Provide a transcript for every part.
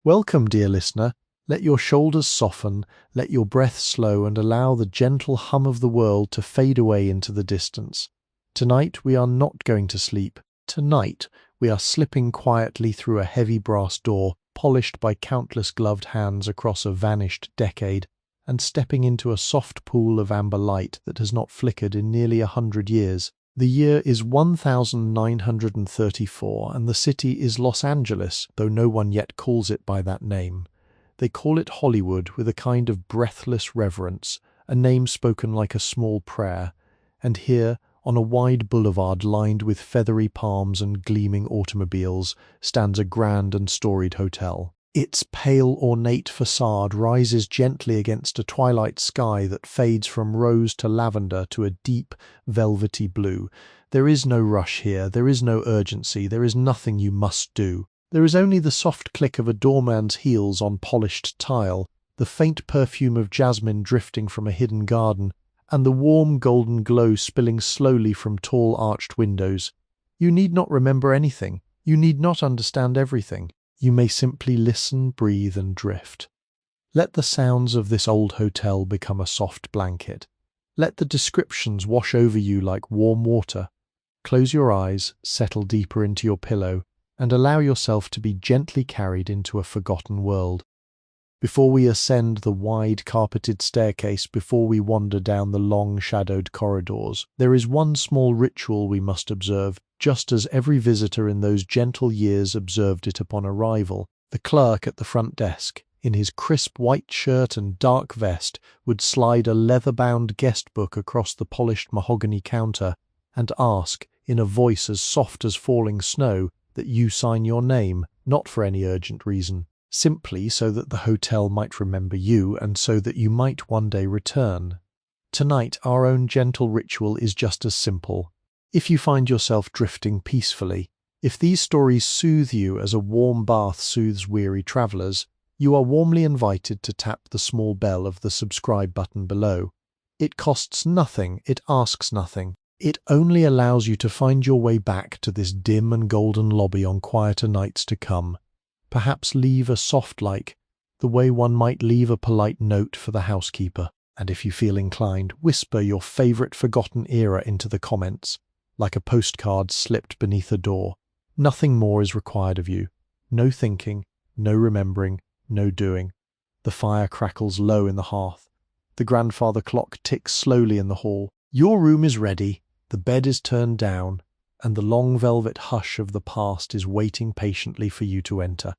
Welcome, dear listener. Let your shoulders soften, let your breath slow, and allow the gentle hum of the world to fade away into the distance. Tonight we are not going to sleep. Tonight we are slipping quietly through a heavy brass door, polished by countless gloved hands across a vanished decade, and stepping into a soft pool of amber light that has not flickered in nearly 100 years. The year is 1934, and the city is Los Angeles, though no one yet calls it by that name. They call it Hollywood with a kind of breathless reverence, a name spoken like a small prayer. And here, on a wide boulevard lined with feathery palms and gleaming automobiles, stands a grand and storied hotel. Its pale, ornate facade rises gently against a twilight sky that fades from rose to lavender to a deep, velvety blue. There is no rush here, there is no urgency, there is nothing you must do. There is only the soft click of a doorman's heels on polished tile, the faint perfume of jasmine drifting from a hidden garden, and the warm golden glow spilling slowly from tall arched windows. You need not remember anything. You need not understand everything. You may simply listen, breathe, and drift. Let the sounds of this old hotel become a soft blanket. Let the descriptions wash over you like warm water. Close your eyes, settle deeper into your pillow, and allow yourself to be gently carried into a forgotten world. Before we ascend the wide carpeted staircase, before we wander down the long shadowed corridors, there is one small ritual we must observe, just as every visitor in those gentle years observed it upon arrival. The clerk at the front desk, in his crisp white shirt and dark vest, would slide a leather-bound guest book across the polished mahogany counter and ask, in a voice as soft as falling snow, that you sign your name, not for any urgent reason, simply so that the hotel might remember you and so that you might one day return. Tonight, our own gentle ritual is just as simple. If you find yourself drifting peacefully, if these stories soothe you as a warm bath soothes weary travelers, you are warmly invited to tap the small bell of the subscribe button below. It costs nothing, it asks nothing. It only allows you to find your way back to this dim and golden lobby on quieter nights to come. Perhaps leave a soft like, the way one might leave a polite note for the housekeeper. And if you feel inclined, whisper your favorite forgotten era into the comments, like a postcard slipped beneath a door. Nothing more is required of you. No thinking, no remembering, no doing. The fire crackles low in the hearth. The grandfather clock ticks slowly in the hall. Your room is ready, the bed is turned down, and the long velvet hush of the past is waiting patiently for you to enter.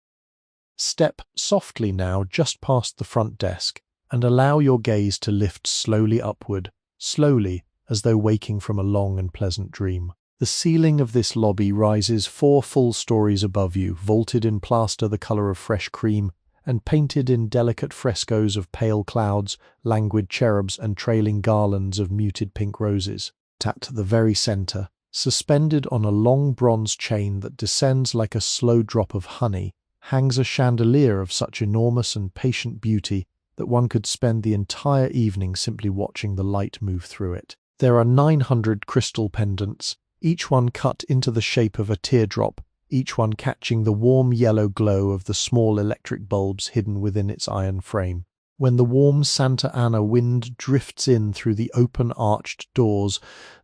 Step softly now just past the front desk, and allow your gaze to lift slowly upward, slowly, as though waking from a long and pleasant dream. The ceiling of this lobby rises 4 full stories above you, vaulted in plaster the colour of fresh cream, and painted in delicate frescoes of pale clouds, languid cherubs, and trailing garlands of muted pink roses. At the very centre, suspended on a long bronze chain that descends like a slow drop of honey, hangs a chandelier of such enormous and patient beauty that one could spend the entire evening simply watching the light move through it. There are 900 crystal pendants, each one cut into the shape of a teardrop, each one catching the warm yellow glow of the small electric bulbs hidden within its iron frame. When the warm Santa Ana wind drifts in through the open arched doors,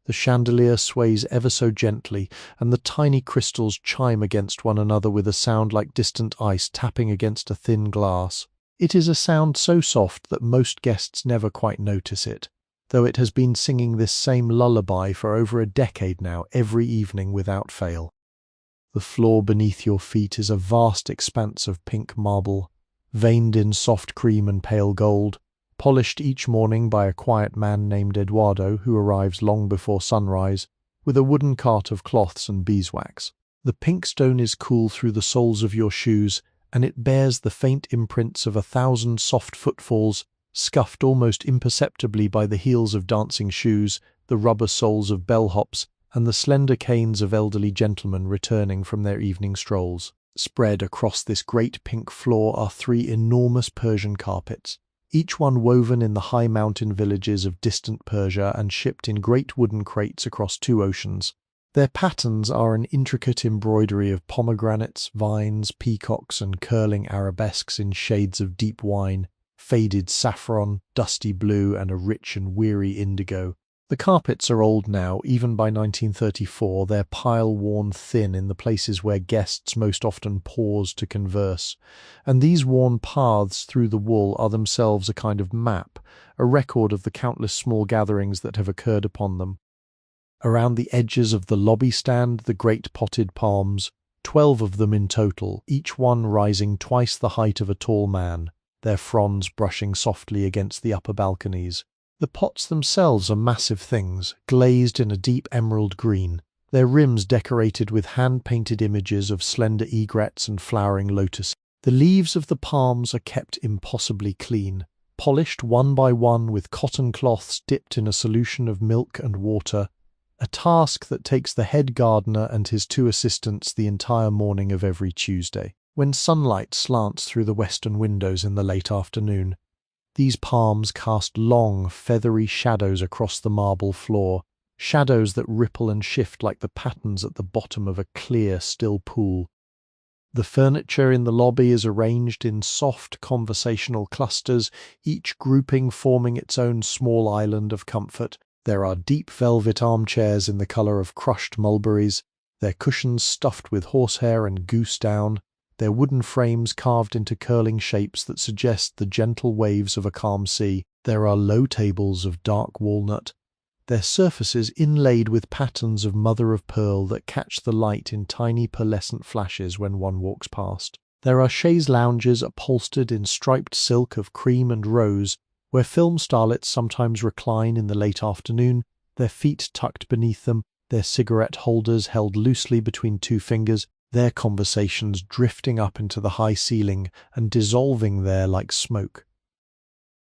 the chandelier sways ever so gently, and the tiny crystals chime against one another with a sound like distant ice tapping against a thin glass. It is a sound so soft that most guests never quite notice it, though it has been singing this same lullaby for over a decade now, every evening without fail. The floor beneath your feet is a vast expanse of pink marble, veined in soft cream and pale gold, polished each morning by a quiet man named Eduardo who arrives long before sunrise, with a wooden cart of cloths and beeswax. The pink stone is cool through the soles of your shoes, and it bears the faint imprints of 1,000 soft footfalls, scuffed almost imperceptibly by the heels of dancing shoes, the rubber soles of bellhops, and the slender canes of elderly gentlemen returning from their evening strolls. Spread across this great pink floor are 3 enormous Persian carpets, each one woven in the high mountain villages of distant Persia and shipped in great wooden crates across 2 oceans. Their patterns are an intricate embroidery of pomegranates, vines, peacocks, and curling arabesques in shades of deep wine, faded saffron, dusty blue, and a rich and weary indigo. The carpets are old now. Even by 1934, their pile worn thin in the places where guests most often pause to converse, and these worn paths through the wool are themselves a kind of map, a record of the countless small gatherings that have occurred upon them. Around the edges of the lobby stand the great potted palms, 12 of them in total, each one rising twice the height of a tall man, their fronds brushing softly against the upper balconies. The pots themselves are massive things, glazed in a deep emerald green, their rims decorated with hand-painted images of slender egrets and flowering lotus. The leaves of the palms are kept impossibly clean, polished one by one with cotton cloths dipped in a solution of milk and water, a task that takes the head gardener and his 2 assistants the entire morning of every Tuesday. When sunlight slants through the western windows in the late afternoon, these palms cast long, feathery shadows across the marble floor, shadows that ripple and shift like the patterns at the bottom of a clear, still pool. The furniture in the lobby is arranged in soft, conversational clusters, each grouping forming its own small island of comfort. There are deep velvet armchairs in the colour of crushed mulberries, their cushions stuffed with horsehair and goose down, their wooden frames carved into curling shapes that suggest the gentle waves of a calm sea. There are low tables of dark walnut, their surfaces inlaid with patterns of mother-of-pearl that catch the light in tiny pearlescent flashes when one walks past. There are chaise lounges upholstered in striped silk of cream and rose, where film starlets sometimes recline in the late afternoon, their feet tucked beneath them, their cigarette holders held loosely between 2 fingers, their conversations drifting up into the high ceiling and dissolving there like smoke.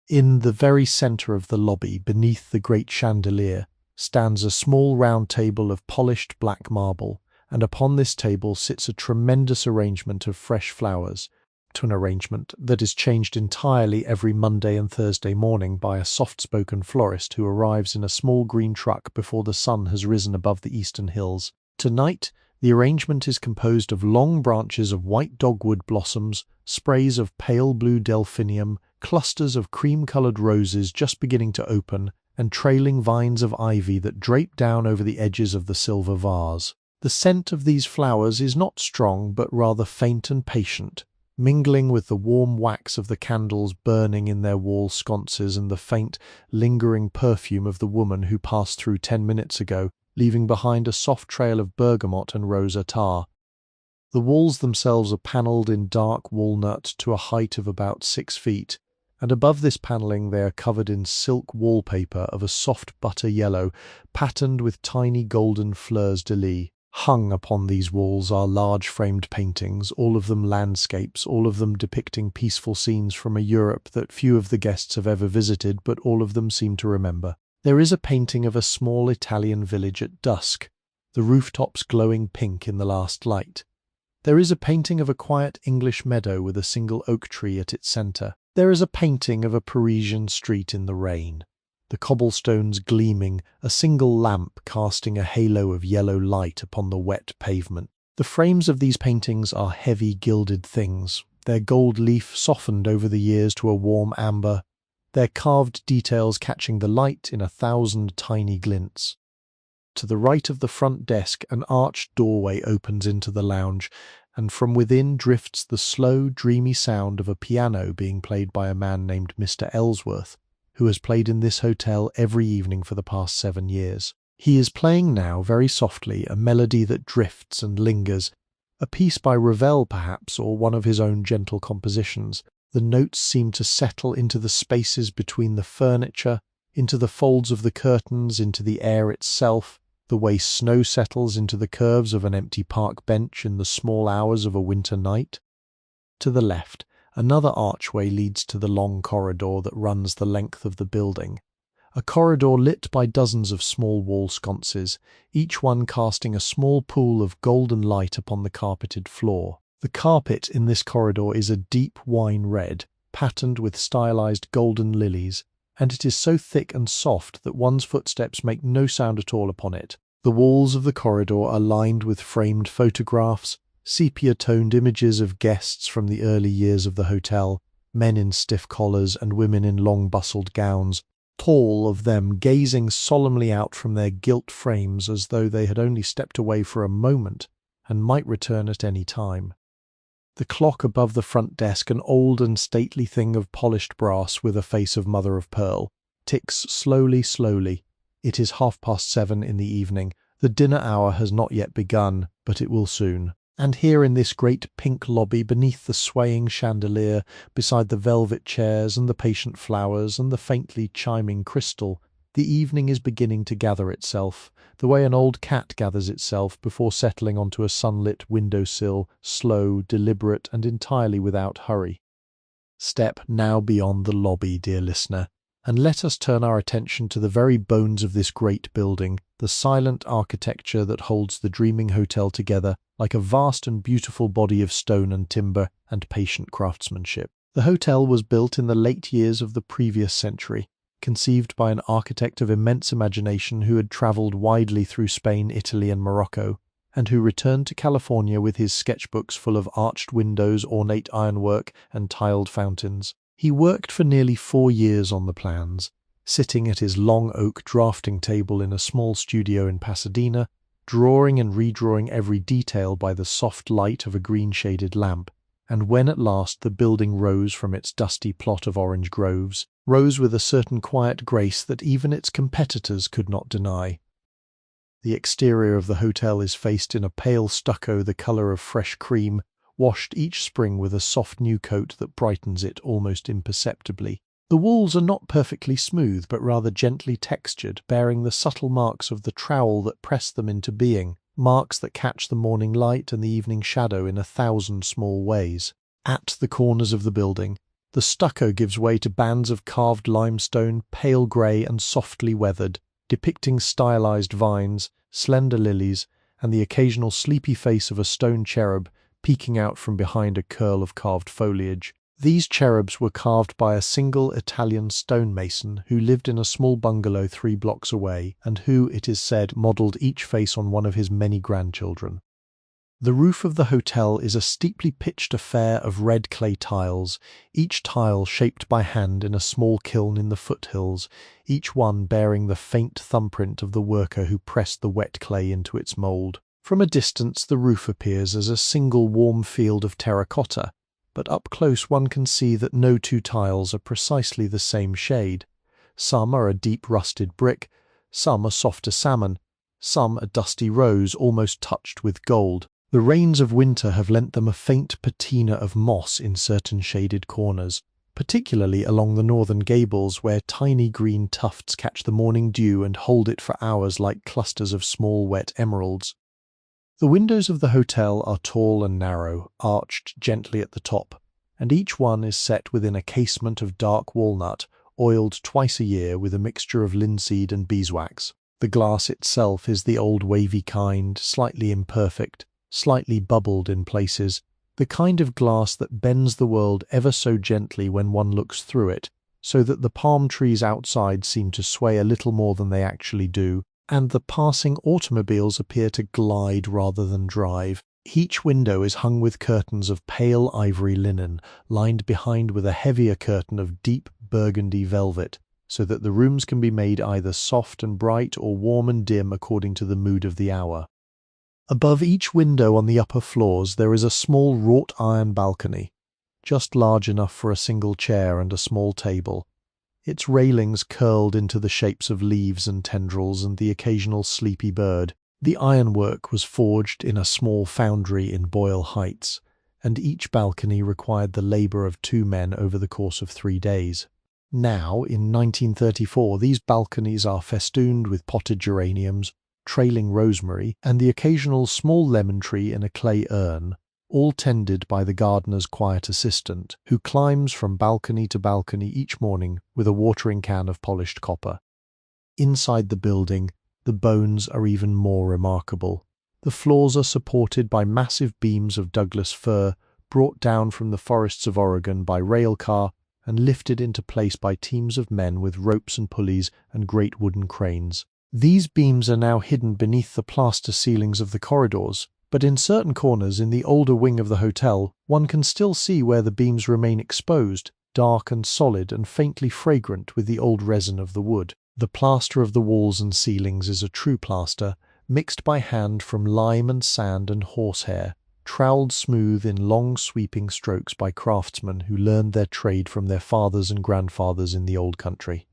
In the very centre of the lobby, beneath the great chandelier, stands a small round table of polished black marble, and upon this table sits a tremendous arrangement of fresh flowers, to an arrangement that is changed entirely every Monday and Thursday morning by a soft-spoken florist who arrives in a small green truck before the sun has risen above the eastern hills. Tonight, the arrangement is composed of long branches of white dogwood blossoms, sprays of pale blue delphinium, clusters of cream-coloured roses just beginning to open, and trailing vines of ivy that drape down over the edges of the silver vase. The scent of these flowers is not strong but rather faint and patient, mingling with the warm wax of the candles burning in their wall sconces and the faint, lingering perfume of the woman who passed through 10 minutes ago, leaving behind a soft trail of bergamot and rose attar. The walls themselves are panelled in dark walnut to a height of about 6 feet, and above this panelling they are covered in silk wallpaper of a soft butter yellow, patterned with tiny golden fleurs-de-lis. Hung upon these walls are large framed paintings, all of them landscapes, all of them depicting peaceful scenes from a Europe that few of the guests have ever visited, but all of them seem to remember. There is a painting of a small Italian village at dusk, the rooftops glowing pink in the last light. There is a painting of a quiet English meadow with a single oak tree at its centre. There is a painting of a Parisian street in the rain, the cobblestones gleaming, a single lamp casting a halo of yellow light upon the wet pavement. The frames of these paintings are heavy gilded things, their gold leaf softened over the years to a warm amber, their carved details catching the light in 1,000 tiny glints. To the right of the front desk, an arched doorway opens into the lounge, and from within drifts the slow, dreamy sound of a piano being played by a man named Mr. Ellsworth, who has played in this hotel every evening for the past 7 years. He is playing now, very softly, a melody that drifts and lingers, a piece by Ravel perhaps, or one of his own gentle compositions. The notes seem to settle into the spaces between the furniture, into the folds of the curtains, into the air itself, the way snow settles into the curves of an empty park bench in the small hours of a winter night. To the left, another archway leads to the long corridor that runs the length of the building, a corridor lit by dozens of small wall sconces, each one casting a small pool of golden light upon the carpeted floor. The carpet in this corridor is a deep wine red, patterned with stylized golden lilies, and it is so thick and soft that one's footsteps make no sound at all upon it. The walls of the corridor are lined with framed photographs, sepia-toned images of guests from the early years of the hotel, men in stiff collars and women in long bustled gowns, tall of them gazing solemnly out from their gilt frames as though they had only stepped away for a moment and might return at any time. The clock above the front desk, an old and stately thing of polished brass with a face of mother of pearl, ticks slowly. It is 7:30 in the evening. The dinner hour has not yet begun, but it will soon. And here in this great pink lobby, beneath the swaying chandelier, beside the velvet chairs and the patient flowers and the faintly chiming crystal, the evening is beginning to gather itself, the way an old cat gathers itself before settling onto a sunlit window-sill, slow, deliberate, and entirely without hurry. Step now beyond the lobby, dear listener, and let us turn our attention to the very bones of this great building, the silent architecture that holds the dreaming hotel together like a vast and beautiful body of stone and timber and patient craftsmanship. The hotel was built in the late years of the previous century, conceived by an architect of immense imagination who had travelled widely through Spain, Italy, and Morocco, and who returned to California with his sketchbooks full of arched windows, ornate ironwork, and tiled fountains. He worked for nearly 4 years on the plans, sitting at his long oak drafting table in a small studio in Pasadena, drawing and redrawing every detail by the soft light of a green-shaded lamp. And when at last the building rose from its dusty plot of orange groves, rose with a certain quiet grace that even its competitors could not deny. The exterior of the hotel is faced in a pale stucco the colour of fresh cream, washed each spring with a soft new coat that brightens it almost imperceptibly. The walls are not perfectly smooth, but rather gently textured, bearing the subtle marks of the trowel that pressed them into being, marks that catch the morning light and the evening shadow in 1,000 small ways. At the corners of the building, the stucco gives way to bands of carved limestone, pale grey and softly weathered, depicting stylized vines, slender lilies, and the occasional sleepy face of a stone cherub peeking out from behind a curl of carved foliage. These cherubs were carved by a single Italian stonemason who lived in a small bungalow 3 blocks away, and who, it is said, modelled each face on one of his many grandchildren. The roof of the hotel is a steeply pitched affair of red clay tiles, each tile shaped by hand in a small kiln in the foothills, each one bearing the faint thumbprint of the worker who pressed the wet clay into its mould. From a distance the roof appears as a single warm field of terracotta, but up close one can see that no 2 tiles are precisely the same shade. Some are a deep rusted brick, some a softer salmon, some a dusty rose almost touched with gold. The rains of winter have lent them a faint patina of moss in certain shaded corners, particularly along the northern gables where tiny green tufts catch the morning dew and hold it for hours like clusters of small wet emeralds. The windows of the hotel are tall and narrow, arched gently at the top, and each one is set within a casement of dark walnut, oiled twice a year with a mixture of linseed and beeswax. The glass itself is the old wavy kind, slightly imperfect, slightly bubbled in places, the kind of glass that bends the world ever so gently when one looks through it, so that the palm trees outside seem to sway a little more than they actually do, and the passing automobiles appear to glide rather than drive. Each window is hung with curtains of pale ivory linen, lined behind with a heavier curtain of deep burgundy velvet, so that the rooms can be made either soft and bright or warm and dim according to the mood of the hour. Above each window on the upper floors there is a small wrought iron balcony, just large enough for a single chair and a small table, its railings curled into the shapes of leaves and tendrils and the occasional sleepy bird. The ironwork was forged in a small foundry in Boyle Heights, and each balcony required the labour of 2 men over the course of 3 days. Now, in 1934, these balconies are festooned with potted geraniums, trailing rosemary, and the occasional small lemon tree in a clay urn, all tended by the gardener's quiet assistant, who climbs from balcony to balcony each morning with a watering can of polished copper. Inside the building, the bones are even more remarkable. The floors are supported by massive beams of Douglas fir, brought down from the forests of Oregon by rail car and lifted into place by teams of men with ropes and pulleys and great wooden cranes. These beams are now hidden beneath the plaster ceilings of the corridors, but in certain corners in the older wing of the hotel, one can still see where the beams remain exposed, dark and solid and faintly fragrant with the old resin of the wood. The plaster of the walls and ceilings is a true plaster, mixed by hand from lime and sand and horsehair, troweled smooth in long sweeping strokes by craftsmen who learned their trade from their fathers and grandfathers in the old country.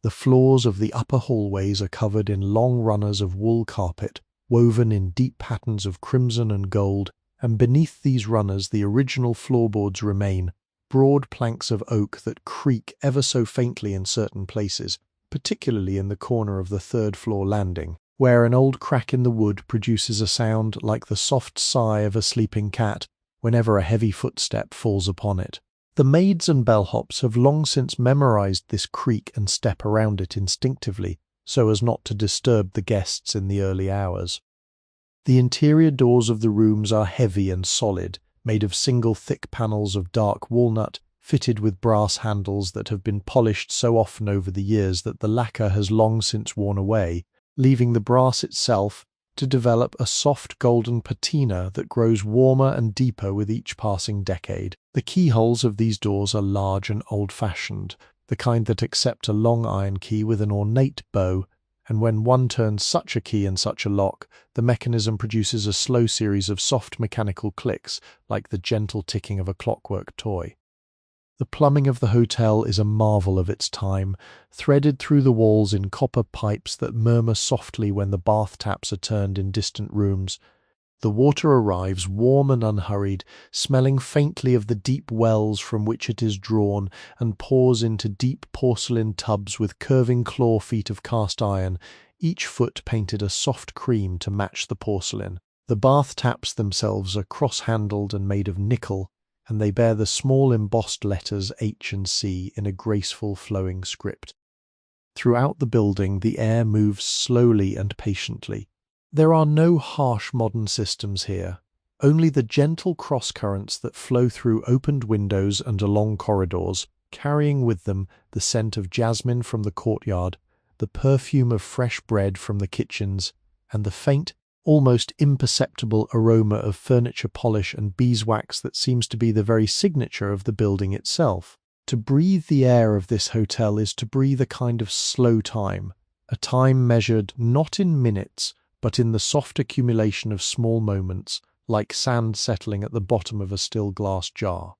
The floors of the upper hallways are covered in long runners of wool carpet, woven in deep patterns of crimson and gold, and beneath these runners the original floorboards remain, broad planks of oak that creak ever so faintly in certain places, particularly in the corner of the third-floor landing, where an old crack in the wood produces a sound like the soft sigh of a sleeping cat whenever a heavy footstep falls upon it. The maids and bellhops have long since memorized this creak and step around it instinctively, so as not to disturb the guests in the early hours. The interior doors of the rooms are heavy and solid, made of single thick panels of dark walnut, fitted with brass handles that have been polished so often over the years that the lacquer has long since worn away, leaving the brass itself to develop a soft golden patina that grows warmer and deeper with each passing decade. The keyholes of these doors are large and old-fashioned, the kind that accept a long iron key with an ornate bow, and when one turns such a key in such a lock, the mechanism produces a slow series of soft mechanical clicks like the gentle ticking of a clockwork toy. The plumbing of the hotel is a marvel of its time, threaded through the walls in copper pipes that murmur softly when the bath taps are turned in distant rooms. The water arrives warm and unhurried, smelling faintly of the deep wells from which it is drawn, and pours into deep porcelain tubs with curving claw feet of cast iron, each foot painted a soft cream to match the porcelain. The bath taps themselves are cross-handled and made of nickel, and they bear the small embossed letters H and C in a graceful flowing script. Throughout the building the air moves slowly and patiently. There are no harsh modern systems here, only the gentle cross-currents that flow through opened windows and along corridors, carrying with them the scent of jasmine from the courtyard, the perfume of fresh bread from the kitchens, and the faint, almost imperceptible aroma of furniture polish and beeswax that seems to be the very signature of the building itself. To breathe the air of this hotel is to breathe a kind of slow time, a time measured not in minutes, but in the soft accumulation of small moments, like sand settling at the bottom of a still glass jar.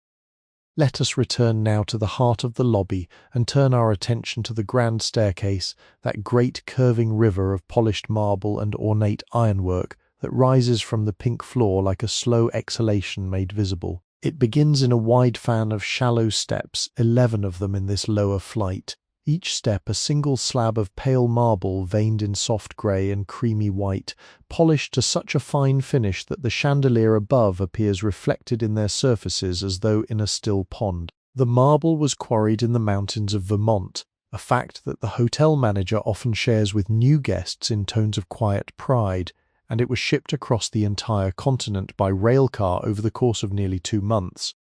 Let us return now to the heart of the lobby and turn our attention to the grand staircase, that great curving river of polished marble and ornate ironwork that rises from the pink floor like a slow exhalation made visible. It begins in a wide fan of shallow steps, 11 of them in this lower flight, each step a single slab of pale marble veined in soft grey and creamy white, polished to such a fine finish that the chandelier above appears reflected in their surfaces as though in a still pond. The marble was quarried in the mountains of Vermont, a fact that the hotel manager often shares with new guests in tones of quiet pride, and it was shipped across the entire continent by railcar over the course of nearly 2 months.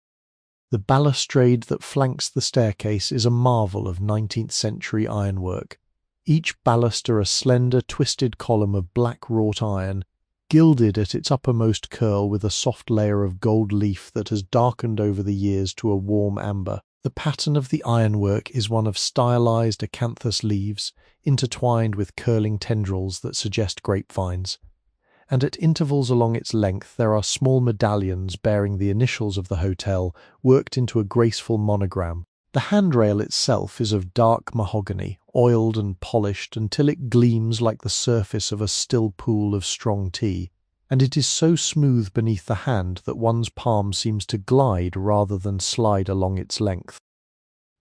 The balustrade that flanks the staircase is a marvel of 19th-century ironwork, each baluster a slender, twisted column of black wrought iron, gilded at its uppermost curl with a soft layer of gold leaf that has darkened over the years to a warm amber. The pattern of the ironwork is one of stylized acanthus leaves, intertwined with curling tendrils that suggest grapevines, and at intervals along its length there are small medallions bearing the initials of the hotel worked into a graceful monogram. The handrail itself is of dark mahogany, oiled and polished until it gleams like the surface of a still pool of strong tea, and it is so smooth beneath the hand that one's palm seems to glide rather than slide along its length.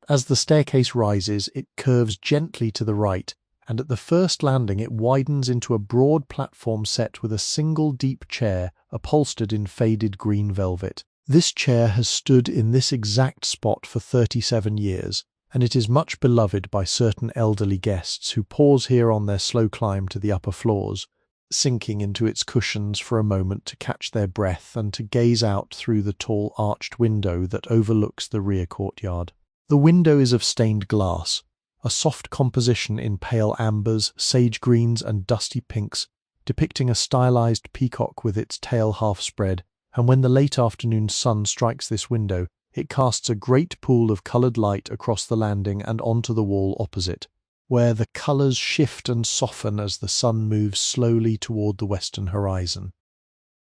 As the staircase rises, it curves gently to the right, and at the first landing it widens into a broad platform set with a single deep chair upholstered in faded green velvet. This chair has stood in this exact spot for 37 years, and it is much beloved by certain elderly guests who pause here on their slow climb to the upper floors, sinking into its cushions for a moment to catch their breath and to gaze out through the tall arched window that overlooks the rear courtyard. The window is of stained glass, a soft composition in pale ambers, sage greens, and dusty pinks, depicting a stylized peacock with its tail half spread, and when the late afternoon sun strikes this window, it casts a great pool of coloured light across the landing and onto the wall opposite, where the colours shift and soften as the sun moves slowly toward the western horizon.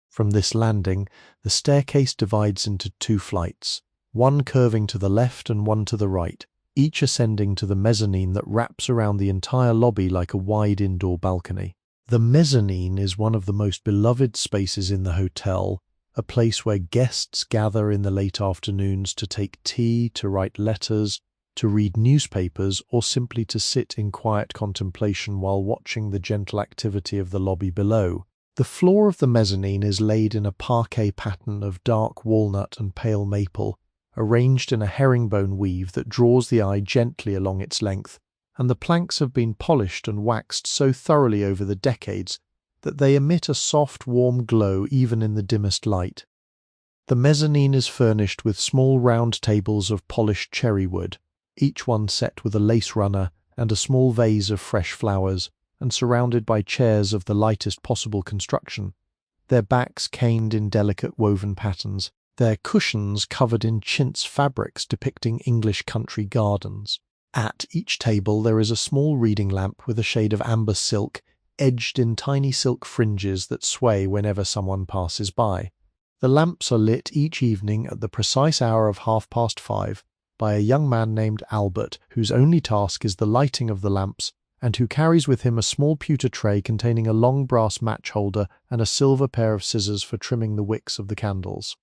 From this landing, the staircase divides into two flights, one curving to the left and one to the right, each ascending to the mezzanine that wraps around the entire lobby like a wide indoor balcony. The mezzanine is one of the most beloved spaces in the hotel, a place where guests gather in the late afternoons to take tea, to write letters, to read newspapers, or simply to sit in quiet contemplation while watching the gentle activity of the lobby below. The floor of the mezzanine is laid in a parquet pattern of dark walnut and pale maple, arranged in a herringbone weave that draws the eye gently along its length, and the planks have been polished and waxed so thoroughly over the decades that they emit a soft, warm glow even in the dimmest light. The mezzanine is furnished with small round tables of polished cherry wood, each one set with a lace runner and a small vase of fresh flowers, and surrounded by chairs of the lightest possible construction, their backs caned in delicate woven patterns, their cushions covered in chintz fabrics depicting English country gardens. At each table there is a small reading lamp with a shade of amber silk, edged in tiny silk fringes that sway whenever someone passes by. The lamps are lit each evening at the precise hour of 5:30 by a young man named Albert, whose only task is the lighting of the lamps, and who carries with him a small pewter tray containing a long brass match holder and a silver pair of scissors for trimming the wicks of the candles.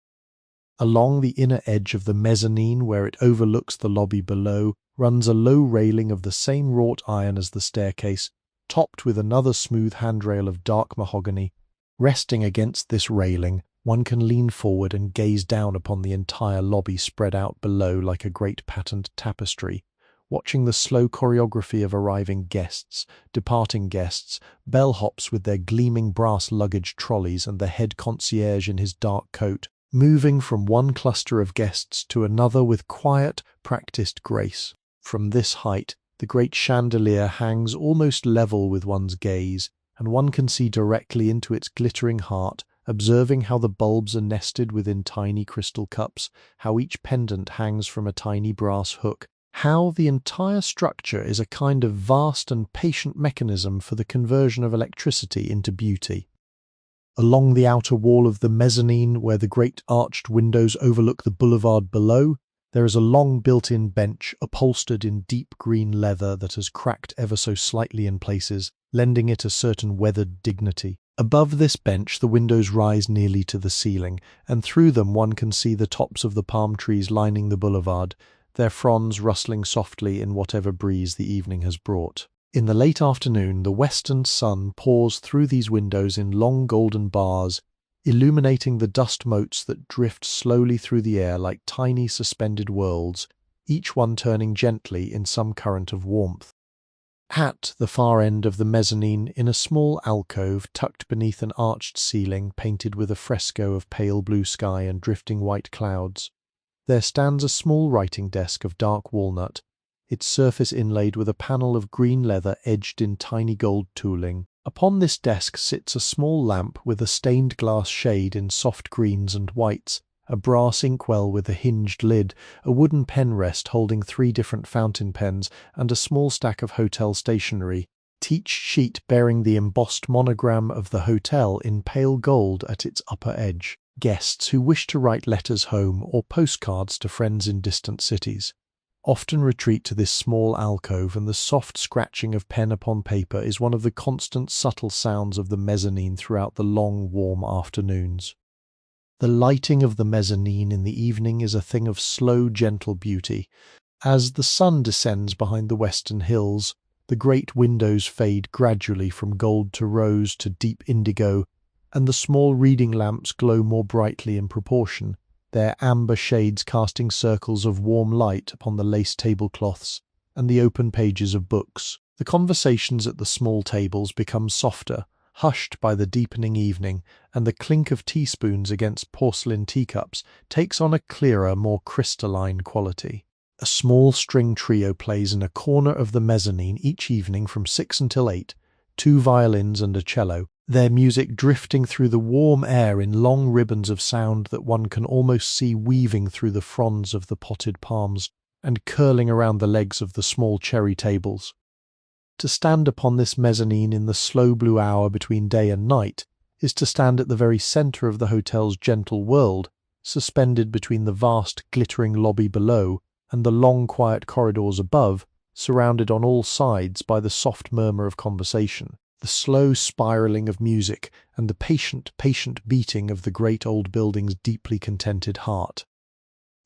Along the inner edge of the mezzanine, where it overlooks the lobby below, runs a low railing of the same wrought iron as the staircase, topped with another smooth handrail of dark mahogany. Resting against this railing, one can lean forward and gaze down upon the entire lobby spread out below like a great patterned tapestry, watching the slow choreography of arriving guests, departing guests, bellhops with their gleaming brass luggage trolleys and the head concierge in his dark coat, moving from one cluster of guests to another with quiet, practiced grace. From this height, the great chandelier hangs almost level with one's gaze, and one can see directly into its glittering heart, observing how the bulbs are nested within tiny crystal cups, how each pendant hangs from a tiny brass hook, how the entire structure is a kind of vast and patient mechanism for the conversion of electricity into beauty. Along the outer wall of the mezzanine, where the great arched windows overlook the boulevard below, there is a long built-in bench upholstered in deep green leather that has cracked ever so slightly in places, lending it a certain weathered dignity. Above this bench the windows rise nearly to the ceiling, and through them one can see the tops of the palm trees lining the boulevard, their fronds rustling softly in whatever breeze the evening has brought. In the late afternoon, the western sun pours through these windows in long golden bars, illuminating the dust motes that drift slowly through the air like tiny suspended worlds, each one turning gently in some current of warmth. At the far end of the mezzanine, in a small alcove tucked beneath an arched ceiling painted with a fresco of pale blue sky and drifting white clouds, there stands a small writing desk of dark walnut, its surface inlaid with a panel of green leather edged in tiny gold tooling. Upon this desk sits a small lamp with a stained glass shade in soft greens and whites, a brass inkwell with a hinged lid, a wooden pen rest holding 3 different fountain pens, and a small stack of hotel stationery, each sheet bearing the embossed monogram of the hotel in pale gold at its upper edge. Guests who wish to write letters home or postcards to friends in distant cities often retreat to this small alcove, and the soft scratching of pen upon paper is one of the constant subtle sounds of the mezzanine throughout the long, warm afternoons. The lighting of the mezzanine in the evening is a thing of slow, gentle beauty. As the sun descends behind the western hills, the great windows fade gradually from gold to rose to deep indigo, and the small reading lamps glow more brightly in proportion, their amber shades casting circles of warm light upon the lace tablecloths and the open pages of books. The conversations at the small tables become softer, hushed by the deepening evening, and the clink of teaspoons against porcelain teacups takes on a clearer, more crystalline quality. A small string trio plays in a corner of the mezzanine each evening from 6 until 8, 2 violins and a cello, their music drifting through the warm air in long ribbons of sound that one can almost see weaving through the fronds of the potted palms and curling around the legs of the small cherry tables. To stand upon this mezzanine in the slow blue hour between day and night is to stand at the very centre of the hotel's gentle world, suspended between the vast glittering lobby below and the long quiet corridors above, surrounded on all sides by the soft murmur of conversation, the slow spiralling of music, and the patient beating of the great old building's deeply contented heart.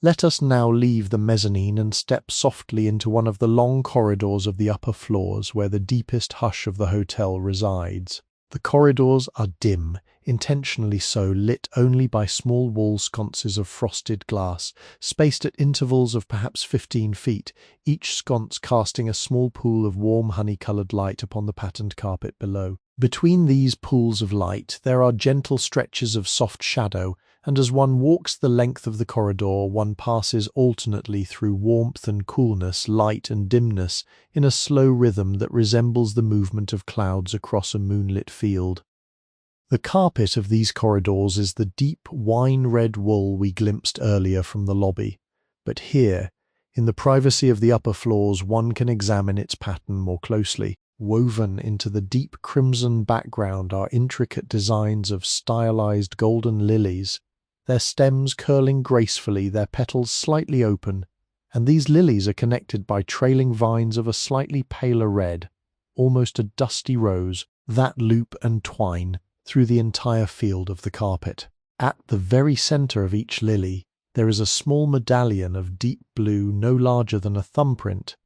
Let us now leave the mezzanine and step softly into one of the long corridors of the upper floors where the deepest hush of the hotel resides. The corridors are dim, intentionally so, lit only by small wall sconces of frosted glass, spaced at intervals of perhaps 15 feet, each sconce casting a small pool of warm honey-coloured light upon the patterned carpet below. Between these pools of light there are gentle stretches of soft shadow, and as one walks the length of the corridor one passes alternately through warmth and coolness, light and dimness, in a slow rhythm that resembles the movement of clouds across a moonlit field. The carpet of these corridors is the deep wine-red wool we glimpsed earlier from the lobby, but here, in the privacy of the upper floors, one can examine its pattern more closely. Woven into the deep crimson background are intricate designs of stylized golden lilies, their stems curling gracefully, their petals slightly open, and these lilies are connected by trailing vines of a slightly paler red, almost a dusty rose, that loop and twine through the entire field of the carpet. At the very centre of each lily there is a small medallion of deep blue no larger than a thumbprint,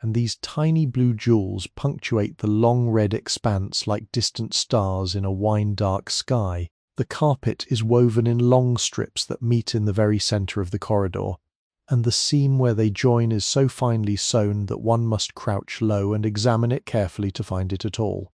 and these tiny blue jewels punctuate the long red expanse like distant stars in a wine-dark sky. The carpet is woven in long strips that meet in the very centre of the corridor, and the seam where they join is so finely sewn that one must crouch low and examine it carefully to find it at all.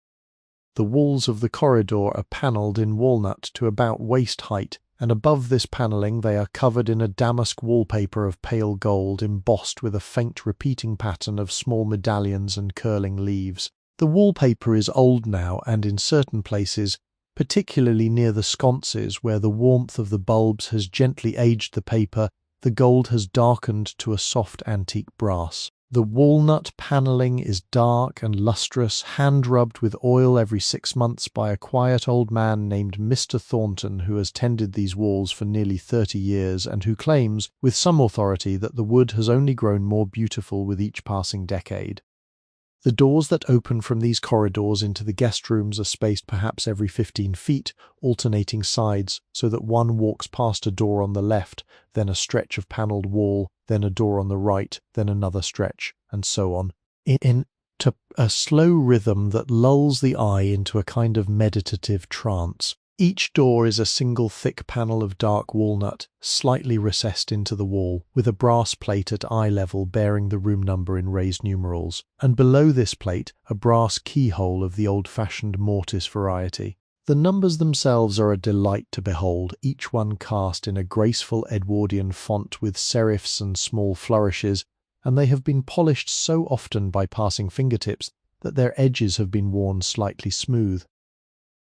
The walls of the corridor are panelled in walnut to about waist height, and above this panelling they are covered in a damask wallpaper of pale gold embossed with a faint repeating pattern of small medallions and curling leaves. The wallpaper is old now, and in certain places, particularly near the sconces where the warmth of the bulbs has gently aged the paper, the gold has darkened to a soft antique brass. The walnut panelling is dark and lustrous, hand-rubbed with oil every 6 months by a quiet old man named Mr. Thornton, who has tended these walls for nearly 30 years and who claims, with some authority, that the wood has only grown more beautiful with each passing decade. The doors that open from these corridors into the guest rooms are spaced perhaps every 15 feet, alternating sides, so that one walks past a door on the left, then a stretch of panelled wall, then a door on the right, then another stretch, and so on, in a slow rhythm that lulls the eye into a kind of meditative trance. Each door is a single thick panel of dark walnut, slightly recessed into the wall, with a brass plate at eye level bearing the room number in raised numerals, and below this plate a brass keyhole of the old-fashioned mortice variety. The numbers themselves are a delight to behold, each one cast in a graceful Edwardian font with serifs and small flourishes, and they have been polished so often by passing fingertips that their edges have been worn slightly smooth.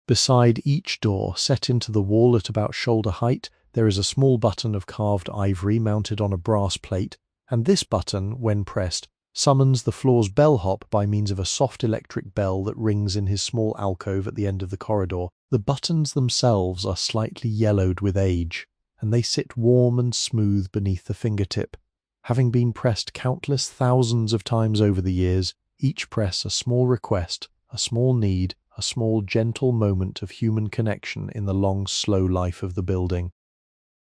Beside each door, set into the wall at about shoulder height, there is a small button of carved ivory mounted on a brass plate, and this button, when pressed, summons the floor's bellhop by means of a soft electric bell that rings in his small alcove at the end of the corridor. The buttons themselves are slightly yellowed with age, and they sit warm and smooth beneath the fingertip. Having been pressed countless thousands of times over the years, each press a small request, a small need, a small gentle moment of human connection in the long slow life of the building.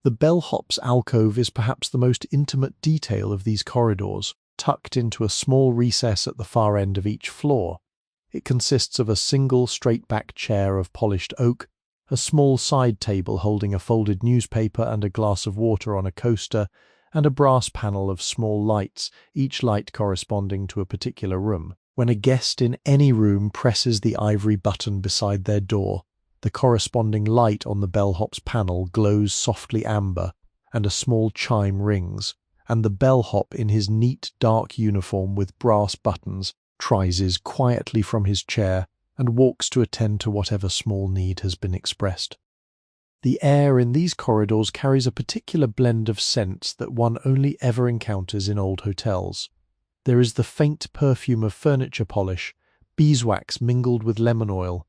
The bellhop's alcove is perhaps the most intimate detail of these corridors, tucked into a small recess at the far end of each floor. It consists of a single straight-back chair of polished oak, a small side table holding a folded newspaper and a glass of water on a coaster, and a brass panel of small lights, each light corresponding to a particular room. When a guest in any room presses the ivory button beside their door, the corresponding light on the bellhop's panel glows softly amber, and a small chime rings, and the bellhop in his neat dark uniform with brass buttons rises quietly from his chair and walks to attend to whatever small need has been expressed. The air in these corridors carries a particular blend of scents that one only ever encounters in old hotels. There is the faint perfume of furniture polish, beeswax mingled with lemon oil.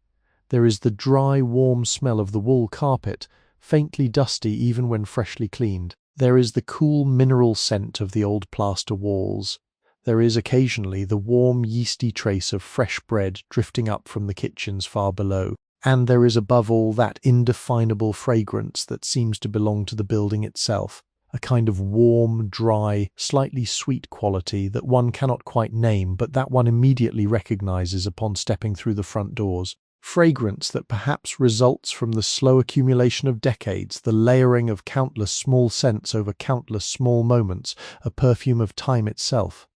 There is the dry, warm smell of the wool carpet, faintly dusty even when freshly cleaned. There is the cool mineral scent of the old plaster walls. There is occasionally the warm, yeasty trace of fresh bread drifting up from the kitchens far below. And there is above all that indefinable fragrance that seems to belong to the building itself, a kind of warm, dry, slightly sweet quality that one cannot quite name but that one immediately recognizes upon stepping through the front doors. Fragrance that perhaps results from the slow accumulation of decades, the layering of countless small scents over countless small moments, a perfume of time itself.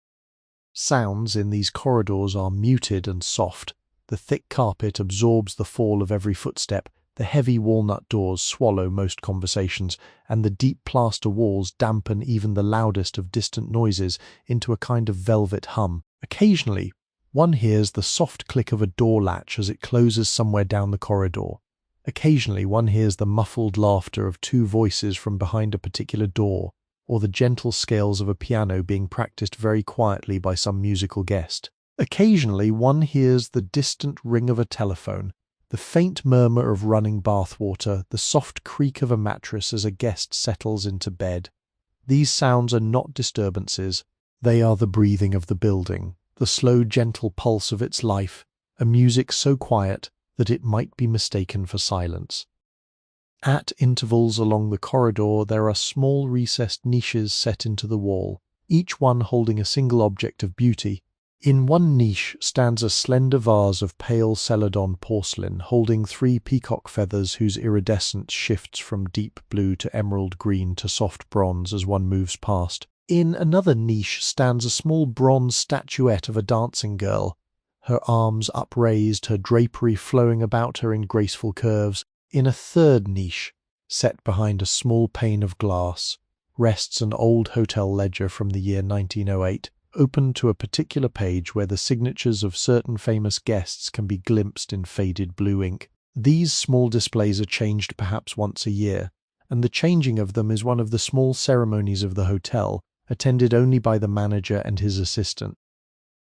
Sounds in these corridors are muted and soft. The thick carpet absorbs the fall of every footstep, the heavy walnut doors swallow most conversations, and the deep plaster walls dampen even the loudest of distant noises into a kind of velvet hum. Occasionally, one hears the soft click of a door latch as it closes somewhere down the corridor. Occasionally, one hears the muffled laughter of two voices from behind a particular door, or the gentle scales of a piano being practiced very quietly by some musical guest. Occasionally, one hears the distant ring of a telephone, the faint murmur of running bathwater, the soft creak of a mattress as a guest settles into bed. These sounds are not disturbances. They are the breathing of the building, the slow, gentle pulse of its life, a music so quiet that it might be mistaken for silence. At intervals along the corridor there are small recessed niches set into the wall, each one holding a single object of beauty. In one niche stands a slender vase of pale celadon porcelain holding 3 peacock feathers whose iridescence shifts from deep blue to emerald green to soft bronze as one moves past. In another niche stands a small bronze statuette of a dancing girl, her arms upraised, her drapery flowing about her in graceful curves. In a third niche, set behind a small pane of glass, rests an old hotel ledger from the year 1908, open to a particular page where the signatures of certain famous guests can be glimpsed in faded blue ink. These small displays are changed perhaps once a year, and the changing of them is one of the small ceremonies of the hotel, attended only by the manager and his assistant.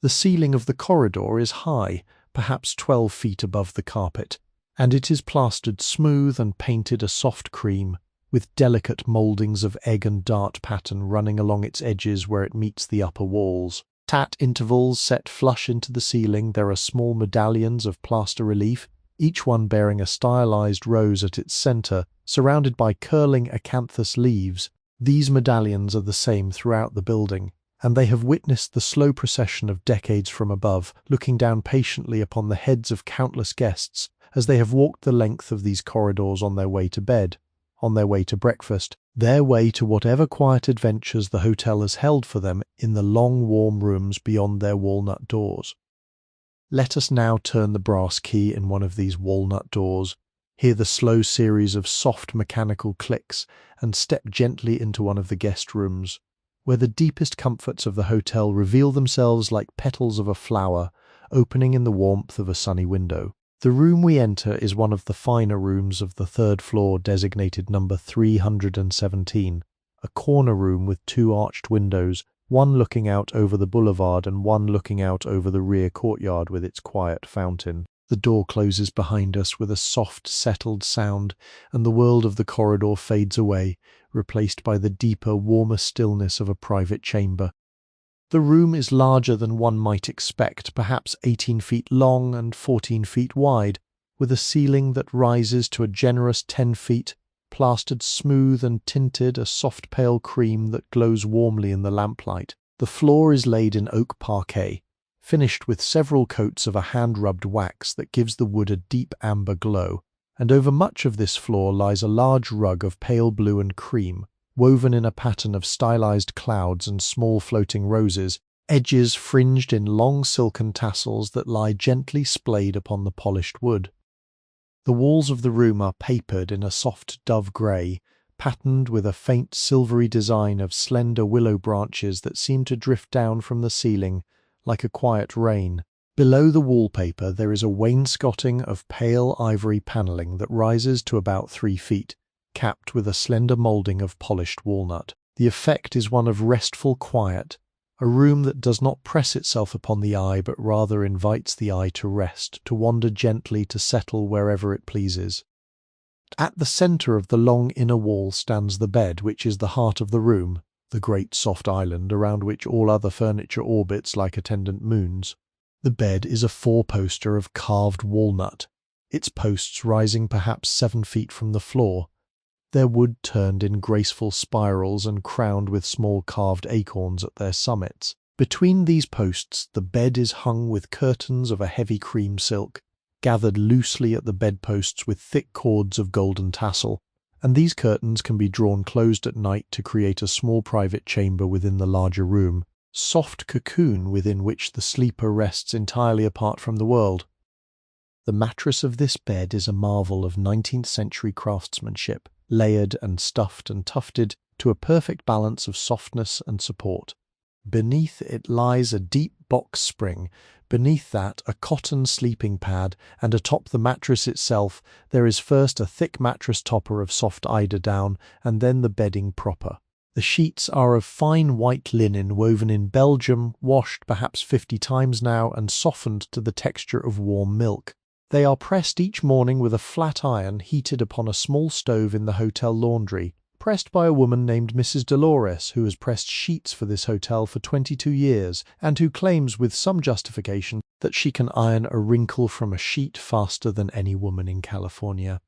The ceiling of the corridor is high, perhaps 12 feet above the carpet, and it is plastered smooth and painted a soft cream, with delicate mouldings of egg and dart pattern running along its edges where it meets the upper walls. At intervals set flush into the ceiling there are small medallions of plaster relief, each one bearing a stylized rose at its center, surrounded by curling acanthus leaves. These medallions are the same throughout the building, and they have witnessed the slow procession of decades from above, looking down patiently upon the heads of countless guests as they have walked the length of these corridors on their way to bed, on their way to breakfast, their way to whatever quiet adventures the hotel has held for them in the long warm rooms beyond their walnut doors. Let us now turn the brass key in one of these walnut doors, hear the slow series of soft mechanical clicks, and step gently into one of the guest rooms, where the deepest comforts of the hotel reveal themselves like petals of a flower, opening in the warmth of a sunny window. The room we enter is one of the finer rooms of the third floor designated number 317, a corner room with 2 arched windows, one looking out over the boulevard and one looking out over the rear courtyard with its quiet fountain. The door closes behind us with a soft, settled sound, and the world of the corridor fades away, replaced by the deeper, warmer stillness of a private chamber. The room is larger than one might expect, perhaps 18 feet long and 14 feet wide, with a ceiling that rises to a generous 10 feet, plastered smooth and tinted a soft pale cream that glows warmly in the lamplight. The floor is laid in oak parquet, finished with several coats of a hand-rubbed wax that gives the wood a deep amber glow, and over much of this floor lies a large rug of pale blue and cream, woven in a pattern of stylized clouds and small floating roses, edges fringed in long silken tassels that lie gently splayed upon the polished wood. The walls of the room are papered in a soft dove grey, patterned with a faint silvery design of slender willow branches that seem to drift down from the ceiling like a quiet rain. Below the wallpaper there is a wainscoting of pale ivory paneling that rises to about 3 feet, capped with a slender moulding of polished walnut. The effect is one of restful quiet, a room that does not press itself upon the eye but rather invites the eye to rest, to wander gently, to settle wherever it pleases. At the centre of the long inner wall stands the bed, which is the heart of the room, the great soft island around which all other furniture orbits like attendant moons. The bed is a 4-poster of carved walnut, its posts rising perhaps 7 feet from the floor, their wood turned in graceful spirals and crowned with small carved acorns at their summits. Between these posts the bed is hung with curtains of a heavy cream silk, gathered loosely at the bedposts with thick cords of golden tassel, and these curtains can be drawn closed at night to create a small private chamber within the larger room, soft cocoon within which the sleeper rests entirely apart from the world. The mattress of this bed is a marvel of 19th century craftsmanship, layered and stuffed and tufted to a perfect balance of softness and support. Beneath it lies a deep box spring, beneath that a cotton sleeping pad, and atop the mattress itself there is first a thick mattress topper of soft eider down, and then the bedding proper. The sheets are of fine white linen woven in Belgium, washed perhaps 50 times now and softened to the texture of warm milk. They are pressed each morning with a flat iron heated upon a small stove in the hotel laundry, pressed by a woman named Mrs. Dolores, who has pressed sheets for this hotel for 22 years, and who claims with some justification that she can iron a wrinkle from a sheet faster than any woman in California.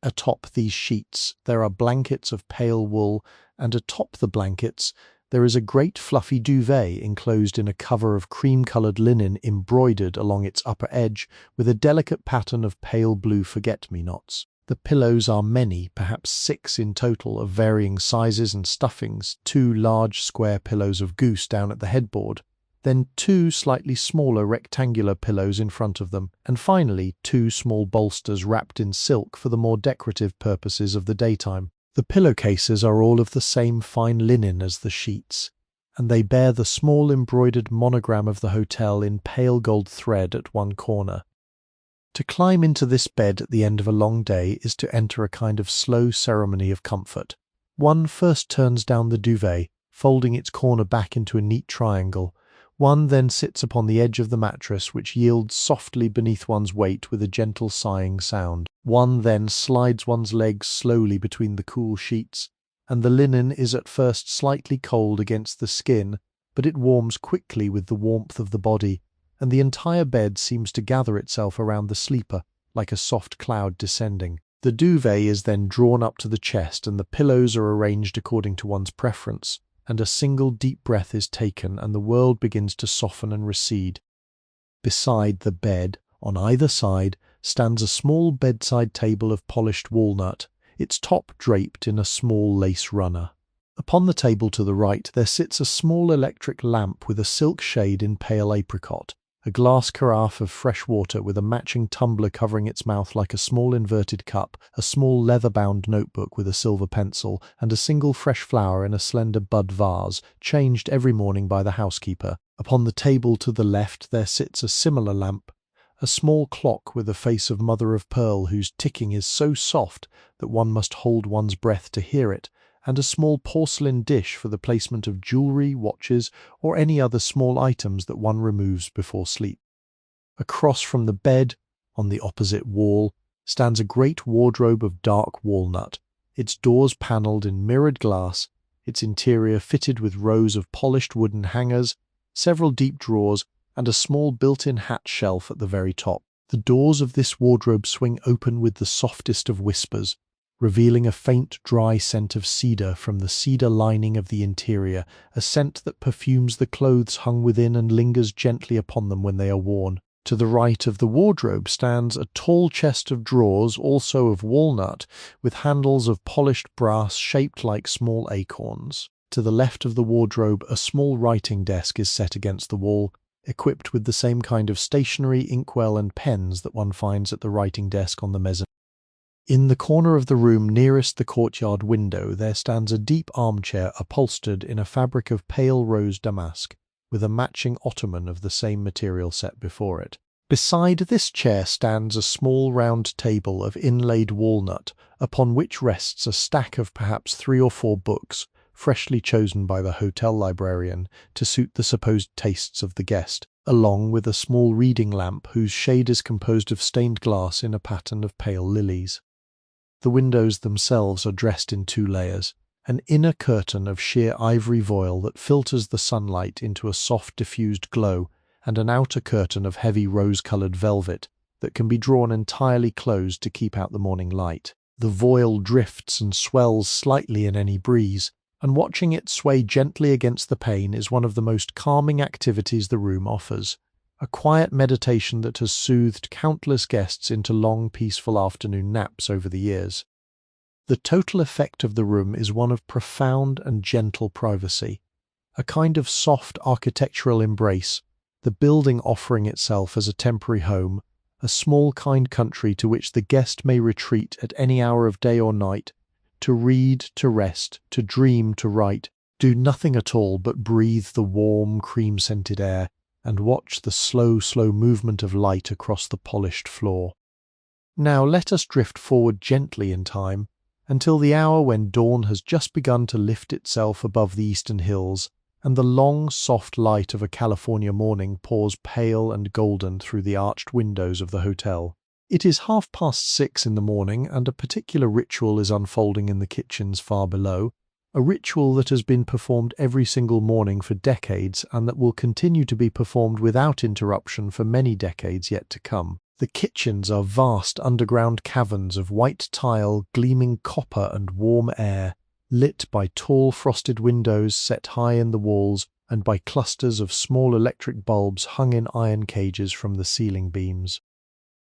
Atop these sheets there are blankets of pale wool, and atop the blankets there is a great fluffy duvet enclosed in a cover of cream-coloured linen embroidered along its upper edge with a delicate pattern of pale blue forget-me-nots. The pillows are many, perhaps 6 in total, of varying sizes and stuffings, 2 large square pillows of goose down at the headboard, then 2 slightly smaller rectangular pillows in front of them, and finally 2 small bolsters wrapped in silk for the more decorative purposes of the daytime. The pillowcases are all of the same fine linen as the sheets, and they bear the small embroidered monogram of the hotel in pale gold thread at one corner. To climb into this bed at the end of a long day is to enter a kind of slow ceremony of comfort. One first turns down the duvet, folding its corner back into a neat triangle. One then sits upon the edge of the mattress, which yields softly beneath one's weight with a gentle sighing sound. One then slides one's legs slowly between the cool sheets, and the linen is at first slightly cold against the skin, but it warms quickly with the warmth of the body, and the entire bed seems to gather itself around the sleeper like a soft cloud descending. The duvet is then drawn up to the chest, and the pillows are arranged according to one's preference, and a single deep breath is taken, and the world begins to soften and recede. Beside the bed, on either side, stands a small bedside table of polished walnut, its top draped in a small lace runner. Upon the table to the right there sits a small electric lamp with a silk shade in pale apricot, a glass carafe of fresh water with a matching tumbler covering its mouth like a small inverted cup, a small leather-bound notebook with a silver pencil, and a single fresh flower in a slender bud vase, changed every morning by the housekeeper. Upon the table to the left there sits a similar lamp, a small clock with a face of mother-of-pearl whose ticking is so soft that one must hold one's breath to hear it, and a small porcelain dish for the placement of jewellery, watches, or any other small items that one removes before sleep. Across from the bed, on the opposite wall, stands a great wardrobe of dark walnut, its doors panelled in mirrored glass, its interior fitted with rows of polished wooden hangers, several deep drawers, and a small built-in hat shelf at the very top. The doors of this wardrobe swing open with the softest of whispers, revealing a faint dry scent of cedar from the cedar lining of the interior, a scent that perfumes the clothes hung within and lingers gently upon them when they are worn. To the right of the wardrobe stands a tall chest of drawers, also of walnut, with handles of polished brass shaped like small acorns. To the left of the wardrobe a small writing desk is set against the wall, equipped with the same kind of stationery, inkwell and pens that one finds at the writing desk on the mezzanine. In the corner of the room nearest the courtyard window there stands a deep armchair upholstered in a fabric of pale rose damask, with a matching ottoman of the same material set before it. Beside this chair stands a small round table of inlaid walnut, upon which rests a stack of perhaps 3 or 4 books, freshly chosen by the hotel librarian to suit the supposed tastes of the guest, along with a small reading lamp whose shade is composed of stained glass in a pattern of pale lilies. The windows themselves are dressed in 2 layers, an inner curtain of sheer ivory voile that filters the sunlight into a soft diffused glow, and an outer curtain of heavy rose-coloured velvet that can be drawn entirely closed to keep out the morning light. The voile drifts and swells slightly in any breeze, and watching it sway gently against the pane is one of the most calming activities the room offers, a quiet meditation that has soothed countless guests into long, peaceful afternoon naps over the years. The total effect of the room is one of profound and gentle privacy, a kind of soft architectural embrace, the building offering itself as a temporary home, a small kind country to which the guest may retreat at any hour of day or night, to read, to rest, to dream, to write, do nothing at all but breathe the warm, cream-scented air, and watch the slow movement of light across the polished floor. Now let us drift forward gently in time, until the hour when dawn has just begun to lift itself above the eastern hills, and the long, soft light of a California morning pours pale and golden through the arched windows of the hotel. It is 6:30 in the morning, and a particular ritual is unfolding in the kitchens far below, a ritual that has been performed every single morning for decades and that will continue to be performed without interruption for many decades yet to come. The kitchens are vast underground caverns of white tile, gleaming copper and warm air, lit by tall frosted windows set high in the walls and by clusters of small electric bulbs hung in iron cages from the ceiling beams.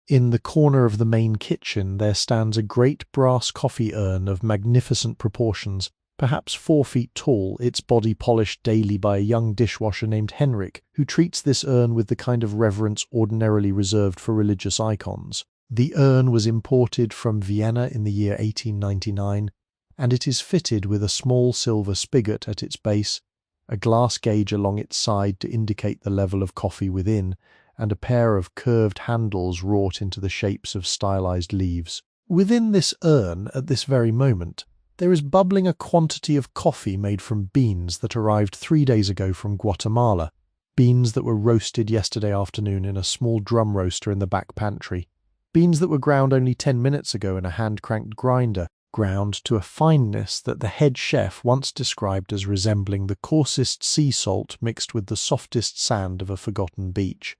In the corner of the main kitchen there stands a great brass coffee urn of magnificent proportions, perhaps 4 feet tall, its body polished daily by a young dishwasher named Henrik, who treats this urn with the kind of reverence ordinarily reserved for religious icons. The urn was imported from Vienna in the year 1899, and it is fitted with a small silver spigot at its base, a glass gauge along its side to indicate the level of coffee within, and a pair of curved handles wrought into the shapes of stylized leaves. Within this urn, at this very moment, there is bubbling a quantity of coffee made from beans that arrived 3 days ago from Guatemala, beans that were roasted yesterday afternoon in a small drum roaster in the back pantry, beans that were ground only 10 minutes ago in a hand-cranked grinder, ground to a fineness that the head chef once described as resembling the coarsest sea salt mixed with the softest sand of a forgotten beach.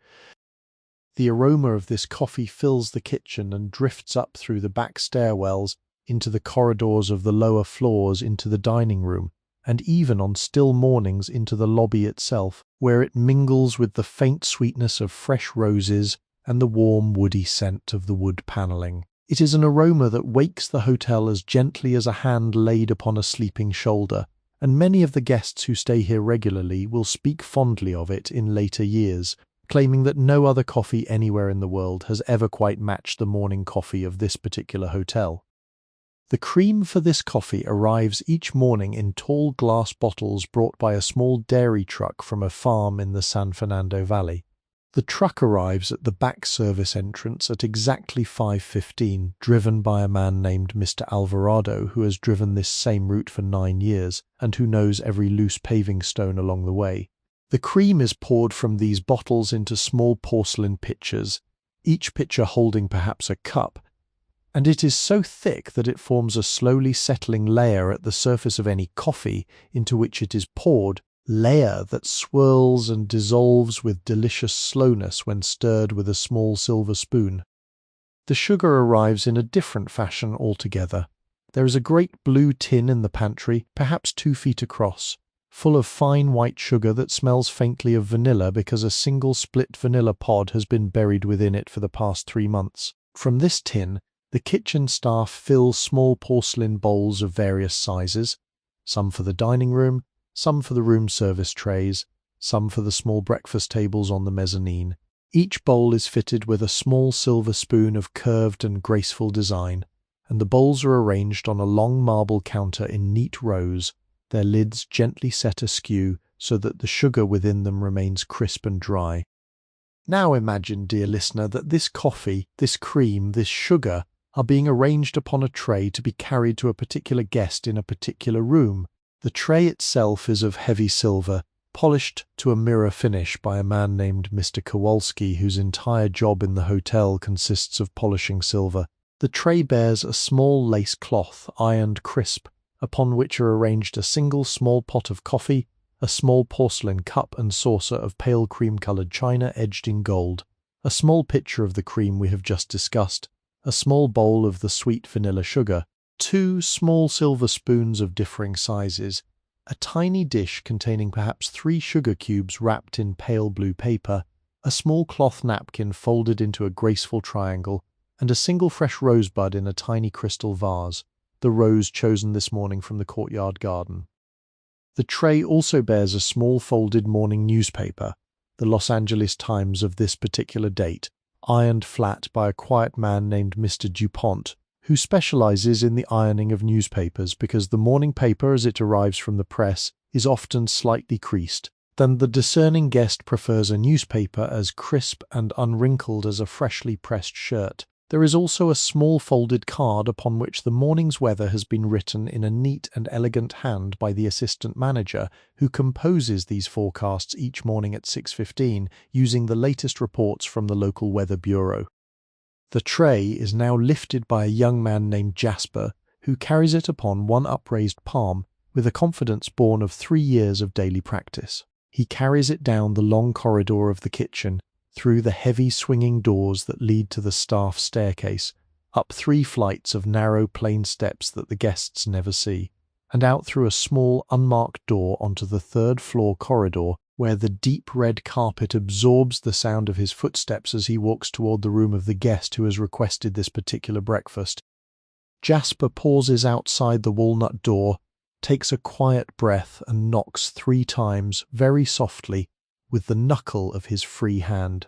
The aroma of this coffee fills the kitchen and drifts up through the back stairwells into the corridors of the lower floors into the dining room, and even on still mornings into the lobby itself, where it mingles with the faint sweetness of fresh roses and the warm woody scent of the wood panelling. It is an aroma that wakes the hotel as gently as a hand laid upon a sleeping shoulder, and many of the guests who stay here regularly will speak fondly of it in later years, claiming that no other coffee anywhere in the world has ever quite matched the morning coffee of this particular hotel. The cream for this coffee arrives each morning in tall glass bottles brought by a small dairy truck from a farm in the San Fernando Valley. The truck arrives at the back service entrance at exactly 5:15, driven by a man named Mr. Alvarado, who has driven this same route for 9 years, and who knows every loose paving stone along the way. The cream is poured from these bottles into small porcelain pitchers, each pitcher holding perhaps a cup, and it is so thick that it forms a slowly settling layer at the surface of any coffee into which it is poured, layer that swirls and dissolves with delicious slowness when stirred with a small silver spoon. The sugar arrives in a different fashion altogether. There is a great blue tin in the pantry, perhaps 2 feet across, full of fine white sugar that smells faintly of vanilla because a single split vanilla pod has been buried within it for the past 3 months. From this tin, the kitchen staff fill small porcelain bowls of various sizes, some for the dining room, some for the room service trays, some for the small breakfast tables on the mezzanine. Each bowl is fitted with a small silver spoon of curved and graceful design, and the bowls are arranged on a long marble counter in neat rows, their lids gently set askew so that the sugar within them remains crisp and dry. Now imagine, dear listener, that this coffee, this cream, this sugar are being arranged upon a tray to be carried to a particular guest in a particular room. The tray itself is of heavy silver, polished to a mirror finish by a man named Mr. Kowalski, whose entire job in the hotel consists of polishing silver. The tray bears a small lace cloth, ironed crisp, upon which are arranged a single small pot of coffee, a small porcelain cup and saucer of pale cream-coloured china edged in gold, a small pitcher of the cream we have just discussed, a small bowl of the sweet vanilla sugar, 2 small silver spoons of differing sizes, a tiny dish containing perhaps 3 sugar cubes wrapped in pale blue paper, a small cloth napkin folded into a graceful triangle, and a single fresh rosebud in a tiny crystal vase, the rose chosen this morning from the courtyard garden. The tray also bears a small folded morning newspaper, the Los Angeles Times of this particular date, ironed flat by a quiet man named Mr. DuPont, who specializes in the ironing of newspapers because the morning paper as it arrives from the press is often slightly creased. Then the discerning guest prefers a newspaper as crisp and unwrinkled as a freshly pressed shirt. There is also a small folded card upon which the morning's weather has been written in a neat and elegant hand by the assistant manager, who composes these forecasts each morning at 6:15 using the latest reports from the local weather bureau. The tray is now lifted by a young man named Jasper, who carries it upon one upraised palm with a confidence born of 3 years of daily practice. He carries it down the long corridor of the kitchen, through the heavy swinging doors that lead to the staff staircase, up 3 flights of narrow plain steps that the guests never see, and out through a small unmarked door onto the 3rd floor corridor, where the deep red carpet absorbs the sound of his footsteps as he walks toward the room of the guest who has requested this particular breakfast. Jasper pauses outside the walnut door, takes a quiet breath and knocks 3 times, very softly, with the knuckle of his free hand.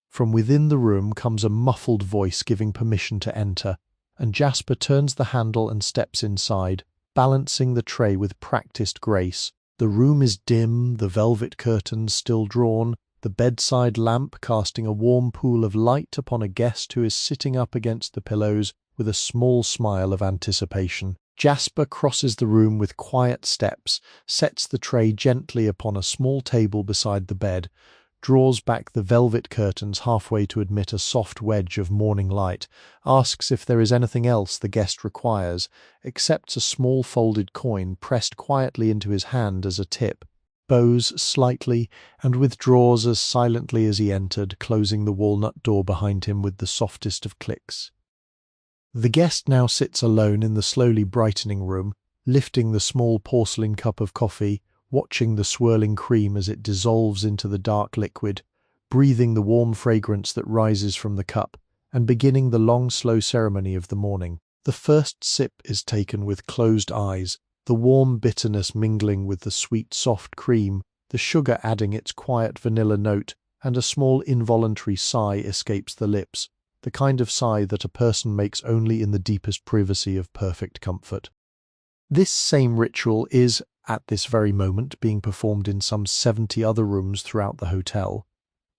From within the room comes a muffled voice giving permission to enter, and Jasper turns the handle and steps inside, balancing the tray with practiced grace. The room is dim, the velvet curtains still drawn, the bedside lamp casting a warm pool of light upon a guest who is sitting up against the pillows with a small smile of anticipation. Jasper crosses the room with quiet steps, sets the tray gently upon a small table beside the bed, draws back the velvet curtains halfway to admit a soft wedge of morning light, asks if there is anything else the guest requires, accepts a small folded coin pressed quietly into his hand as a tip, bows slightly, and withdraws as silently as he entered, closing the walnut door behind him with the softest of clicks. The guest now sits alone in the slowly brightening room, lifting the small porcelain cup of coffee, watching the swirling cream as it dissolves into the dark liquid, breathing the warm fragrance that rises from the cup, and beginning the long, slow ceremony of the morning. The first sip is taken with closed eyes, the warm bitterness mingling with the sweet, soft cream, the sugar adding its quiet vanilla note, and a small involuntary sigh escapes the lips, the kind of sigh that a person makes only in the deepest privacy of perfect comfort. This same ritual is, at this very moment, being performed in some 70 other rooms throughout the hotel.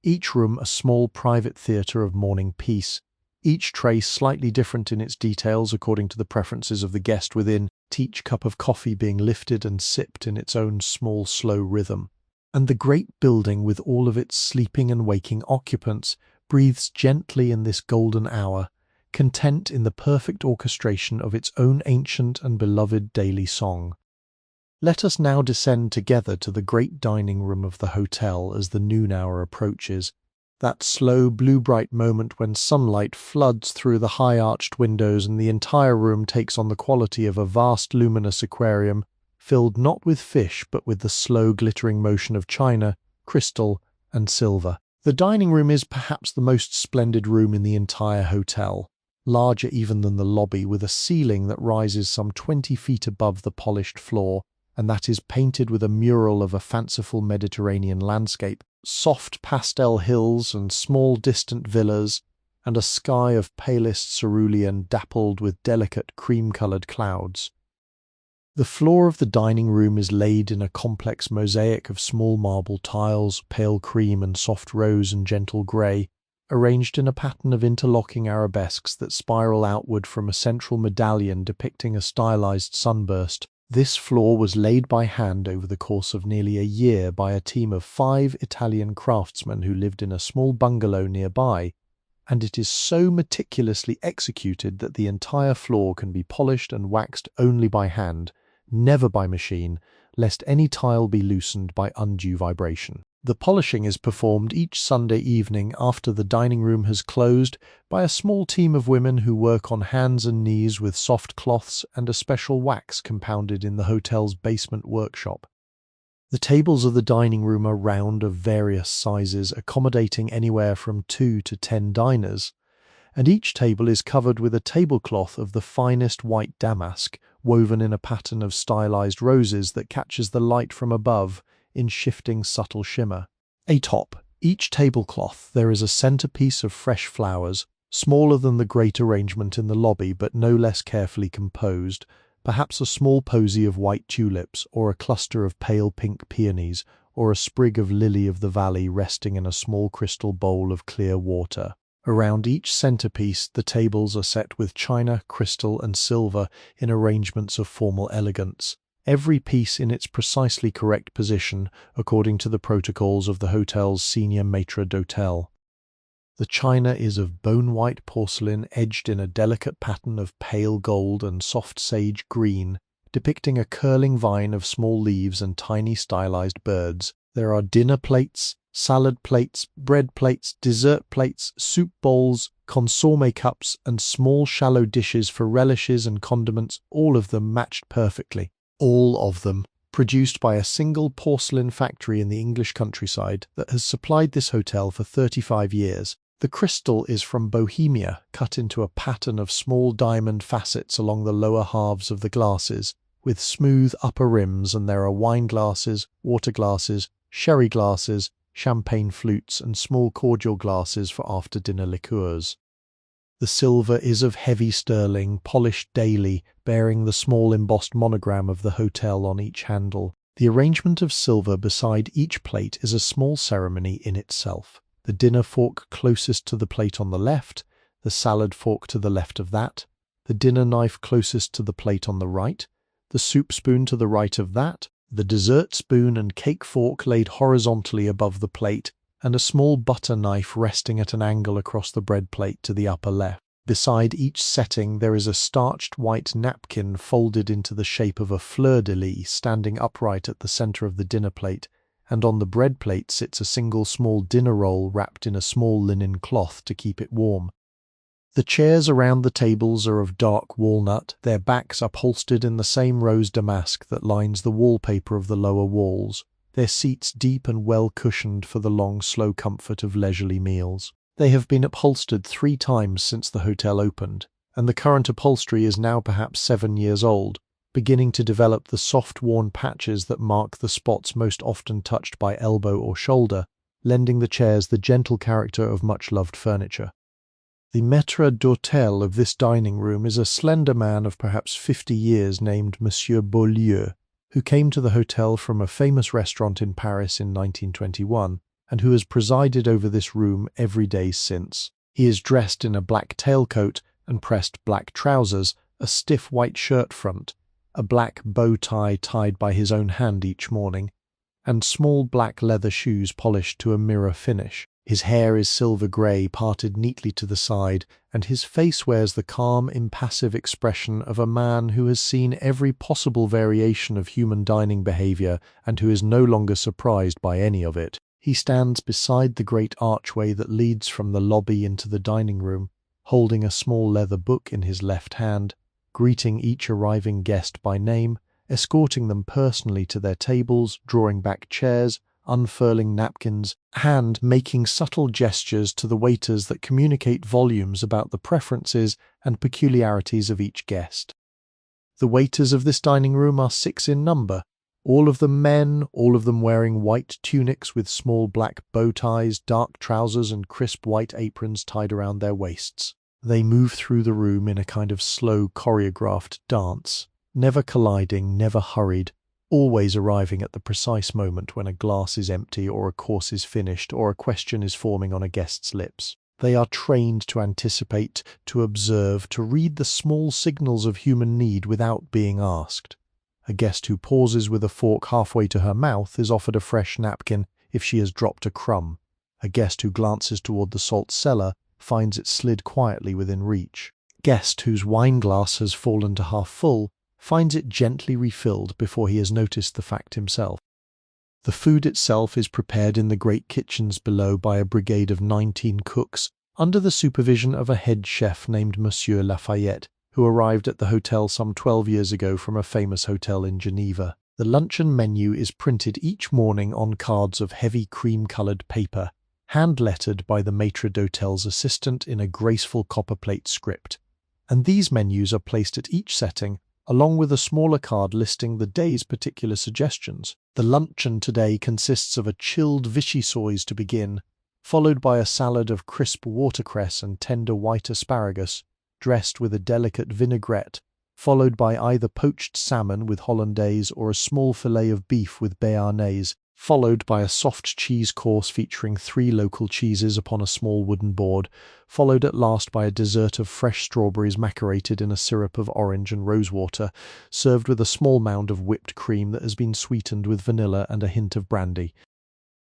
Each room a small private theatre of morning peace, each tray slightly different in its details according to the preferences of the guest within, each cup of coffee being lifted and sipped in its own small, slow rhythm. And the great building, with all of its sleeping and waking occupants, breathes gently in this golden hour, content in the perfect orchestration of its own ancient and beloved daily song. Let us now descend together to the great dining room of the hotel as the noon hour approaches, that slow blue-bright moment when sunlight floods through the high-arched windows and the entire room takes on the quality of a vast luminous aquarium, filled not with fish but with the slow glittering motion of china, crystal, and silver. The dining room is perhaps the most splendid room in the entire hotel, larger even than the lobby, with a ceiling that rises some 20 feet above the polished floor, and that is painted with a mural of a fanciful Mediterranean landscape, soft pastel hills and small distant villas, and a sky of palest cerulean dappled with delicate cream-coloured clouds. The floor of the dining room is laid in a complex mosaic of small marble tiles, pale cream and soft rose and gentle grey, arranged in a pattern of interlocking arabesques that spiral outward from a central medallion depicting a stylized sunburst. This floor was laid by hand over the course of nearly a year by a team of 5 Italian craftsmen who lived in a small bungalow nearby, and it is so meticulously executed that the entire floor can be polished and waxed only by hand, never by machine, lest any tile be loosened by undue vibration. The polishing is performed each Sunday evening after the dining room has closed by a small team of women who work on hands and knees with soft cloths and a special wax compounded in the hotel's basement workshop. The tables of the dining room are round of various sizes, accommodating anywhere from 2 to 10 diners, and each table is covered with a tablecloth of the finest white damask, woven in a pattern of stylized roses that catches the light from above in shifting subtle shimmer. Atop each tablecloth there is a centerpiece of fresh flowers, smaller than the great arrangement in the lobby but no less carefully composed, perhaps a small posy of white tulips, or a cluster of pale pink peonies, or a sprig of lily of the valley resting in a small crystal bowl of clear water. Around each centerpiece the tables are set with china, crystal and silver in arrangements of formal elegance, every piece in its precisely correct position according to the protocols of the hotel's senior maître d'hôtel. The china is of bone-white porcelain edged in a delicate pattern of pale gold and soft sage green, depicting a curling vine of small leaves and tiny stylized birds. There are dinner plates, salad plates, bread plates, dessert plates, soup bowls, consommé cups, and small shallow dishes for relishes and condiments, all of them matched perfectly. All of them produced by a single porcelain factory in the English countryside that has supplied this hotel for 35 years. The crystal is from Bohemia, cut into a pattern of small diamond facets along the lower halves of the glasses, with smooth upper rims, and there are wine glasses, water glasses, sherry glasses, champagne flutes, and small cordial glasses for after-dinner liqueurs. The silver is of heavy sterling, polished daily, bearing the small embossed monogram of the hotel on each handle. The arrangement of silver beside each plate is a small ceremony in itself. The dinner fork closest to the plate on the left, the salad fork to the left of that, the dinner knife closest to the plate on the right, the soup spoon to the right of that, the dessert spoon and cake fork laid horizontally above the plate, and a small butter knife resting at an angle across the bread plate to the upper left. Beside each setting there is a starched white napkin folded into the shape of a fleur-de-lis standing upright at the center of the dinner plate, and on the bread plate sits a single small dinner roll wrapped in a small linen cloth to keep it warm. The chairs around the tables are of dark walnut, their backs upholstered in the same rose damask that lines the wallpaper of the lower walls, their seats deep and well cushioned for the long, slow comfort of leisurely meals. They have been upholstered 3 times since the hotel opened, and the current upholstery is now perhaps 7 years old, beginning to develop the soft worn patches that mark the spots most often touched by elbow or shoulder, lending the chairs the gentle character of much-loved furniture. The maître d'hôtel of this dining room is a slender man of perhaps 50 years named Monsieur Beaulieu, who came to the hotel from a famous restaurant in Paris in 1921, and who has presided over this room every day since. He is dressed in a black tailcoat and pressed black trousers, a stiff white shirt front, a black bow tie tied by his own hand each morning, and small black leather shoes polished to a mirror finish. His hair is silver grey, parted neatly to the side, and his face wears the calm, impassive expression of a man who has seen every possible variation of human dining behaviour and who is no longer surprised by any of it. He stands beside the great archway that leads from the lobby into the dining room, holding a small leather book in his left hand, greeting each arriving guest by name, escorting them personally to their tables, drawing back chairs, unfurling napkins, and making subtle gestures to the waiters that communicate volumes about the preferences and peculiarities of each guest. The waiters of this dining room are 6 in number, All of them men, all of them wearing white tunics with small black bow ties, dark trousers and crisp white aprons tied around their waists. They move through the room in a kind of slow choreographed dance, never colliding, never hurried, always arriving at the precise moment when a glass is empty or a course is finished or a question is forming on a guest's lips. They are trained to anticipate, to observe, to read the small signals of human need without being asked. A guest who pauses with a fork halfway to her mouth is offered a fresh napkin if she has dropped a crumb. A guest who glances toward the salt cellar finds it slid quietly within reach. A guest whose wine glass has fallen to half full finds it gently refilled before he has noticed the fact himself. The food itself is prepared in the great kitchens below by a brigade of 19 cooks, under the supervision of a head chef named Monsieur Lafayette, who arrived at the hotel some 12 years ago from a famous hotel in Geneva. The luncheon menu is printed each morning on cards of heavy cream-coloured paper, hand-lettered by the maître d'hôtel's assistant in a graceful copperplate script, and these menus are placed at each setting, along with a smaller card listing the day's particular suggestions. The luncheon today consists of a chilled Vichy sauce to begin, followed by a salad of crisp watercress and tender white asparagus, dressed with a delicate vinaigrette, followed by either poached salmon with hollandaise or a small fillet of beef with béarnaise, followed by a soft cheese course featuring 3 local cheeses upon a small wooden board, followed at last by a dessert of fresh strawberries macerated in a syrup of orange and rosewater, served with a small mound of whipped cream that has been sweetened with vanilla and a hint of brandy.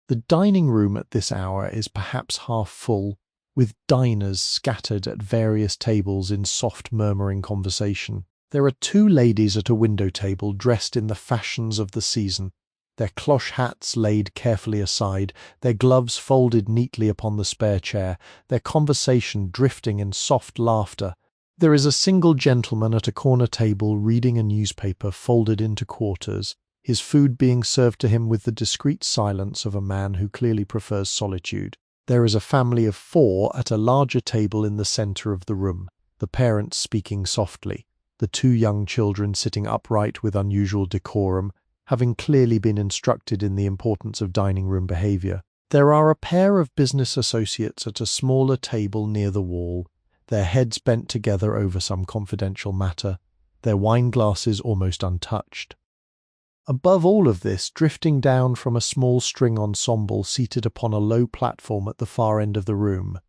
The dining room at this hour is perhaps half full, with diners scattered at various tables in soft murmuring conversation. There are 2 ladies at a window table dressed in the fashions of the season, their cloche hats laid carefully aside, their gloves folded neatly upon the spare chair, their conversation drifting in soft laughter. There is a single gentleman at a corner table reading a newspaper folded into quarters, his food being served to him with the discreet silence of a man who clearly prefers solitude. There is a family of 4 at a larger table in the centre of the room, the parents speaking softly, the 2 young children sitting upright with unusual decorum, having clearly been instructed in the importance of dining room behaviour. There are a pair of business associates at a smaller table near the wall, their heads bent together over some confidential matter, their wine glasses almost untouched. Above all of this, drifting down from a small string ensemble seated upon a low platform at the far end of the room,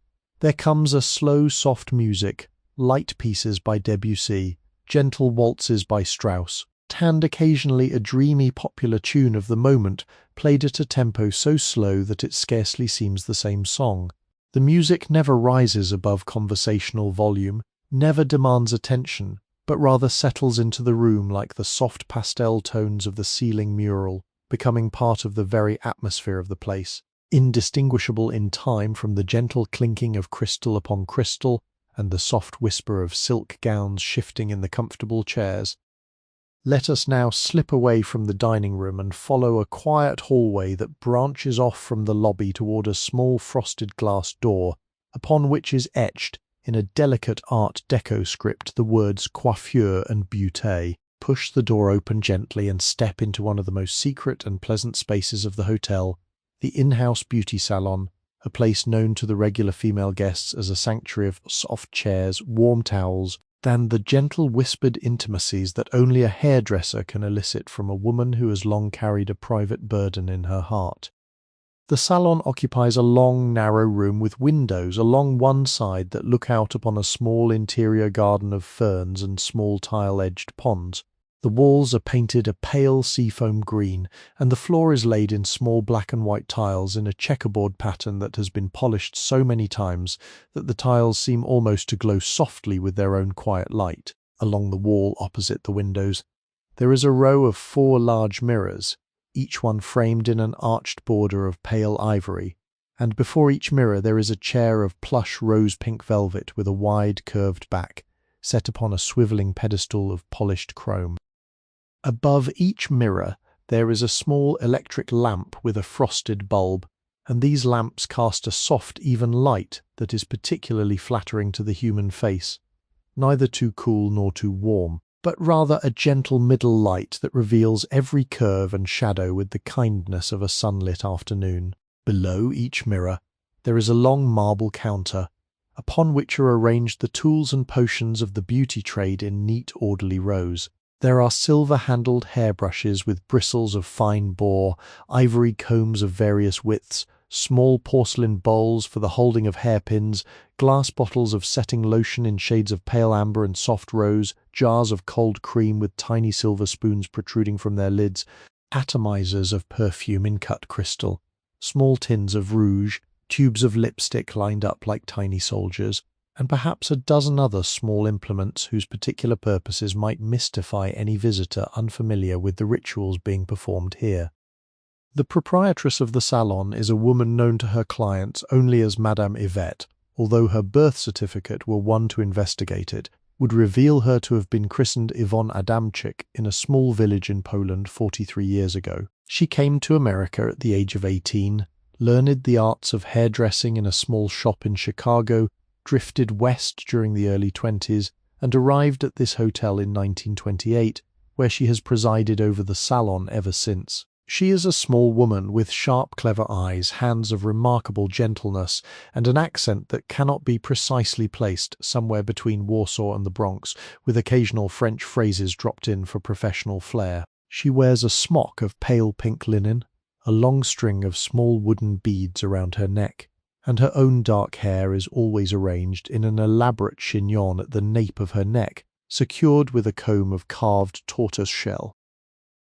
there comes a slow, soft music, light pieces by Debussy, gentle waltzes by Strauss, and occasionally a dreamy popular tune of the moment, played at a tempo so slow that it scarcely seems the same song. The music never rises above conversational volume, never demands attention, but rather settles into the room like the soft pastel tones of the ceiling mural, becoming part of the very atmosphere of the place, indistinguishable in time from the gentle clinking of crystal upon crystal and the soft whisper of silk gowns shifting in the comfortable chairs. Let us now slip away from the dining room and follow a quiet hallway that branches off from the lobby toward a small frosted glass door, upon which is etched, in a delicate Art Deco script, the words coiffure and beauté. Push the door open gently and step into one of the most secret and pleasant spaces of the hotel, the in-house beauty salon, a place known to the regular female guests as a sanctuary of soft chairs, warm towels, and the gentle whispered intimacies that only a hairdresser can elicit from a woman who has long carried a private burden in her heart. The salon occupies a long, narrow room with windows along one side that look out upon a small interior garden of ferns and small tile-edged ponds. The walls are painted a pale seafoam green, and the floor is laid in small black and white tiles in a checkerboard pattern that has been polished so many times that the tiles seem almost to glow softly with their own quiet light. Along the wall opposite the windows, there is a row of 4 large mirrors, each one framed in an arched border of pale ivory, and before each mirror there is a chair of plush rose-pink velvet with a wide curved back, set upon a swivelling pedestal of polished chrome. Above each mirror there is a small electric lamp with a frosted bulb, and these lamps cast a soft, even light that is particularly flattering to the human face, neither too cool nor too warm. but rather a gentle middle light that reveals every curve and shadow with the kindness of a sunlit afternoon. Below each mirror, there is a long marble counter, upon which are arranged the tools and potions of the beauty trade in neat, orderly rows. There are silver-handled hairbrushes with bristles of fine boar, ivory combs of various widths, small porcelain bowls for the holding of hairpins, glass bottles of setting lotion in shades of pale amber and soft rose, jars of cold cream with tiny silver spoons protruding from their lids, atomizers of perfume in cut crystal, small tins of rouge, tubes of lipstick lined up like tiny soldiers, and perhaps a dozen other small implements whose particular purposes might mystify any visitor unfamiliar with the rituals being performed here. The proprietress of the salon is a woman known to her clients only as Madame Yvette, although her birth certificate, were one to investigate it, would reveal her to have been christened Yvonne Adamczyk in a small village in Poland 43 years ago. She came to America at the age of 18, learned the arts of hairdressing in a small shop in Chicago, drifted west during the early 20s, and arrived at this hotel in 1928, where she has presided over the salon ever since. She is a small woman with sharp, clever eyes, hands of remarkable gentleness, and an accent that cannot be precisely placed, somewhere between Warsaw and the Bronx, with occasional French phrases dropped in for professional flair. She wears a smock of pale pink linen, a long string of small wooden beads around her neck, and her own dark hair is always arranged in an elaborate chignon at the nape of her neck, secured with a comb of carved tortoise shell.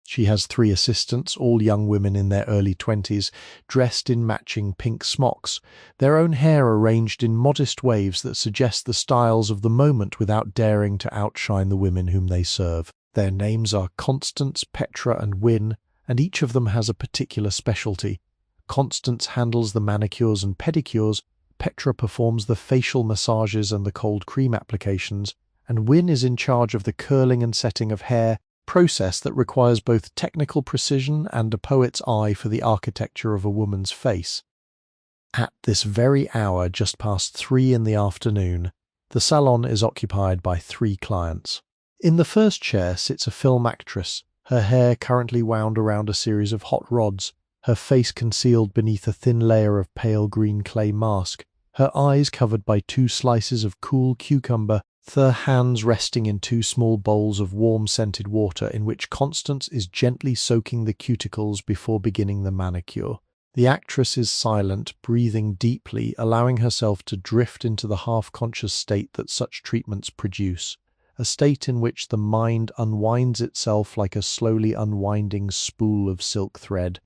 She has 3 assistants, all young women in their early 20s, dressed in matching pink smocks, their own hair arranged in modest waves that suggest the styles of the moment without daring to outshine the women whom they serve. Their names are Constance, Petra, and Wynne, and each of them has a particular specialty. Constance handles the manicures and pedicures, Petra performs the facial massages and the cold cream applications, and Wynne is in charge of the curling and setting of hair, process that requires both technical precision and a poet's eye for the architecture of a woman's face. At this very hour, just past 3 in the afternoon, the salon is occupied by 3 clients. In the first chair sits a film actress, her hair currently wound around a series of hot rods, her face concealed beneath a thin layer of pale green clay mask, her eyes covered by 2 slices of cool cucumber, her hands resting in 2 small bowls of warm scented water in which Constance is gently soaking the cuticles before beginning the manicure. The actress is silent, breathing deeply, allowing herself to drift into the half-conscious state that such treatments produce, a state in which the mind unwinds itself like a slowly unwinding spool of silk thread.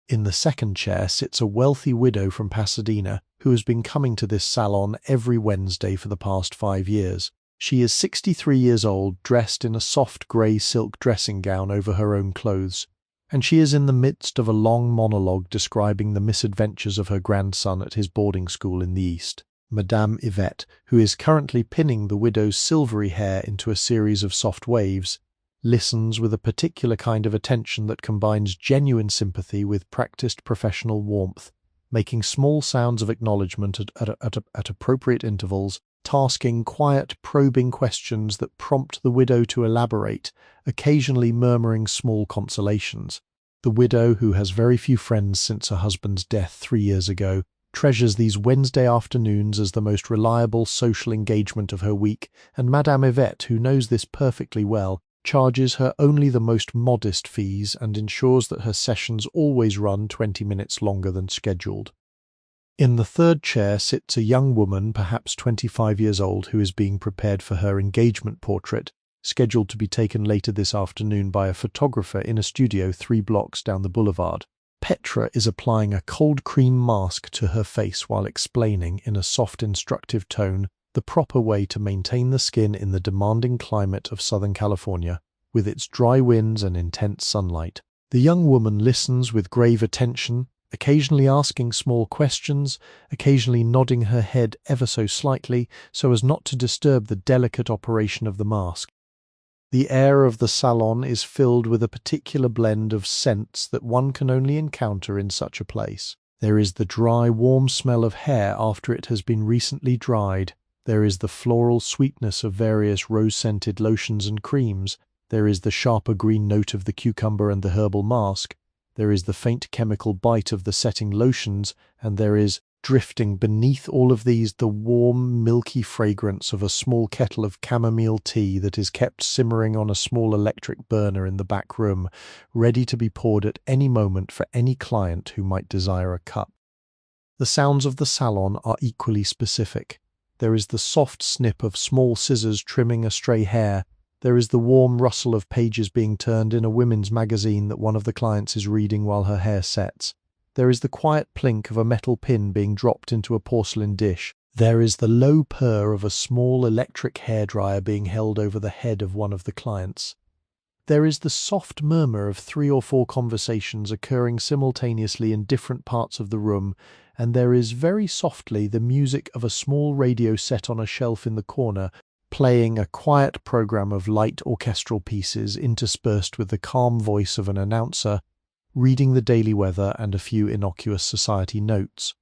In the second chair sits a wealthy widow from Pasadena who has been coming to this salon every Wednesday for the past 5 years. She is 63 years old, dressed in a soft grey silk dressing gown over her own clothes, and she is in the midst of a long monologue describing the misadventures of her grandson at his boarding school in the East. Madame Yvette, who is currently pinning the widow's silvery hair into a series of soft waves, listens with a particular kind of attention that combines genuine sympathy with practiced professional warmth, making small sounds of acknowledgement at appropriate intervals, tasking quiet, probing questions that prompt the widow to elaborate, occasionally murmuring small consolations. The widow, who has very few friends since her husband's death 3 years ago, treasures these Wednesday afternoons as the most reliable social engagement of her week, and Madame Yvette, who knows this perfectly well, charges her only the most modest fees and ensures that her sessions always run 20 minutes longer than scheduled. In the third chair sits a young woman, perhaps 25 years old, who is being prepared for her engagement portrait, scheduled to be taken later this afternoon by a photographer in a studio 3 blocks down the boulevard. Petra is applying a cold cream mask to her face while explaining, in a soft, instructive tone, the proper way to maintain the skin in the demanding climate of Southern California, with its dry winds and intense sunlight. The young woman listens with grave attention, occasionally asking small questions, occasionally nodding her head ever so slightly so as not to disturb the delicate operation of the mask. The air of the salon is filled with a particular blend of scents that one can only encounter in such a place. There is the dry, warm smell of hair after it has been recently dried. There is the floral sweetness of various rose-scented lotions and creams. There is the sharper green note of the cucumber and the herbal mask. There is the faint chemical bite of the setting lotions, and there is, drifting beneath all of these, the warm, milky fragrance of a small kettle of chamomile tea that is kept simmering on a small electric burner in the back room, ready to be poured at any moment for any client who might desire a cup. The sounds of the salon are equally specific. There is the soft snip of small scissors trimming a stray hair. There is the warm rustle of pages being turned in a women's magazine that one of the clients is reading while her hair sets. There is the quiet plink of a metal pin being dropped into a porcelain dish. There is the low purr of a small electric hairdryer being held over the head of one of the clients. There is the soft murmur of 3 or 4 conversations occurring simultaneously in different parts of the room, and there is very softly the music of a small radio set on a shelf in the corner, playing a quiet program of light orchestral pieces interspersed with the calm voice of an announcer, reading the daily weather and a few innocuous society notes.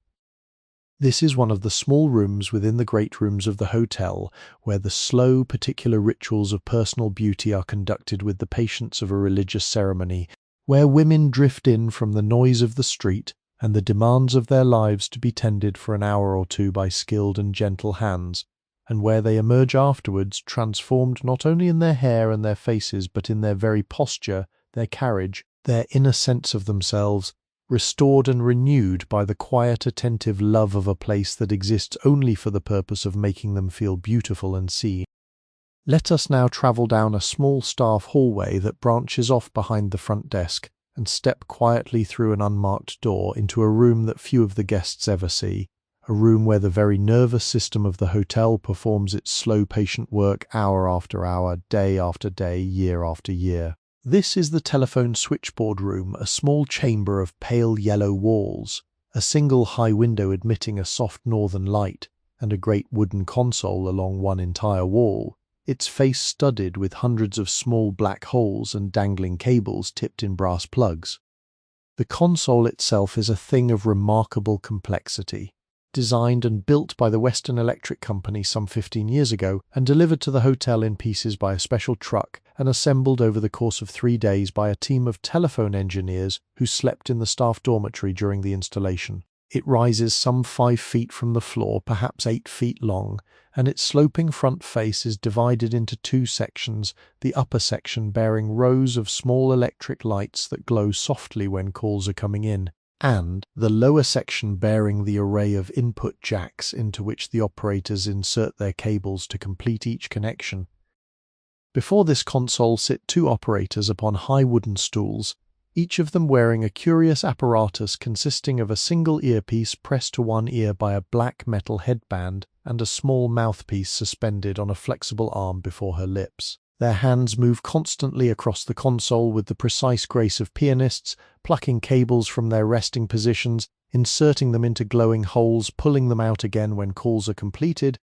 This is one of the small rooms within the great rooms of the hotel, where the slow, particular rituals of personal beauty are conducted with the patience of a religious ceremony, where women drift in from the noise of the street and the demands of their lives to be tended for an hour or two by skilled and gentle hands, and where they emerge afterwards transformed not only in their hair and their faces, but in their very posture, their carriage, their inner sense of themselves, restored and renewed by the quiet, attentive love of a place that exists only for the purpose of making them feel beautiful and seen. Let us now travel down a small staff hallway that branches off behind the front desk and step quietly through an unmarked door into a room that few of the guests ever see, a room where the very nervous system of the hotel performs its slow, patient work hour after hour, day after day, year after year. This is the telephone switchboard room, a small chamber of pale yellow walls, a single high window admitting a soft northern light, and a great wooden console along one entire wall, its face studded with hundreds of small black holes and dangling cables tipped in brass plugs. The console itself is a thing of remarkable complexity, designed and built by the Western Electric Company some 15 years ago, and delivered to the hotel in pieces by a special truck and assembled over the course of 3 days by a team of telephone engineers who slept in the staff dormitory during the installation. It rises some 5 feet from the floor, perhaps 8 feet long, and its sloping front face is divided into 2 sections, the upper section bearing rows of small electric lights that glow softly when calls are coming in, and the lower section bearing the array of input jacks into which the operators insert their cables to complete each connection. Before this console sit 2 operators upon high wooden stools, each of them wearing a curious apparatus consisting of a single earpiece pressed to one ear by a black metal headband and a small mouthpiece suspended on a flexible arm before her lips. Their hands move constantly across the console with the precise grace of pianists, plucking cables from their resting positions, inserting them into glowing holes, pulling them out again when calls are completed,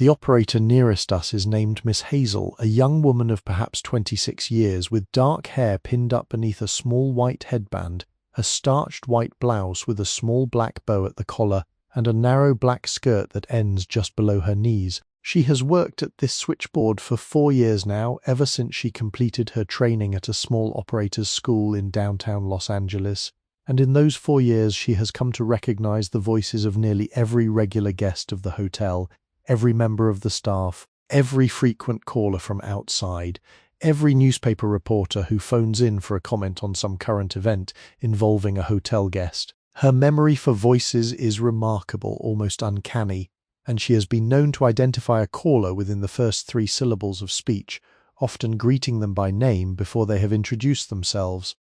The operator nearest us is named Miss Hazel, a young woman of perhaps 26 years with dark hair pinned up beneath a small white headband, a starched white blouse with a small black bow at the collar, and a narrow black skirt that ends just below her knees. She has worked at this switchboard for 4 years now, ever since she completed her training at a small operators school in downtown Los Angeles. And in those 4 years she has come to recognize the voices of nearly every regular guest of the hotel, every member of the staff, every frequent caller from outside, every newspaper reporter who phones in for a comment on some current event involving a hotel guest. Her memory for voices is remarkable, almost uncanny, and she has been known to identify a caller within the first 3 syllables of speech, often greeting them by name before they have introduced themselves.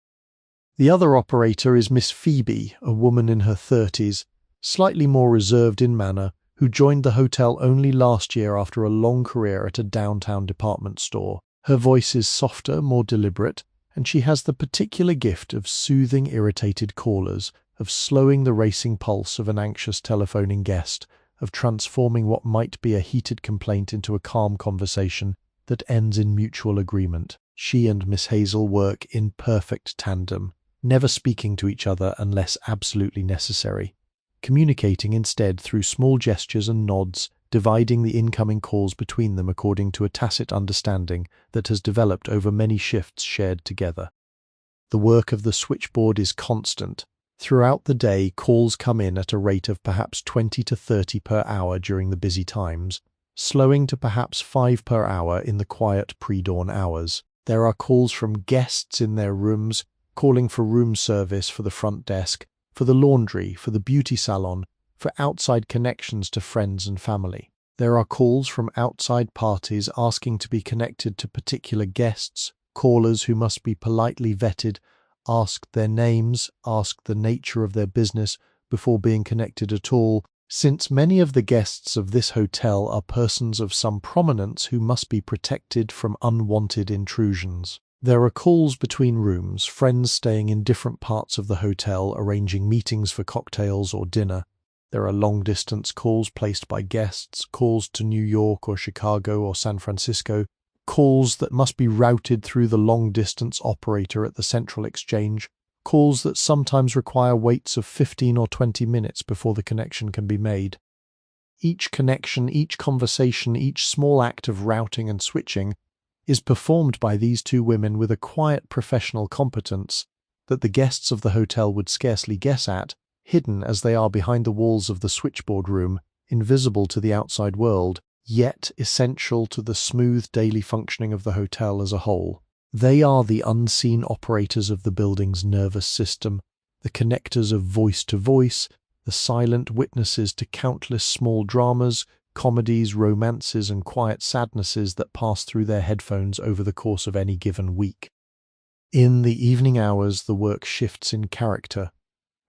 The other operator is Miss Phoebe, a woman in her 30s, slightly more reserved in manner, who joined the hotel only last year after a long career at a downtown department store. Her voice is softer, more deliberate, and she has the particular gift of soothing irritated callers, of slowing the racing pulse of an anxious telephoning guest, of transforming what might be a heated complaint into a calm conversation that ends in mutual agreement. She and Miss Hazel work in perfect tandem, never speaking to each other unless absolutely necessary, communicating instead through small gestures and nods, dividing the incoming calls between them according to a tacit understanding that has developed over many shifts shared together. The work of the switchboard is constant. Throughout the day, calls come in at a rate of perhaps 20 to 30 per hour during the busy times, slowing to perhaps 5 per hour in the quiet pre-dawn hours. There are calls from guests in their rooms, calling for room service for the front desk, for the laundry, for the beauty salon, for outside connections to friends and family. There are calls from outside parties asking to be connected to particular guests, callers who must be politely vetted, asked their names, asked the nature of their business before being connected at all, since many of the guests of this hotel are persons of some prominence who must be protected from unwanted intrusions. There are calls between rooms, friends staying in different parts of the hotel arranging meetings for cocktails or dinner. There are long-distance calls placed by guests, calls to New York or Chicago or San Francisco, calls that must be routed through the long-distance operator at the central exchange, calls that sometimes require waits of 15 or 20 minutes before the connection can be made. Each connection, each conversation, each small act of routing and switching is performed by these 2 women with a quiet professional competence that the guests of the hotel would scarcely guess at, hidden as they are behind the walls of the switchboard room, invisible to the outside world, yet essential to the smooth daily functioning of the hotel as a whole. They are the unseen operators of the building's nervous system, the connectors of voice to voice, the silent witnesses to countless small dramas, comedies, romances, and quiet sadnesses that pass through their headphones over the course of any given week. In the evening hours, the work shifts in character.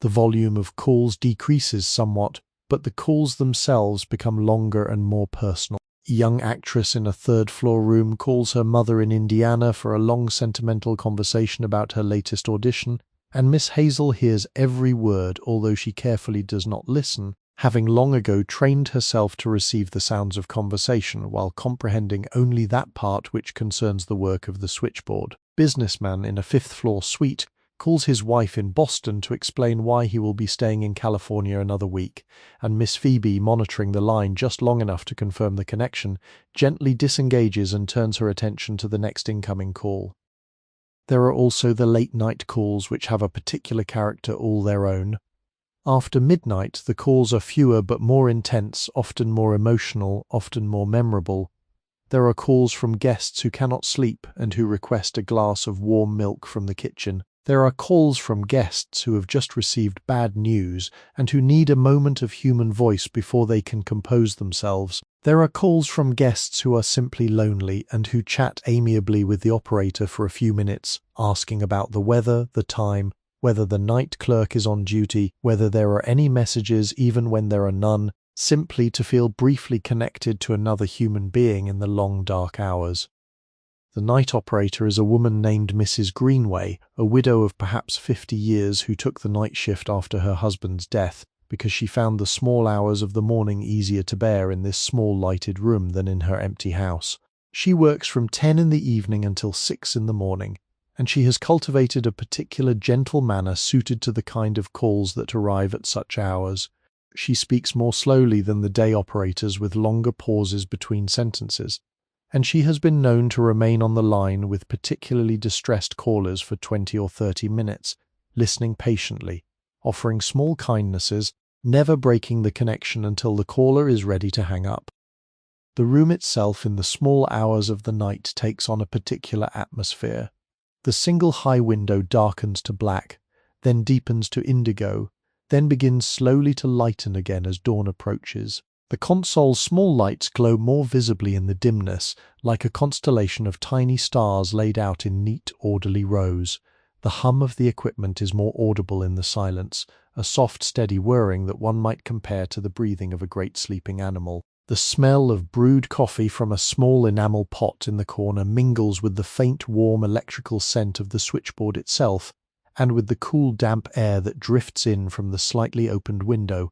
The volume of calls decreases somewhat, but the calls themselves become longer and more personal. A young actress in a third-floor room calls her mother in Indiana for a long sentimental conversation about her latest audition, and Miss Hazel hears every word, although she carefully does not listen, having long ago trained herself to receive the sounds of conversation while comprehending only that part which concerns the work of the switchboard. Businessman in a 5th-floor suite calls his wife in Boston to explain why he will be staying in California another week, and Miss Phoebe, monitoring the line just long enough to confirm the connection, gently disengages and turns her attention to the next incoming call. There are also the late-night calls which have a particular character all their own. After midnight, the calls are fewer but more intense, often more emotional, often more memorable. There are calls from guests who cannot sleep and who request a glass of warm milk from the kitchen. There are calls from guests who have just received bad news and who need a moment of human voice before they can compose themselves. There are calls from guests who are simply lonely and who chat amiably with the operator for a few minutes, asking about the weather, the time, whether the night clerk is on duty, whether there are any messages even when there are none, simply to feel briefly connected to another human being in the long dark hours. The night operator is a woman named Mrs. Greenway, a widow of perhaps 50 years who took the night shift after her husband's death, because she found the small hours of the morning easier to bear in this small lighted room than in her empty house. She works from 10 in the evening until 6 in the morning, and she has cultivated a particular gentle manner suited to the kind of calls that arrive at such hours. She speaks more slowly than the day operators, with longer pauses between sentences, and she has been known to remain on the line with particularly distressed callers for 20 or 30 minutes, listening patiently, offering small kindnesses, never breaking the connection until the caller is ready to hang up. The room itself in the small hours of the night takes on a particular atmosphere. The single high window darkens to black, then deepens to indigo, then begins slowly to lighten again as dawn approaches. The console's small lights glow more visibly in the dimness, like a constellation of tiny stars laid out in neat, orderly rows. The hum of the equipment is more audible in the silence, a soft, steady whirring that one might compare to the breathing of a great sleeping animal. The smell of brewed coffee from a small enamel pot in the corner mingles with the faint, warm electrical scent of the switchboard itself, and with the cool, damp air that drifts in from the slightly opened window.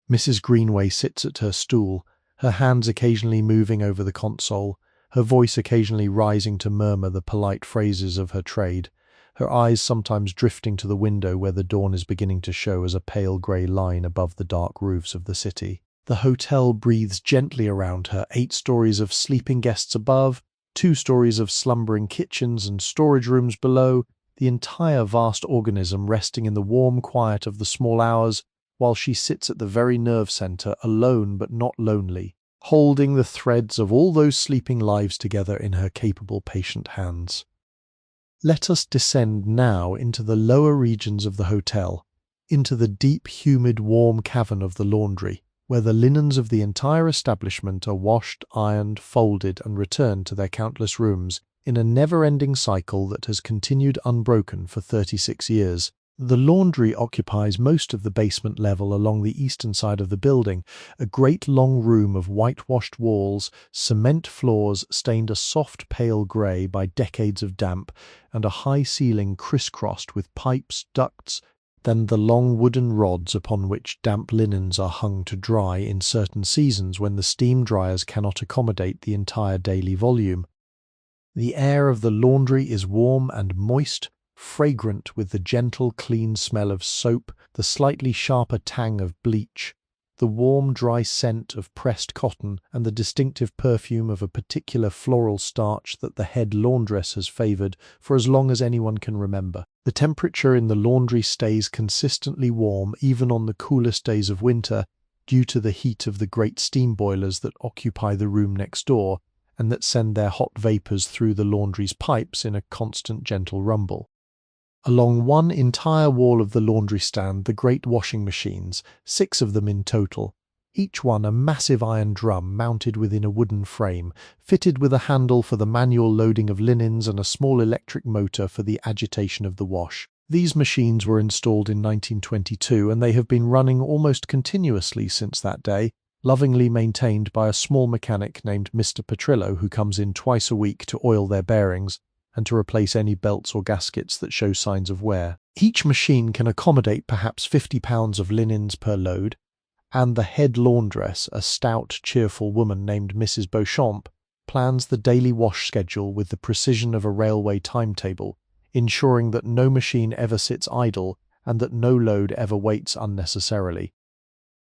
Mrs. Greenway sits at her stool, her hands occasionally moving over the console, her voice occasionally rising to murmur the polite phrases of her trade, her eyes sometimes drifting to the window where the dawn is beginning to show as a pale grey line above the dark roofs of the city. The hotel breathes gently around her, 8 stories of sleeping guests above, 2 stories of slumbering kitchens and storage rooms below, the entire vast organism resting in the warm quiet of the small hours, while she sits at the very nerve centre, alone but not lonely, holding the threads of all those sleeping lives together in her capable, patient hands. Let us descend now into the lower regions of the hotel, into the deep, humid, warm cavern of the laundry, where the linens of the entire establishment are washed, ironed, folded, and returned to their countless rooms in a never-ending cycle that has continued unbroken for 36 years. The laundry occupies most of the basement level along the eastern side of the building, a great long room of whitewashed walls, cement floors stained a soft pale grey by decades of damp, and a high ceiling crisscrossed with pipes, ducts, then the long wooden rods upon which damp linens are hung to dry in certain seasons when the steam dryers cannot accommodate the entire daily volume. The air of the laundry is warm and moist, fragrant with the gentle, clean smell of soap, the slightly sharper tang of bleach, the warm, dry scent of pressed cotton, and the distinctive perfume of a particular floral starch that the head laundress has favoured for as long as anyone can remember. The temperature in the laundry stays consistently warm even on the coolest days of winter, due to the heat of the great steam boilers that occupy the room next door and that send their hot vapours through the laundry's pipes in a constant gentle rumble. Along one entire wall of the laundry stand the great washing machines, 6 of them in total, each one a massive iron drum mounted within a wooden frame, fitted with a handle for the manual loading of linens and a small electric motor for the agitation of the wash. These machines were installed in 1922, and they have been running almost continuously since that day, lovingly maintained by a small mechanic named Mr. Petrillo, who comes in twice a week to oil their bearings and to replace any belts or gaskets that show signs of wear. Each machine can accommodate perhaps 50 pounds of linens per load, and the head laundress, a stout, cheerful woman named Mrs. Beauchamp, plans the daily wash schedule with the precision of a railway timetable, ensuring that no machine ever sits idle and that no load ever waits unnecessarily.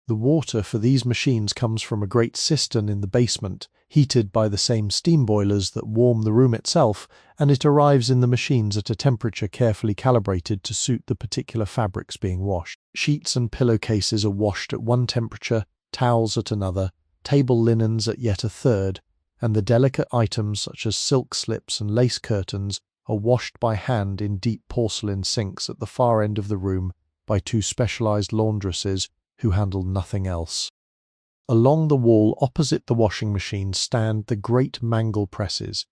The water for these machines comes from a great cistern in the basement, heated by the same steam boilers that warm the room itself, and it arrives in the machines at a temperature carefully calibrated to suit the particular fabrics being washed. Sheets and pillowcases are washed at one temperature, towels at another, table linens at yet a third, and the delicate items such as silk slips and lace curtains are washed by hand in deep porcelain sinks at the far end of the room by 2 specialized laundresses who handle nothing else. Along the wall opposite the washing machine stand the great mangle presses,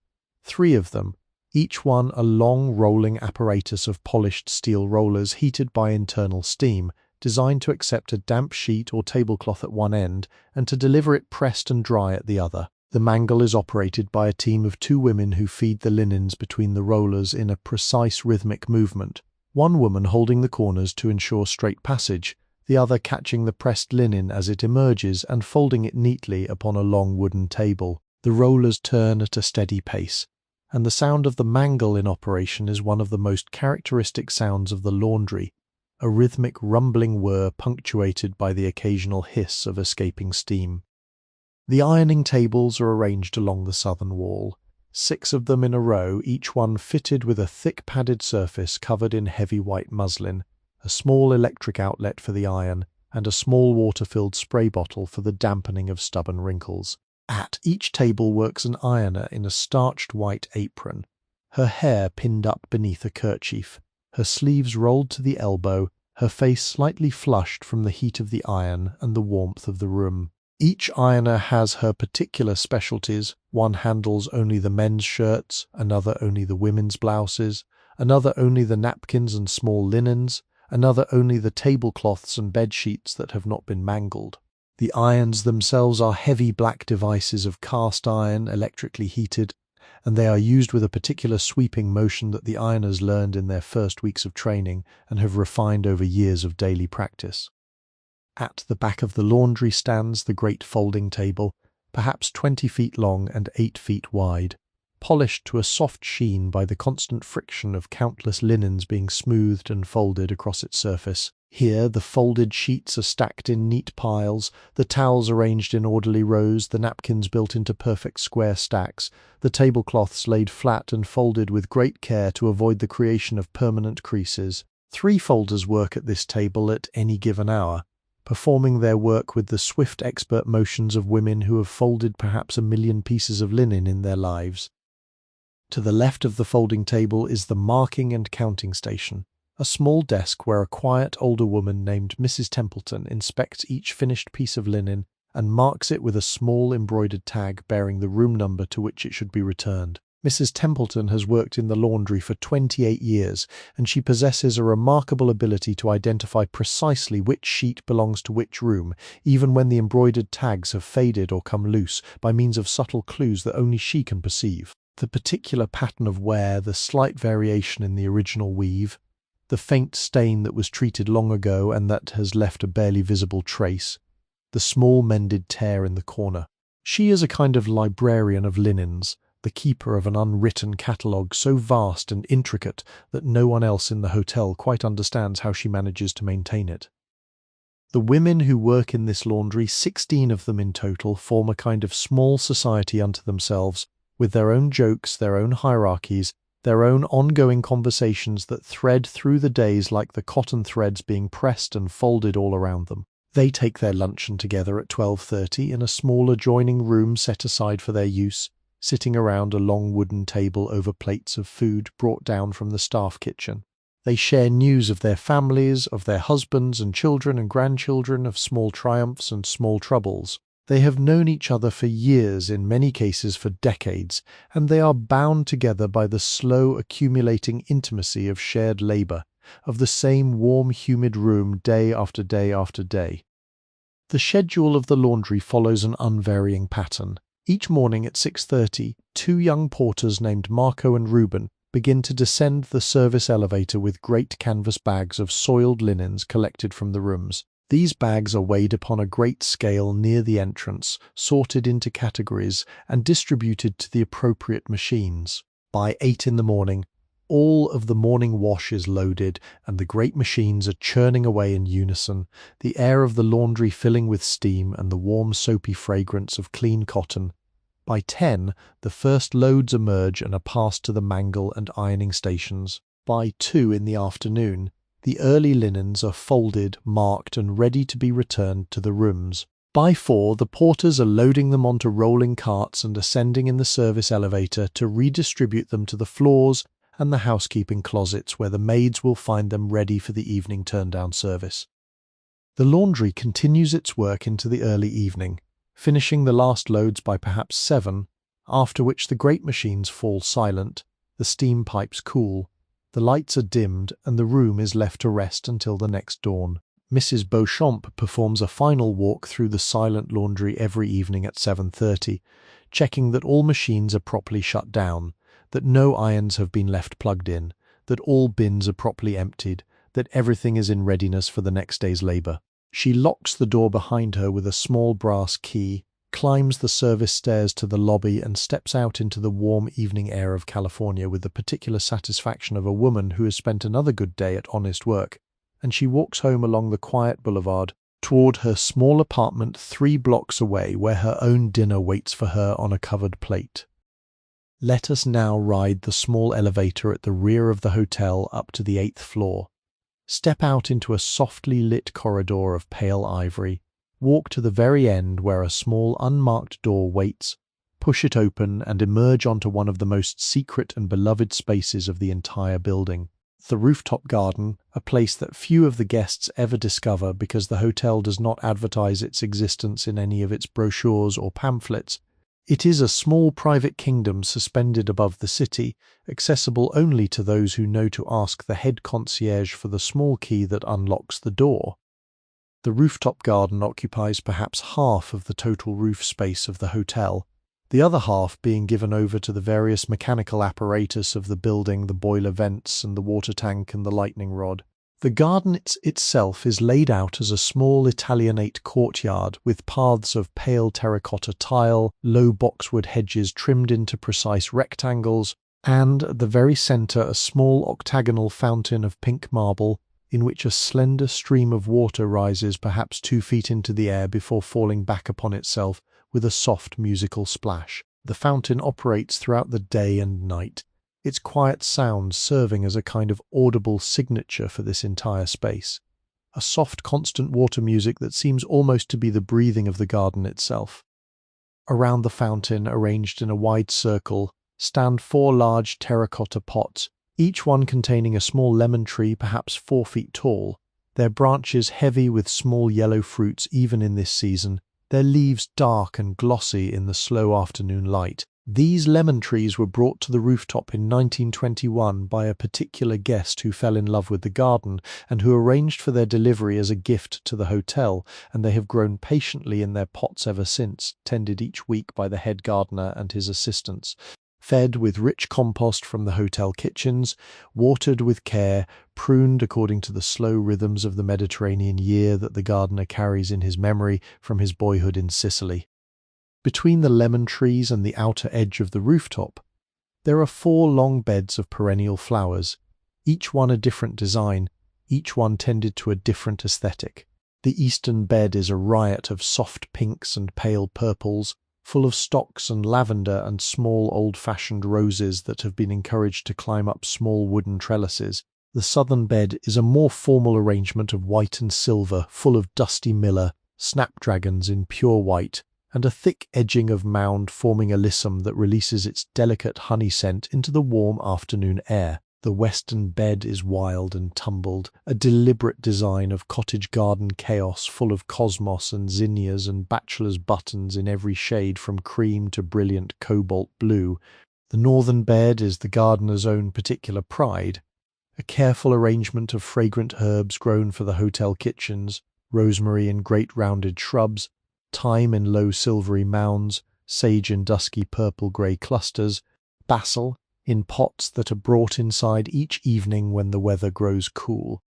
3 of them, each one a long rolling apparatus of polished steel rollers heated by internal steam, designed to accept a damp sheet or tablecloth at one end and to deliver it pressed and dry at the other. The mangle is operated by a team of 2 women who feed the linens between the rollers in a precise rhythmic movement, one woman holding the corners to ensure straight passage, the other catching the pressed linen as it emerges and folding it neatly upon a long wooden table. The rollers turn at a steady pace, and the sound of the mangle in operation is one of the most characteristic sounds of the laundry, a rhythmic rumbling whir punctuated by the occasional hiss of escaping steam. The ironing tables are arranged along the southern wall, 6 of them in a row, each one fitted with a thick padded surface covered in heavy white muslin, a small electric outlet for the iron, and a small water-filled spray bottle for the dampening of stubborn wrinkles. At each table works an ironer in a starched white apron, her hair pinned up beneath a kerchief, her sleeves rolled to the elbow, her face slightly flushed from the heat of the iron and the warmth of the room. Each ironer has her particular specialties. One handles only the men's shirts, another only the women's blouses, another only the napkins and small linens, another only the tablecloths and bedsheets that have not been mangled. The irons themselves are heavy black devices of cast iron, electrically heated, and they are used with a particular sweeping motion that the ironers learned in their first weeks of training and have refined over years of daily practice. At the back of the laundry stands the great folding table, perhaps 20 feet long and 8 feet wide, polished to a soft sheen by the constant friction of countless linens being smoothed and folded across its surface. Here the folded sheets are stacked in neat piles, the towels arranged in orderly rows, the napkins built into perfect square stacks, the tablecloths laid flat and folded with great care to avoid the creation of permanent creases. 3 folders work at this table at any given hour, performing their work with the swift expert motions of women who have folded perhaps 1,000,000 pieces of linen in their lives. To the left of the folding table is the marking and counting station, a small desk where a quiet older woman named Mrs. Templeton inspects each finished piece of linen and marks it with a small embroidered tag bearing the room number to which it should be returned. Mrs. Templeton has worked in the laundry for 28 years, and she possesses a remarkable ability to identify precisely which sheet belongs to which room, even when the embroidered tags have faded or come loose, by means of subtle clues that only she can perceive. The particular pattern of wear, the slight variation in the original weave, the faint stain that was treated long ago and that has left a barely visible trace, the small mended tear in the corner. She is a kind of librarian of linens, the keeper of an unwritten catalogue so vast and intricate that no one else in the hotel quite understands how she manages to maintain it. The women who work in this laundry, 16 of them in total, form a kind of small society unto themselves, with their own jokes, their own hierarchies, their own ongoing conversations that thread through the days like the cotton threads being pressed and folded all around them. They take their luncheon together at 12:30 in a small adjoining room set aside for their use, sitting around a long wooden table over plates of food brought down from the staff kitchen. They share news of their families, of their husbands and children and grandchildren, of small triumphs and small troubles. They have known each other for years, in many cases for decades, and they are bound together by the slow accumulating intimacy of shared labour, of the same warm humid room day after day after day. The schedule of the laundry follows an unvarying pattern. Each morning at 6:30, 2 young porters named Marco and Reuben begin to descend the service elevator with great canvas bags of soiled linens collected from the rooms. These bags are weighed upon a great scale near the entrance, sorted into categories, and distributed to the appropriate machines. By 8 in the morning, all of the morning wash is loaded, and the great machines are churning away in unison, the air of the laundry filling with steam and the warm soapy fragrance of clean cotton. By 10, the first loads emerge and are passed to the mangle and ironing stations. By 2 in the afternoon, the early linens are folded, marked, and ready to be returned to the rooms. By 4, the porters are loading them onto rolling carts and ascending in the service elevator to redistribute them to the floors and the housekeeping closets where the maids will find them ready for the evening turn-down service. The laundry continues its work into the early evening, finishing the last loads by perhaps 7, after which the great machines fall silent, the steam pipes cool, the lights are dimmed, and the room is left to rest until the next dawn. Mrs. Beauchamp performs a final walk through the silent laundry every evening at 7:30, checking that all machines are properly shut down, that no irons have been left plugged in, that all bins are properly emptied, that everything is in readiness for the next day's labour. She locks the door behind her with a small brass key, climbs the service stairs to the lobby, and steps out into the warm evening air of California with the particular satisfaction of a woman who has spent another good day at honest work. And she walks home along the quiet boulevard toward her small apartment 3 blocks away, where her own dinner waits for her on a covered plate. Let us now ride the small elevator at the rear of the hotel up to the 8th floor. Step out into a softly lit corridor of pale ivory. Walk to the very end where a small unmarked door waits, push it open, and emerge onto one of the most secret and beloved spaces of the entire building. The rooftop garden, a place that few of the guests ever discover because the hotel does not advertise its existence in any of its brochures or pamphlets. It is a small private kingdom suspended above the city, accessible only to those who know to ask the head concierge for the small key that unlocks the door. The rooftop garden occupies perhaps half of the total roof space of the hotel, the other half being given over to the various mechanical apparatus of the building, the boiler vents and the water tank and the lightning rod. The garden itself is laid out as a small Italianate courtyard with paths of pale terracotta tile, low boxwood hedges trimmed into precise rectangles, and at the very centre a small octagonal fountain of pink marble, in which a slender stream of water rises perhaps 2 feet into the air before falling back upon itself with a soft musical splash. The fountain operates throughout the day and night, its quiet sounds serving as a kind of audible signature for this entire space. A soft, constant water music that seems almost to be the breathing of the garden itself. Around the fountain, arranged in a wide circle, stand 4 large terracotta pots, each one containing a small lemon tree perhaps 4 feet tall, their branches heavy with small yellow fruits even in this season, their leaves dark and glossy in the slow afternoon light. These lemon trees were brought to the rooftop in 1921 by a particular guest who fell in love with the garden and who arranged for their delivery as a gift to the hotel, and they have grown patiently in their pots ever since, tended each week by the head gardener and his assistants, fed with rich compost from the hotel kitchens, watered with care, pruned according to the slow rhythms of the Mediterranean year that the gardener carries in his memory from his boyhood in Sicily. Between the lemon trees and the outer edge of the rooftop, there are 4 long beds of perennial flowers, each one a different design, each one tended to a different aesthetic. The eastern bed is a riot of soft pinks and pale purples, full of stocks and lavender and small old-fashioned roses that have been encouraged to climb up small wooden trellises. The southern bed is a more formal arrangement of white and silver, full of dusty miller, snapdragons in pure white, and a thick edging of mound forming a alyssum that releases its delicate honey scent into the warm afternoon air. The western bed is wild and tumbled, a deliberate design of cottage garden chaos full of cosmos and zinnias and bachelor's buttons in every shade from cream to brilliant cobalt blue. The northern bed is the gardener's own particular pride, a careful arrangement of fragrant herbs grown for the hotel kitchens, rosemary in great rounded shrubs, thyme in low silvery mounds, sage in dusky purple-grey clusters, basil in pots that are brought inside each evening when the weather grows cool.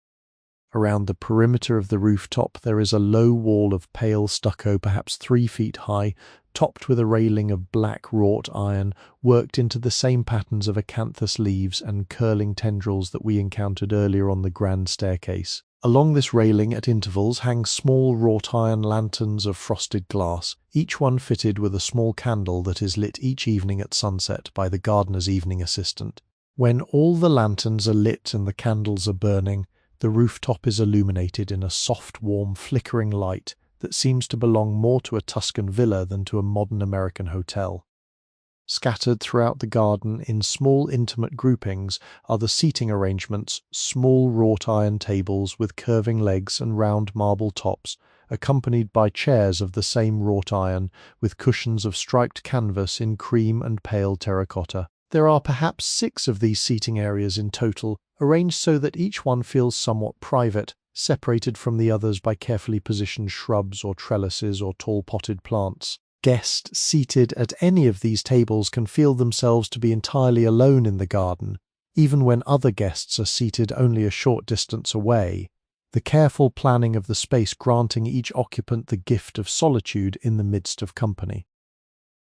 Around the perimeter of the rooftop there is a low wall of pale stucco perhaps 3 feet high, topped with a railing of black wrought iron worked into the same patterns of acanthus leaves and curling tendrils that we encountered earlier on the grand staircase. Along this railing at intervals hang small wrought iron lanterns of frosted glass, each one fitted with a small candle that is lit each evening at sunset by the gardener's evening assistant. When all the lanterns are lit and the candles are burning, the rooftop is illuminated in a soft, warm, flickering light that seems to belong more to a Tuscan villa than to a modern American hotel. Scattered throughout the garden in small intimate groupings are the seating arrangements, small wrought iron tables with curving legs and round marble tops, accompanied by chairs of the same wrought iron with cushions of striped canvas in cream and pale terracotta. There are perhaps 6 of these seating areas in total, arranged so that each one feels somewhat private, separated from the others by carefully positioned shrubs or trellises or tall potted plants. Guests seated at any of these tables can feel themselves to be entirely alone in the garden, even when other guests are seated only a short distance away. the careful planning of the space granting each occupant the gift of solitude in the midst of company.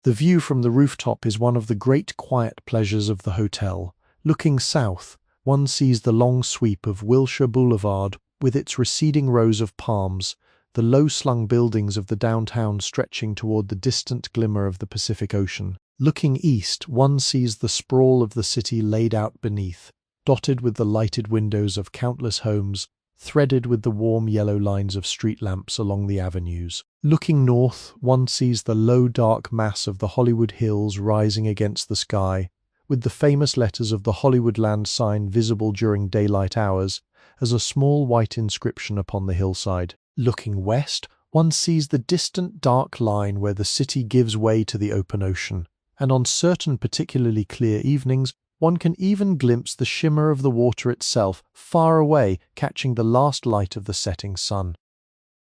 The view from the rooftop is one of the great quiet pleasures of the hotel. Looking south, one sees the long sweep of Wilshire Boulevard with its receding rows of palms, the low-slung buildings of the downtown stretching toward the distant glimmer of the Pacific Ocean. Looking east, one sees the sprawl of the city laid out beneath, dotted with the lighted windows of countless homes, threaded with the warm yellow lines of street lamps along the avenues. Looking north, one sees the low dark mass of the Hollywood Hills rising against the sky, with the famous letters of the Hollywoodland sign visible during daylight hours as a small white inscription upon the hillside. Looking west, one sees the distant dark line where the city gives way to the open ocean, and on certain particularly clear evenings, one can even glimpse the shimmer of the water itself far away, catching the last light of the setting sun.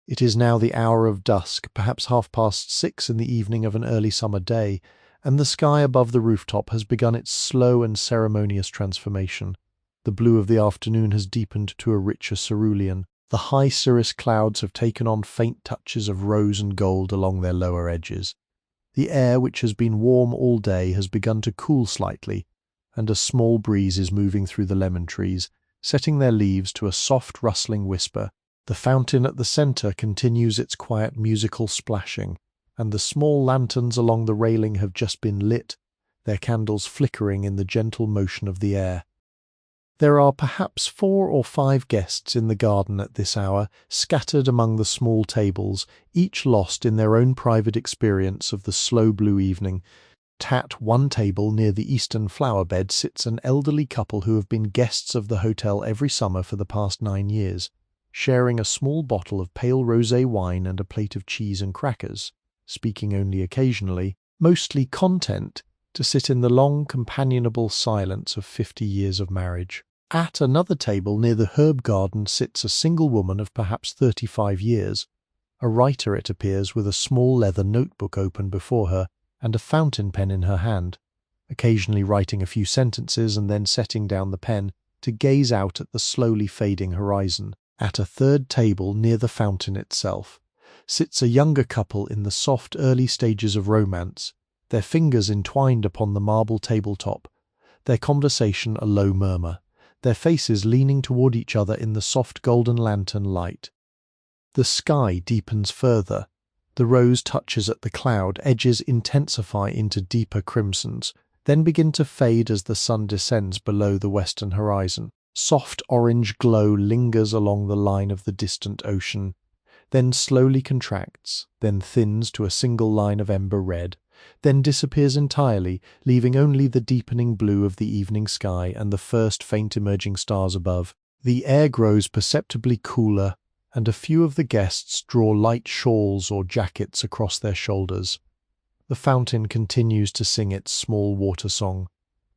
It is now the hour of dusk, perhaps 6:30 in the evening of an early summer day, and the sky above the rooftop has begun its slow and ceremonious transformation. The blue of the afternoon has deepened to a richer cerulean. The high cirrus clouds have taken on faint touches of rose and gold along their lower edges. The air, which has been warm all day, has begun to cool slightly, and a small breeze is moving through the lemon trees, setting their leaves to a soft rustling whisper. The fountain at the centre continues its quiet musical splashing, and the small lanterns along the railing have just been lit, their candles flickering in the gentle motion of the air. There are perhaps 4 or 5 guests in the garden at this hour, scattered among the small tables, each lost in their own private experience of the slow blue evening. At one table near the eastern flower bed sits an elderly couple who have been guests of the hotel every summer for the past 9 years, sharing a small bottle of pale rosé wine and a plate of cheese and crackers, speaking only occasionally, mostly content to sit in the long companionable silence of 50 years of marriage. At another table near the herb garden sits a single woman of perhaps 35 years, a writer it appears, with a small leather notebook open before her and a fountain pen in her hand, occasionally writing a few sentences and then setting down the pen to gaze out at the slowly fading horizon. At a third table near the fountain itself sits a younger couple in the soft early stages of romance, their fingers entwined upon the marble tabletop, their conversation a low murmur, their faces leaning toward each other in the soft golden lantern light. The sky deepens further. The rose touches at the cloud edges intensify into deeper crimsons, then begin to fade as the sun descends below the western horizon. Soft orange glow lingers along the line of the distant ocean, then slowly contracts, then thins to a single line of ember red, then disappears entirely, leaving only the deepening blue of the evening sky and the first faint emerging stars above. The air grows perceptibly cooler, and a few of the guests draw light shawls or jackets across their shoulders. The fountain continues to sing its small water song.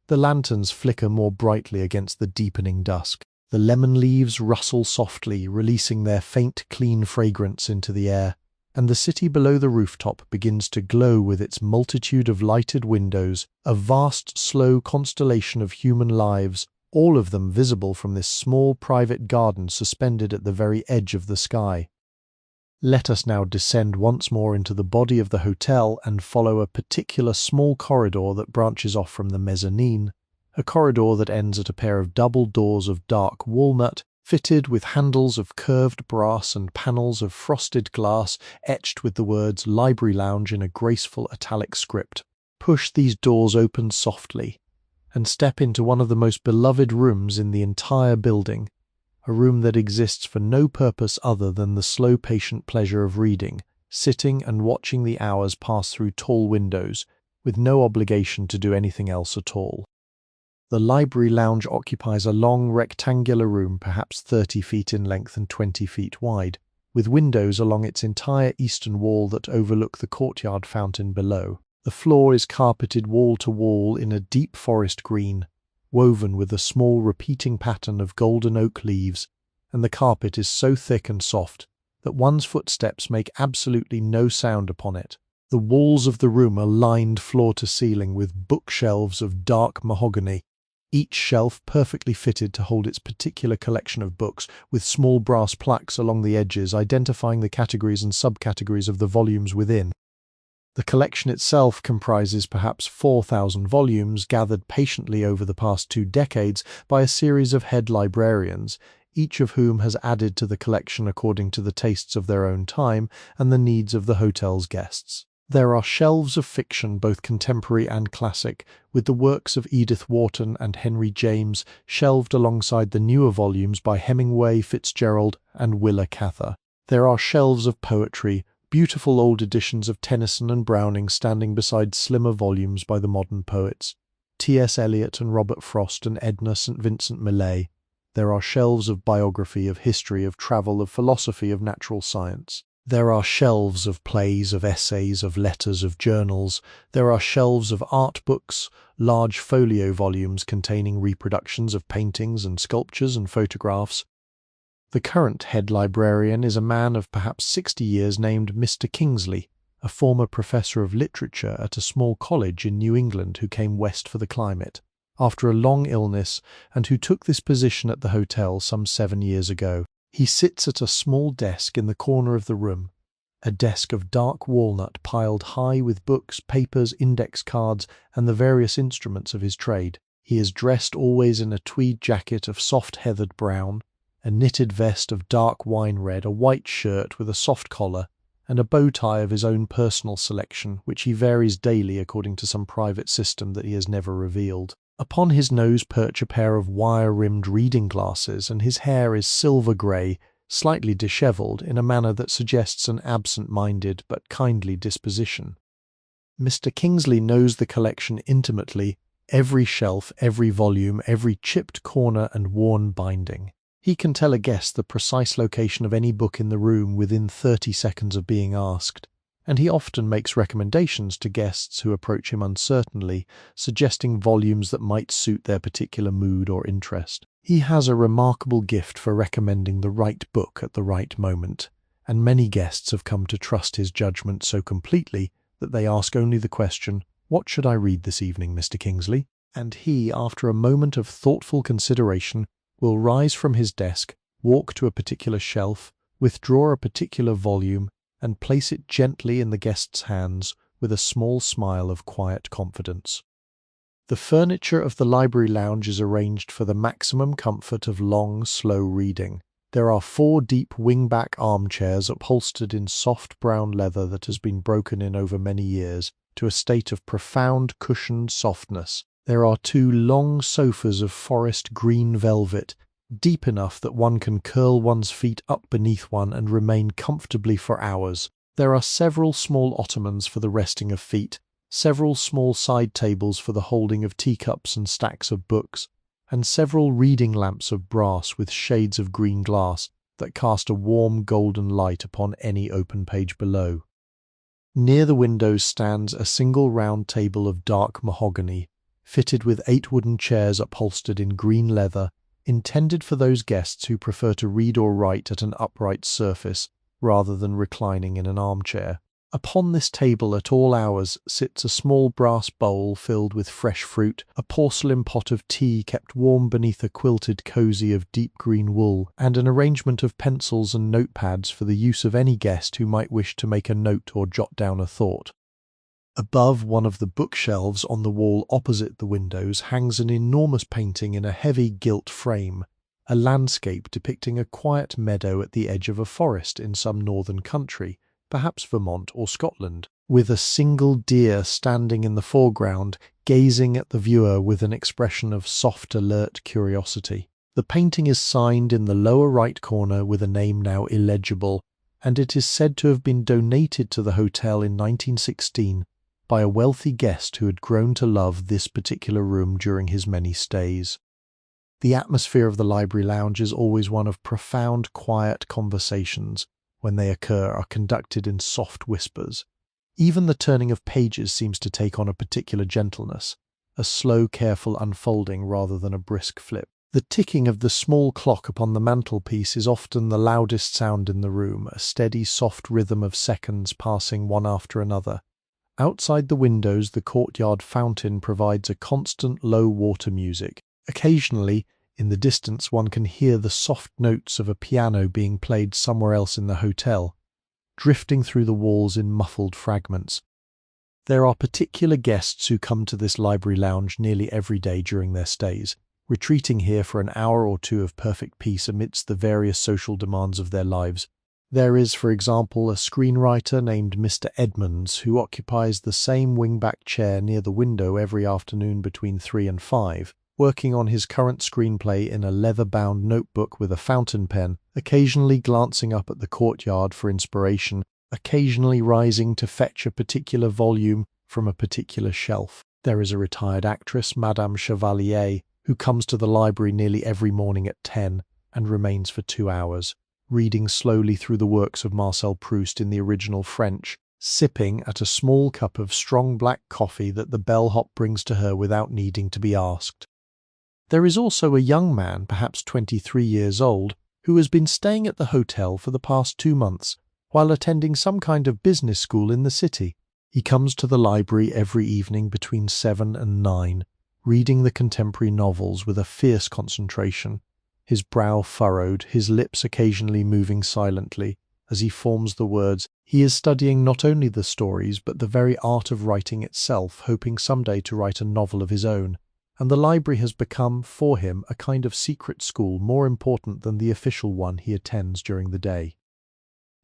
The lanterns flicker more brightly against the deepening dusk. The lemon leaves rustle softly, releasing their faint, clean fragrance into the air, and the city below the rooftop begins to glow with its multitude of lighted windows, a vast, slow constellation of human lives, all of them visible from this small private garden suspended at the very edge of the sky. Let us now descend once more into the body of the hotel and follow a particular small corridor that branches off from the mezzanine, a corridor that ends at a pair of double doors of dark walnut, fitted with handles of curved brass and panels of frosted glass etched with the words Library Lounge in a graceful italic script. Push these doors open softly, and step into one of the most beloved rooms in the entire building, a room that exists for no purpose other than the slow patient pleasure of reading, sitting and watching the hours pass through tall windows, with no obligation to do anything else at all. The library lounge occupies a long rectangular room perhaps 30 feet in length and 20 feet wide, with windows along its entire eastern wall that overlook the courtyard fountain below. The floor is carpeted wall to wall in a deep forest green, woven with a small repeating pattern of golden oak leaves, and the carpet is so thick and soft that one's footsteps make absolutely no sound upon it. The walls of the room are lined floor to ceiling with bookshelves of dark mahogany, each shelf perfectly fitted to hold its particular collection of books, with small brass plaques along the edges identifying the categories and subcategories of the volumes within. The collection itself comprises perhaps 4,000 volumes gathered patiently over the past 2 decades by a series of head librarians, each of whom has added to the collection according to the tastes of their own time and the needs of the hotel's guests. There are shelves of fiction, both contemporary and classic, with the works of Edith Wharton and Henry James shelved alongside the newer volumes by Hemingway, Fitzgerald, and Willa Cather. There are shelves of poetry, beautiful old editions of Tennyson and Browning standing beside slimmer volumes by the modern poets, T.S. Eliot and Robert Frost and Edna St. Vincent Millay. There are shelves of biography, of history, of travel, of philosophy, of natural science. There are shelves of plays, of essays, of letters, of journals. There are shelves of art books, large folio volumes containing reproductions of paintings and sculptures and photographs. The current head librarian is a man of perhaps 60 years named Mr. Kingsley, a former professor of literature at a small college in New England who came west for the climate after a long illness and who took this position at the hotel some 7 years ago. He sits at a small desk in the corner of the room, a desk of dark walnut piled high with books, papers, index cards, and the various instruments of his trade. He is dressed always in a tweed jacket of soft heathered brown, a knitted vest of dark wine red, a white shirt with a soft collar, and a bow tie of his own personal selection, which he varies daily according to some private system that he has never revealed. Upon his nose perch a pair of wire-rimmed reading glasses, and his hair is silver grey, slightly dishevelled in a manner that suggests an absent-minded but kindly disposition. Mr. Kingsley knows the collection intimately, every shelf, every volume, every chipped corner and worn binding. He can tell a guest the precise location of any book in the room within 30 seconds of being asked, and he often makes recommendations to guests who approach him uncertainly, suggesting volumes that might suit their particular mood or interest. He has a remarkable gift for recommending the right book at the right moment, and many guests have come to trust his judgment so completely that they ask only the question, "What should I read this evening, Mr. Kingsley?" And he, after a moment of thoughtful consideration, will rise from his desk, walk to a particular shelf, withdraw a particular volume, and place it gently in the guest's hands with a small smile of quiet confidence. The furniture of the library lounge is arranged for the maximum comfort of long, slow reading. There are 4 deep wing-back armchairs upholstered in soft brown leather that has been broken in over many years to a state of profound cushioned softness. There are 2 long sofas of forest green velvet, deep enough that one can curl one's feet up beneath one and remain comfortably for hours. There are several small ottomans for the resting of feet, several small side tables for the holding of teacups and stacks of books, and several reading lamps of brass with shades of green glass that cast a warm golden light upon any open page below. Near the windows stands a single round table of dark mahogany, fitted with 8 wooden chairs upholstered in green leather, intended for those guests who prefer to read or write at an upright surface rather than reclining in an armchair. Upon this table at all hours sits a small brass bowl filled with fresh fruit, a porcelain pot of tea kept warm beneath a quilted cosy of deep green wool, and an arrangement of pencils and notepads for the use of any guest who might wish to make a note or jot down a thought. Above one of the bookshelves on the wall opposite the windows hangs an enormous painting in a heavy gilt frame, a landscape depicting a quiet meadow at the edge of a forest in some northern country, perhaps Vermont or Scotland, with a single deer standing in the foreground, gazing at the viewer with an expression of soft, alert curiosity. The painting is signed in the lower right corner with a name now illegible, and it is said to have been donated to the hotel in 1916 by a wealthy guest who had grown to love this particular room during his many stays. The atmosphere of the library lounge is always one of profound, quiet conversations. When they occur, are conducted in soft whispers. Even the turning of pages seems to take on a particular gentleness, a slow, careful unfolding rather than a brisk flip. The ticking of the small clock upon the mantelpiece is often the loudest sound in the room, a steady, soft rhythm of seconds passing one after another. Outside the windows, the courtyard fountain provides a constant low water music, Occasionally, in the distance, one can hear the soft notes of a piano being played somewhere else in the hotel, drifting through the walls in muffled fragments. There are particular guests who come to this library lounge nearly every day during their stays, retreating here for an hour or two of perfect peace amidst the various social demands of their lives. There is, for example, a screenwriter named Mr. Edmonds who occupies the same wingback chair near the window every afternoon between 3 and 5, working on his current screenplay in a leather-bound notebook with a fountain pen, occasionally glancing up at the courtyard for inspiration, occasionally rising to fetch a particular volume from a particular shelf. There is a retired actress, Madame Chevalier, who comes to the library nearly every morning at 10 and remains for 2 hours, reading slowly through the works of Marcel Proust in the original French, sipping at a small cup of strong black coffee that the bellhop brings to her without needing to be asked. There is also a young man, perhaps 23 years old, who has been staying at the hotel for the past 2 months while attending some kind of business school in the city. He comes to the library every evening between 7 and 9, reading the contemporary novels with a fierce concentration, his brow furrowed, his lips occasionally moving silently as he forms the words. He is studying not only the stories but the very art of writing itself, hoping someday to write a novel of his own, and the library has become, for him, a kind of secret school more important than the official one he attends during the day.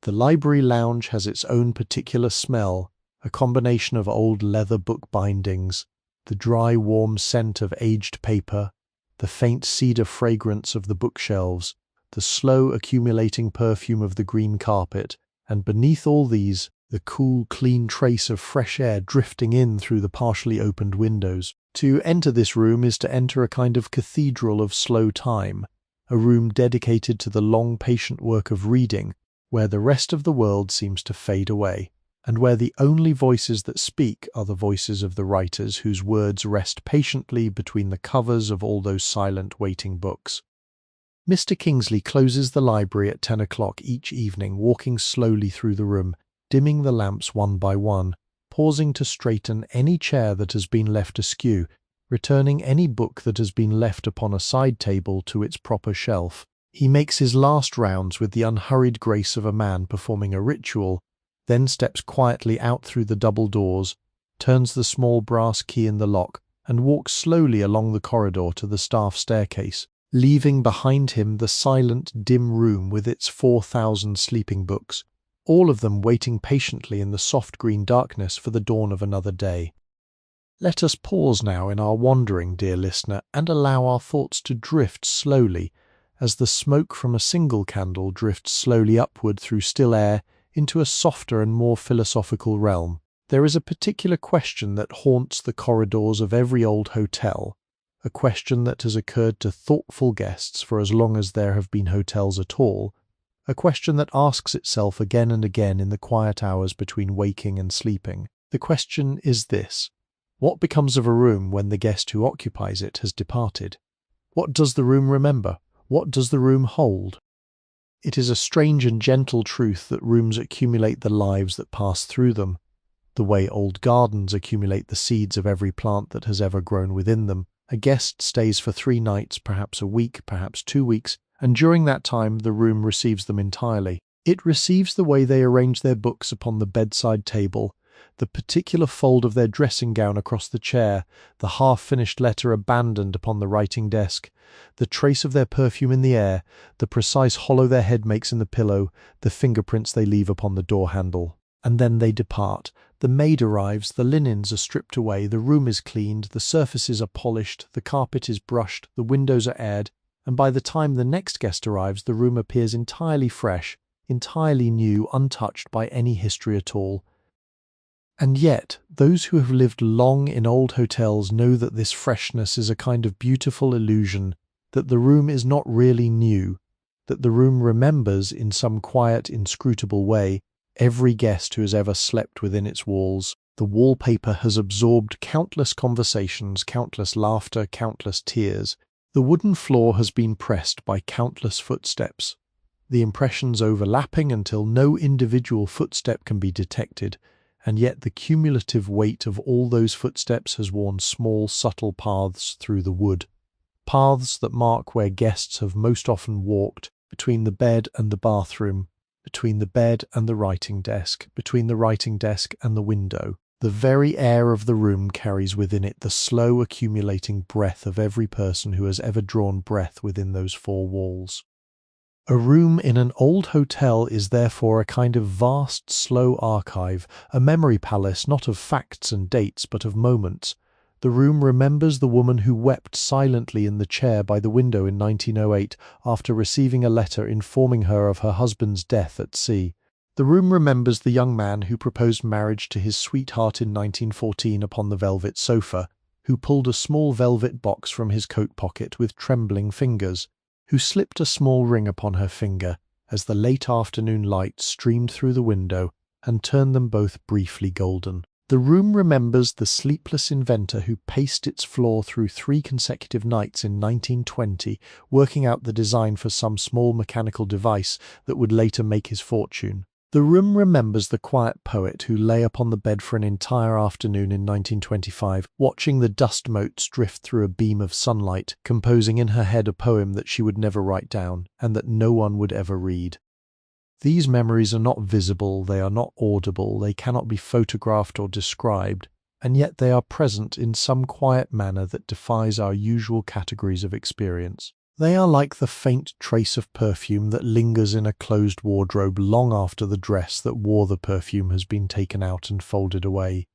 The library lounge has its own particular smell, a combination of old leather book bindings, the dry, warm scent of aged paper, the faint cedar fragrance of the bookshelves, the slow accumulating perfume of the green carpet, and beneath all these, the cool, clean trace of fresh air drifting in through the partially opened windows. To enter this room is to enter a kind of cathedral of slow time, a room dedicated to the long, patient work of reading, where the rest of the world seems to fade away, and where the only voices that speak are the voices of the writers whose words rest patiently between the covers of all those silent, waiting books. Mr. Kingsley closes the library at 10 o'clock each evening, walking slowly through the room, dimming the lamps one by one, pausing to straighten any chair that has been left askew, returning any book that has been left upon a side table to its proper shelf. He makes his last rounds with the unhurried grace of a man performing a ritual, then steps quietly out through the double doors, turns the small brass key in the lock, and walks slowly along the corridor to the staff staircase, leaving behind him the silent, dim room with its 4,000 sleeping books, all of them waiting patiently in the soft green darkness for the dawn of another day. Let us pause now in our wandering, dear listener, and allow our thoughts to drift slowly, as the smoke from a single candle drifts slowly upward through still air into a softer and more philosophical realm. There is a particular question that haunts the corridors of every old hotel, a question that has occurred to thoughtful guests for as long as there have been hotels at all, a question that asks itself again and again in the quiet hours between waking and sleeping. The question is this: what becomes of a room when the guest who occupies it has departed? What does the room remember? What does the room hold? It is a strange and gentle truth that rooms accumulate the lives that pass through them, the way old gardens accumulate the seeds of every plant that has ever grown within them. A guest stays for 3 nights, perhaps a week, perhaps 2 weeks, and during that time the room receives them entirely. It receives the way they arrange their books upon the bedside table, the particular fold of their dressing gown across the chair, the half-finished letter abandoned upon the writing desk, the trace of their perfume in the air, the precise hollow their head makes in the pillow, the fingerprints they leave upon the door handle. And then they depart. The maid arrives, the linens are stripped away, the room is cleaned, the surfaces are polished, the carpet is brushed, the windows are aired, and by the time the next guest arrives, the room appears entirely fresh, entirely new, untouched by any history at all. And yet, those who have lived long in old hotels know that this freshness is a kind of beautiful illusion, that the room is not really new, that the room remembers in some quiet, inscrutable way every guest who has ever slept within its walls. The wallpaper has absorbed countless conversations, countless laughter, countless tears. The wooden floor has been pressed by countless footsteps, the impressions overlapping until no individual footstep can be detected, and yet the cumulative weight of all those footsteps has worn small, subtle paths through the wood. paths that mark where guests have most often walked, between the bed and the bathroom, between the bed and the writing desk, between the writing desk and the window. The very air of the room carries within it the slow accumulating breath of every person who has ever drawn breath within those four walls. A room in an old hotel is therefore a kind of vast, slow archive, a memory palace not of facts and dates but of moments. The room remembers the woman who wept silently in the chair by the window in 1908 after receiving a letter informing her of her husband's death at sea. The room remembers the young man who proposed marriage to his sweetheart in 1914 upon the velvet sofa, who pulled a small velvet box from his coat pocket with trembling fingers, who slipped a small ring upon her finger as the late afternoon light streamed through the window and turned them both briefly golden. The room remembers the sleepless inventor who paced its floor through 3 consecutive nights in 1920, working out the design for some small mechanical device that would later make his fortune. The room remembers the quiet poet who lay upon the bed for an entire afternoon in 1925, watching the dust motes drift through a beam of sunlight, composing in her head a poem that she would never write down, and that no one would ever read. These memories are not visible, they are not audible, they cannot be photographed or described, and yet they are present in some quiet manner that defies our usual categories of experience. They are like the faint trace of perfume that lingers in a closed wardrobe long after the dress that wore the perfume has been taken out and folded away.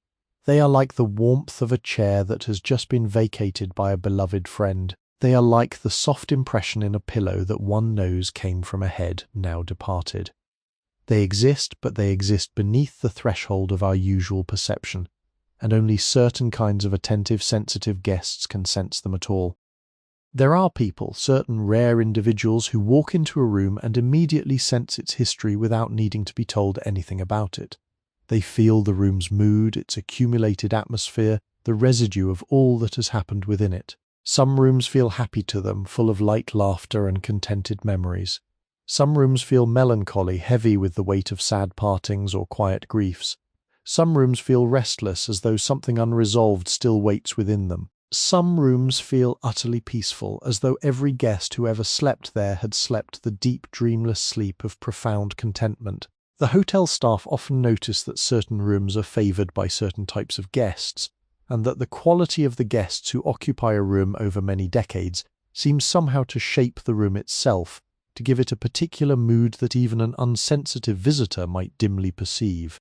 They are like the warmth of a chair that has just been vacated by a beloved friend. They are like the soft impression in a pillow that one knows came from a head now departed. They exist, but they exist beneath the threshold of our usual perception, and only certain kinds of attentive, sensitive guests can sense them at all. There are people, certain rare individuals, who walk into a room and immediately sense its history without needing to be told anything about it. They feel the room's mood, its accumulated atmosphere, the residue of all that has happened within it. Some rooms feel happy to them, full of light laughter and contented memories. Some rooms feel melancholy, heavy with the weight of sad partings or quiet griefs. Some rooms feel restless, as though something unresolved still waits within them. Some rooms feel utterly peaceful, as though every guest who ever slept there had slept the deep, dreamless sleep of profound contentment. The hotel staff often notice that certain rooms are favoured by certain types of guests, and that the quality of the guests who occupy a room over many decades seems somehow to shape the room itself, to give it a particular mood that even an unsensitive visitor might dimly perceive.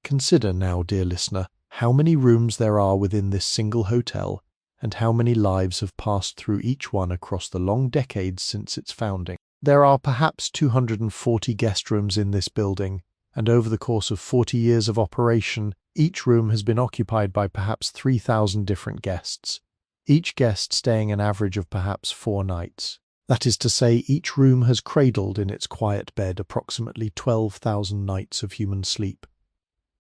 Consider now, dear listener, how many rooms there are within this single hotel, and how many lives have passed through each one across the long decades since its founding. There are perhaps 240 guest rooms in this building, and over the course of 40 years of operation, each room has been occupied by perhaps 3,000 different guests, each guest staying an average of perhaps 4 nights. That is to say, each room has cradled in its quiet bed approximately 12,000 nights of human sleep.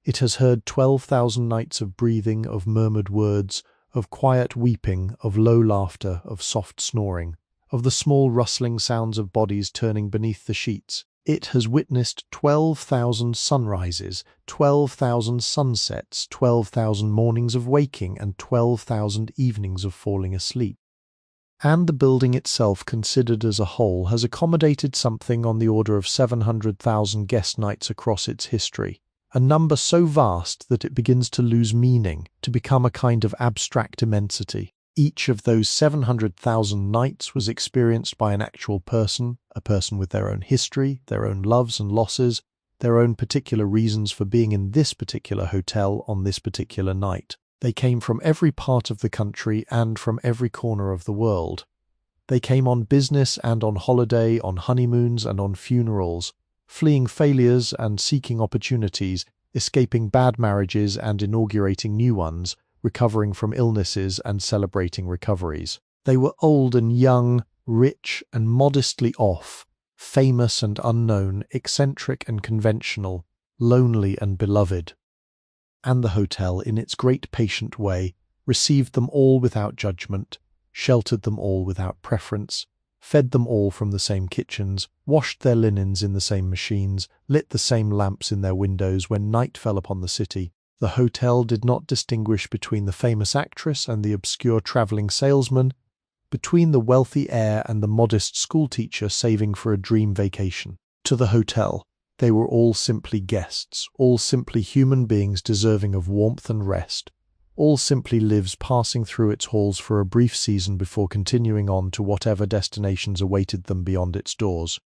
It has heard 12,000 nights of breathing, of murmured words, of quiet weeping, of low laughter, of soft snoring, of the small rustling sounds of bodies turning beneath the sheets. It has witnessed 12,000 sunrises, 12,000 sunsets, 12,000 mornings of waking, and 12,000 evenings of falling asleep. And the building itself, considered as a whole, has accommodated something on the order of 700,000 guest nights across its history, a number so vast that it begins to lose meaning, to become a kind of abstract immensity. Each of those 700,000 nights was experienced by an actual person, a person with their own history, their own loves and losses, their own particular reasons for being in this particular hotel on this particular night. They came from every part of the country and from every corner of the world. They came on business and on holiday, on honeymoons and on funerals, fleeing failures and seeking opportunities, escaping bad marriages and inaugurating new ones, recovering from illnesses and celebrating recoveries. They were old and young, rich and modestly off, famous and unknown, eccentric and conventional, lonely and beloved. And the hotel, in its great patient way, received them all without judgment, sheltered them all without preference, fed them all from the same kitchens, washed their linens in the same machines, lit the same lamps in their windows when night fell upon the city. The hotel did not distinguish between the famous actress and the obscure travelling salesman, between the wealthy heir and the modest schoolteacher saving for a dream vacation. To the hotel, they were all simply guests, all simply human beings deserving of warmth and rest, all simply lives passing through its halls for a brief season before continuing on to whatever destinations awaited them beyond its doors.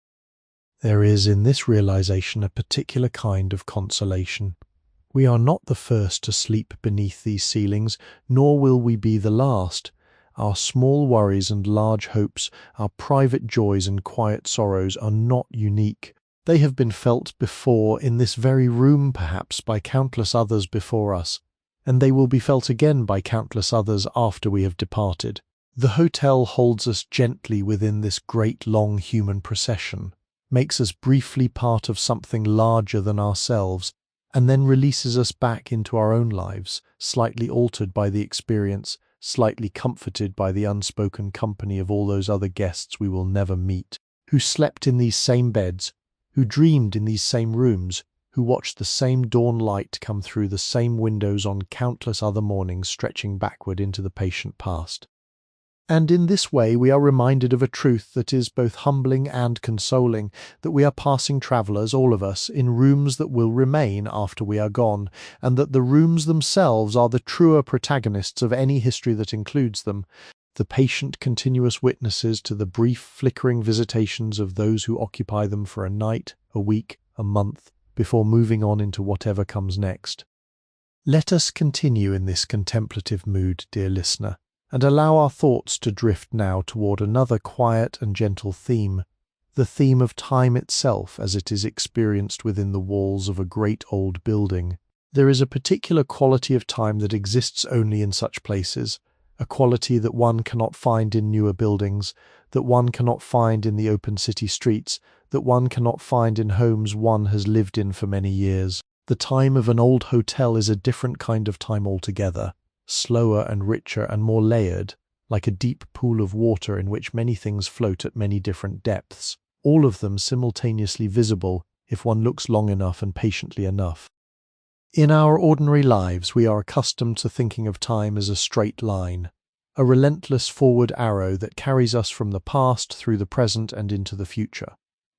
There is in this realization a particular kind of consolation. We are not the first to sleep beneath these ceilings, nor will we be the last. Our small worries and large hopes, our private joys and quiet sorrows are not unique. They have been felt before in this very room, perhaps, by countless others before us, and they will be felt again by countless others after we have departed. The hotel holds us gently within this great long human procession, makes us briefly part of something larger than ourselves, and then releases us back into our own lives, slightly altered by the experience, slightly comforted by the unspoken company of all those other guests we will never meet, who slept in these same beds, who dreamed in these same rooms, who watched the same dawn light come through the same windows on countless other mornings stretching backward into the patient past. And in this way we are reminded of a truth that is both humbling and consoling, that we are passing travellers, all of us, in rooms that will remain after we are gone, and that the rooms themselves are the truer protagonists of any history that includes them, the patient continuous witnesses to the brief flickering visitations of those who occupy them for a night, a week, a month, before moving on into whatever comes next. Let us continue in this contemplative mood, dear listener, and allow our thoughts to drift now toward another quiet and gentle theme, the theme of time itself as it is experienced within the walls of a great old building. There is a particular quality of time that exists only in such places, a quality that one cannot find in newer buildings, that one cannot find in the open city streets, that one cannot find in homes one has lived in for many years. The time of an old hotel is a different kind of time altogether, slower and richer and more layered, like a deep pool of water in which many things float at many different depths, all of them simultaneously visible if one looks long enough and patiently enough. In our ordinary lives, we are accustomed to thinking of time as a straight line, a relentless forward arrow that carries us from the past through the present and into the future.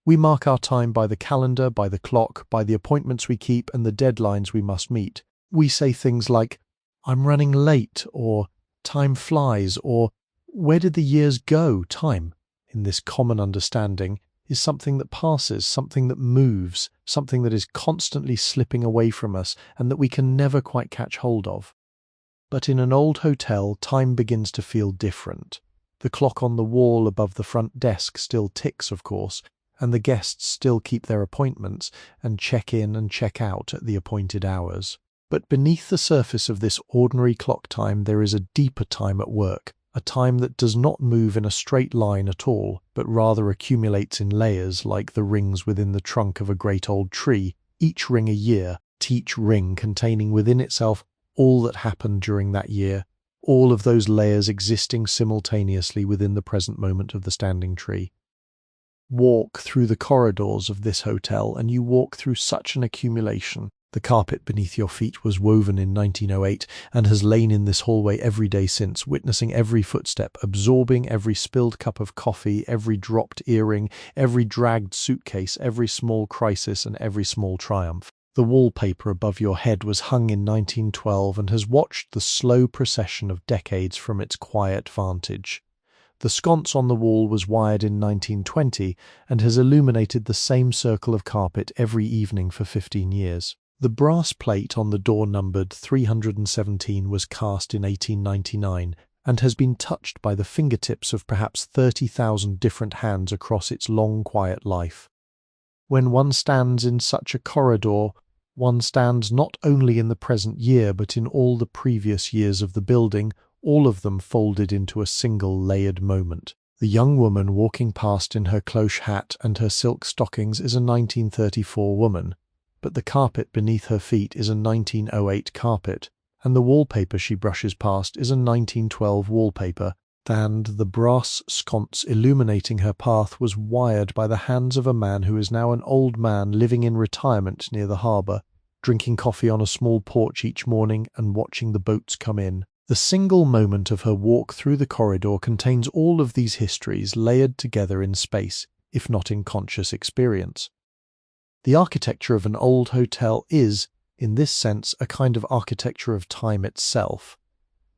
We mark our time by the calendar, by the clock, by the appointments we keep and the deadlines we must meet. We say things like, "I'm running late," or "Time flies," or "Where did the years go?" Time, in this common understanding, is something that passes, something that moves, something that is constantly slipping away from us and that we can never quite catch hold of. But in an old hotel, time begins to feel different. The clock on the wall above the front desk still ticks, of course, and the guests still keep their appointments and check in and check out at the appointed hours. But beneath the surface of this ordinary clock time there is a deeper time at work, a time that does not move in a straight line at all, but rather accumulates in layers like the rings within the trunk of a great old tree, each ring a year, each ring containing within itself all that happened during that year, all of those layers existing simultaneously within the present moment of the standing tree. Walk through the corridors of this hotel and you walk through such an accumulation. The carpet beneath your feet was woven in 1908 and has lain in this hallway every day since, witnessing every footstep, absorbing every spilled cup of coffee, every dropped earring, every dragged suitcase, every small crisis and every small triumph. The wallpaper above your head was hung in 1912 and has watched the slow procession of decades from its quiet vantage. The sconce on the wall was wired in 1920 and has illuminated the same circle of carpet every evening for 15 years. The brass plate on the door numbered 317 was cast in 1899 and has been touched by the fingertips of perhaps 30,000 different hands across its long, quiet life. When one stands in such a corridor, one stands not only in the present year but in all the previous years of the building, all of them folded into a single layered moment. The young woman walking past in her cloche hat and her silk stockings is a 1934 woman, but the carpet beneath her feet is a 1908 carpet, and the wallpaper she brushes past is a 1912 wallpaper, and the brass sconce illuminating her path was wired by the hands of a man who is now an old man living in retirement near the harbour, drinking coffee on a small porch each morning and watching the boats come in. The single moment of her walk through the corridor contains all of these histories layered together in space, if not in conscious experience. The architecture of an old hotel is, in this sense, a kind of architecture of time itself.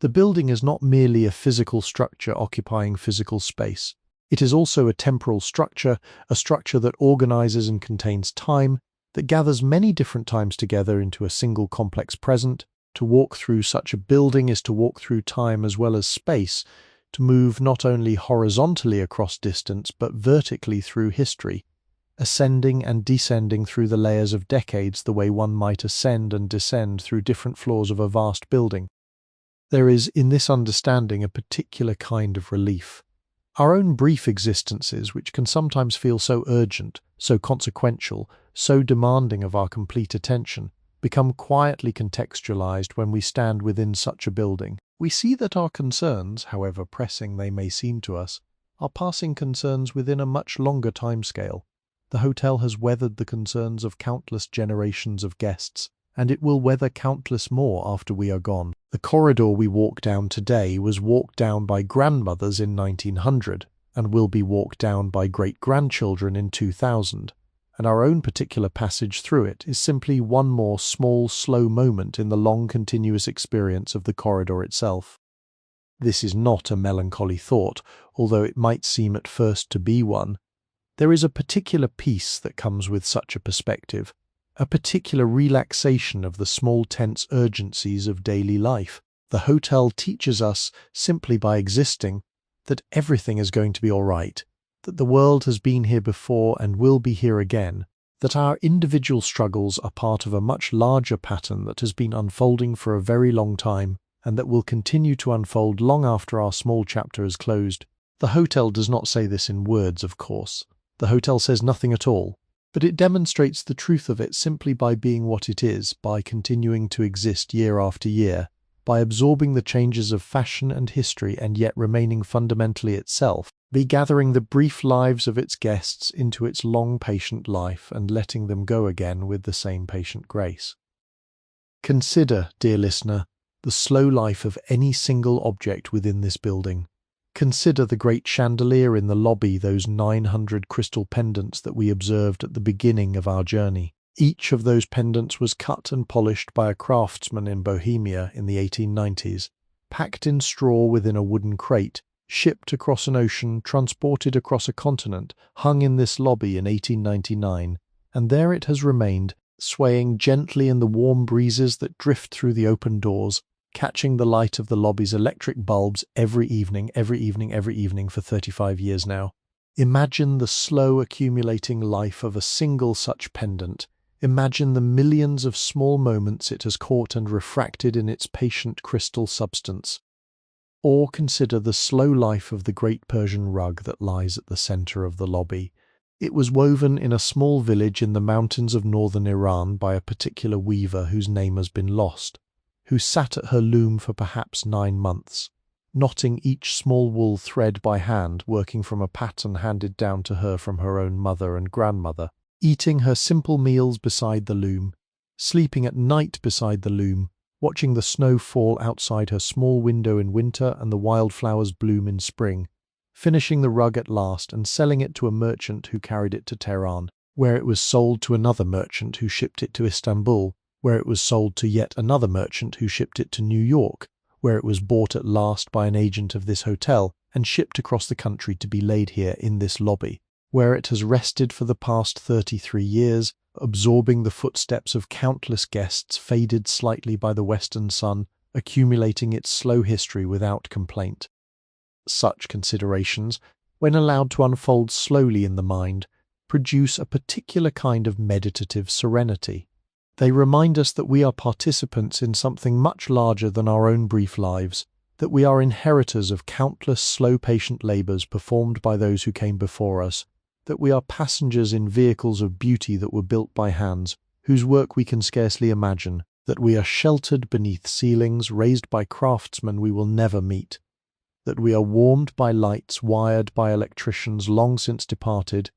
The building is not merely a physical structure occupying physical space. It is also a temporal structure, a structure that organizes and contains time, that gathers many different times together into a single complex present. To walk through such a building is to walk through time as well as space, to move not only horizontally across distance but vertically through history, ascending and descending through the layers of decades the way one might ascend and descend through different floors of a vast building. There is, in this understanding, a particular kind of relief. Our own brief existences, which can sometimes feel so urgent, so consequential, so demanding of our complete attention, become quietly contextualized when we stand within such a building. We see that our concerns, however pressing they may seem to us, are passing concerns within a much longer timescale. The hotel has weathered the concerns of countless generations of guests, and it will weather countless more after we are gone. The corridor we walk down today was walked down by grandmothers in 1900, and will be walked down by great-grandchildren in 2000. And our own particular passage through it is simply one more small, slow moment in the long continuous experience of the corridor itself. This is not a melancholy thought, although it might seem at first to be one. There is a particular peace that comes with such a perspective, a particular relaxation of the small tense urgencies of daily life. The hotel teaches us, simply by existing, that everything is going to be all right, that the world has been here before and will be here again, that our individual struggles are part of a much larger pattern that has been unfolding for a very long time and that will continue to unfold long after our small chapter is closed. The hotel does not say this in words, of course. The hotel says nothing at all, but it demonstrates the truth of it simply by being what it is, by continuing to exist year after year, by absorbing the changes of fashion and history and yet remaining fundamentally itself, be gathering the brief lives of its guests into its long patient life and letting them go again with the same patient grace. Consider, dear listener, the slow life of any single object within this building. Consider the great chandelier in the lobby, those 900 crystal pendants that we observed at the beginning of our journey. Each of those pendants was cut and polished by a craftsman in Bohemia in the 1890s, packed in straw within a wooden crate, shipped across an ocean, transported across a continent, hung in this lobby in 1899, and there it has remained, swaying gently in the warm breezes that drift through the open doors, catching the light of the lobby's electric bulbs every evening for 35 years now. Imagine the slow accumulating life of a single such pendant. Imagine the millions of small moments it has caught and refracted in its patient crystal substance. Or consider the slow life of the great Persian rug that lies at the center of the lobby. It was woven in a small village in the mountains of northern Iran by a particular weaver whose name has been lost, who sat at her loom for perhaps 9 months, knotting each small wool thread by hand, working from a pattern handed down to her from her own mother and grandmother, eating her simple meals beside the loom, sleeping at night beside the loom, watching the snow fall outside her small window in winter and the wildflowers bloom in spring, finishing the rug at last and selling it to a merchant who carried it to Tehran, where it was sold to another merchant who shipped it to Istanbul, where it was sold to yet another merchant who shipped it to New York, where it was bought at last by an agent of this hotel and shipped across the country to be laid here in this lobby, where it has rested for the past 33 years, absorbing the footsteps of countless guests faded slightly by the western sun, accumulating its slow history without complaint. Such considerations, when allowed to unfold slowly in the mind, produce a particular kind of meditative serenity. They remind us that we are participants in something much larger than our own brief lives, that we are inheritors of countless slow patient labours performed by those who came before us, that we are passengers in vehicles of beauty that were built by hands, whose work we can scarcely imagine, that we are sheltered beneath ceilings raised by craftsmen we will never meet, that we are warmed by lights wired by electricians long since departed,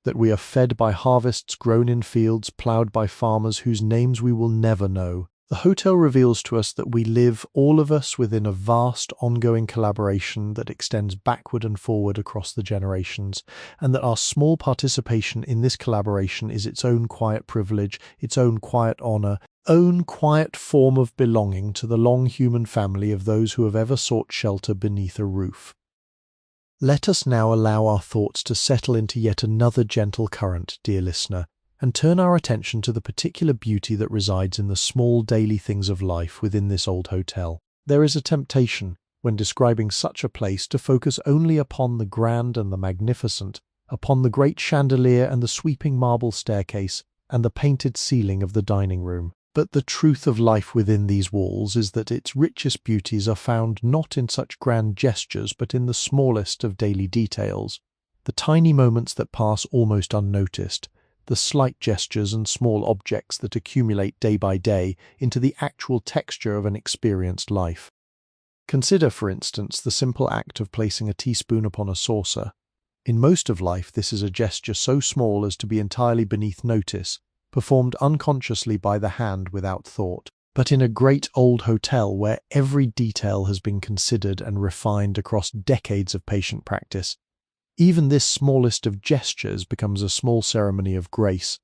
that we are fed by harvests grown in fields ploughed by farmers whose names we will never know, The hotel reveals to us that we live, all of us, within a vast, ongoing collaboration that extends backward and forward across the generations, and that our small participation in this collaboration is its own quiet privilege, its own quiet honor, own quiet form of belonging to the long human family of those who have ever sought shelter beneath a roof. Let us now allow our thoughts to settle into yet another gentle current, dear listener, and turn our attention to the particular beauty that resides in the small daily things of life within this old hotel. There is a temptation, when describing such a place, to focus only upon the grand and the magnificent, upon the great chandelier and the sweeping marble staircase and the painted ceiling of the dining room. But the truth of life within these walls is that its richest beauties are found not in such grand gestures, but in the smallest of daily details, the tiny moments that pass almost unnoticed, the slight gestures and small objects that accumulate day by day into the actual texture of an experienced life. Consider, for instance, the simple act of placing a teaspoon upon a saucer. In most of life, this is a gesture so small as to be entirely beneath notice, performed unconsciously by the hand without thought. But in a great old hotel where every detail has been considered and refined across decades of patient practice, even this smallest of gestures becomes a small ceremony of grace.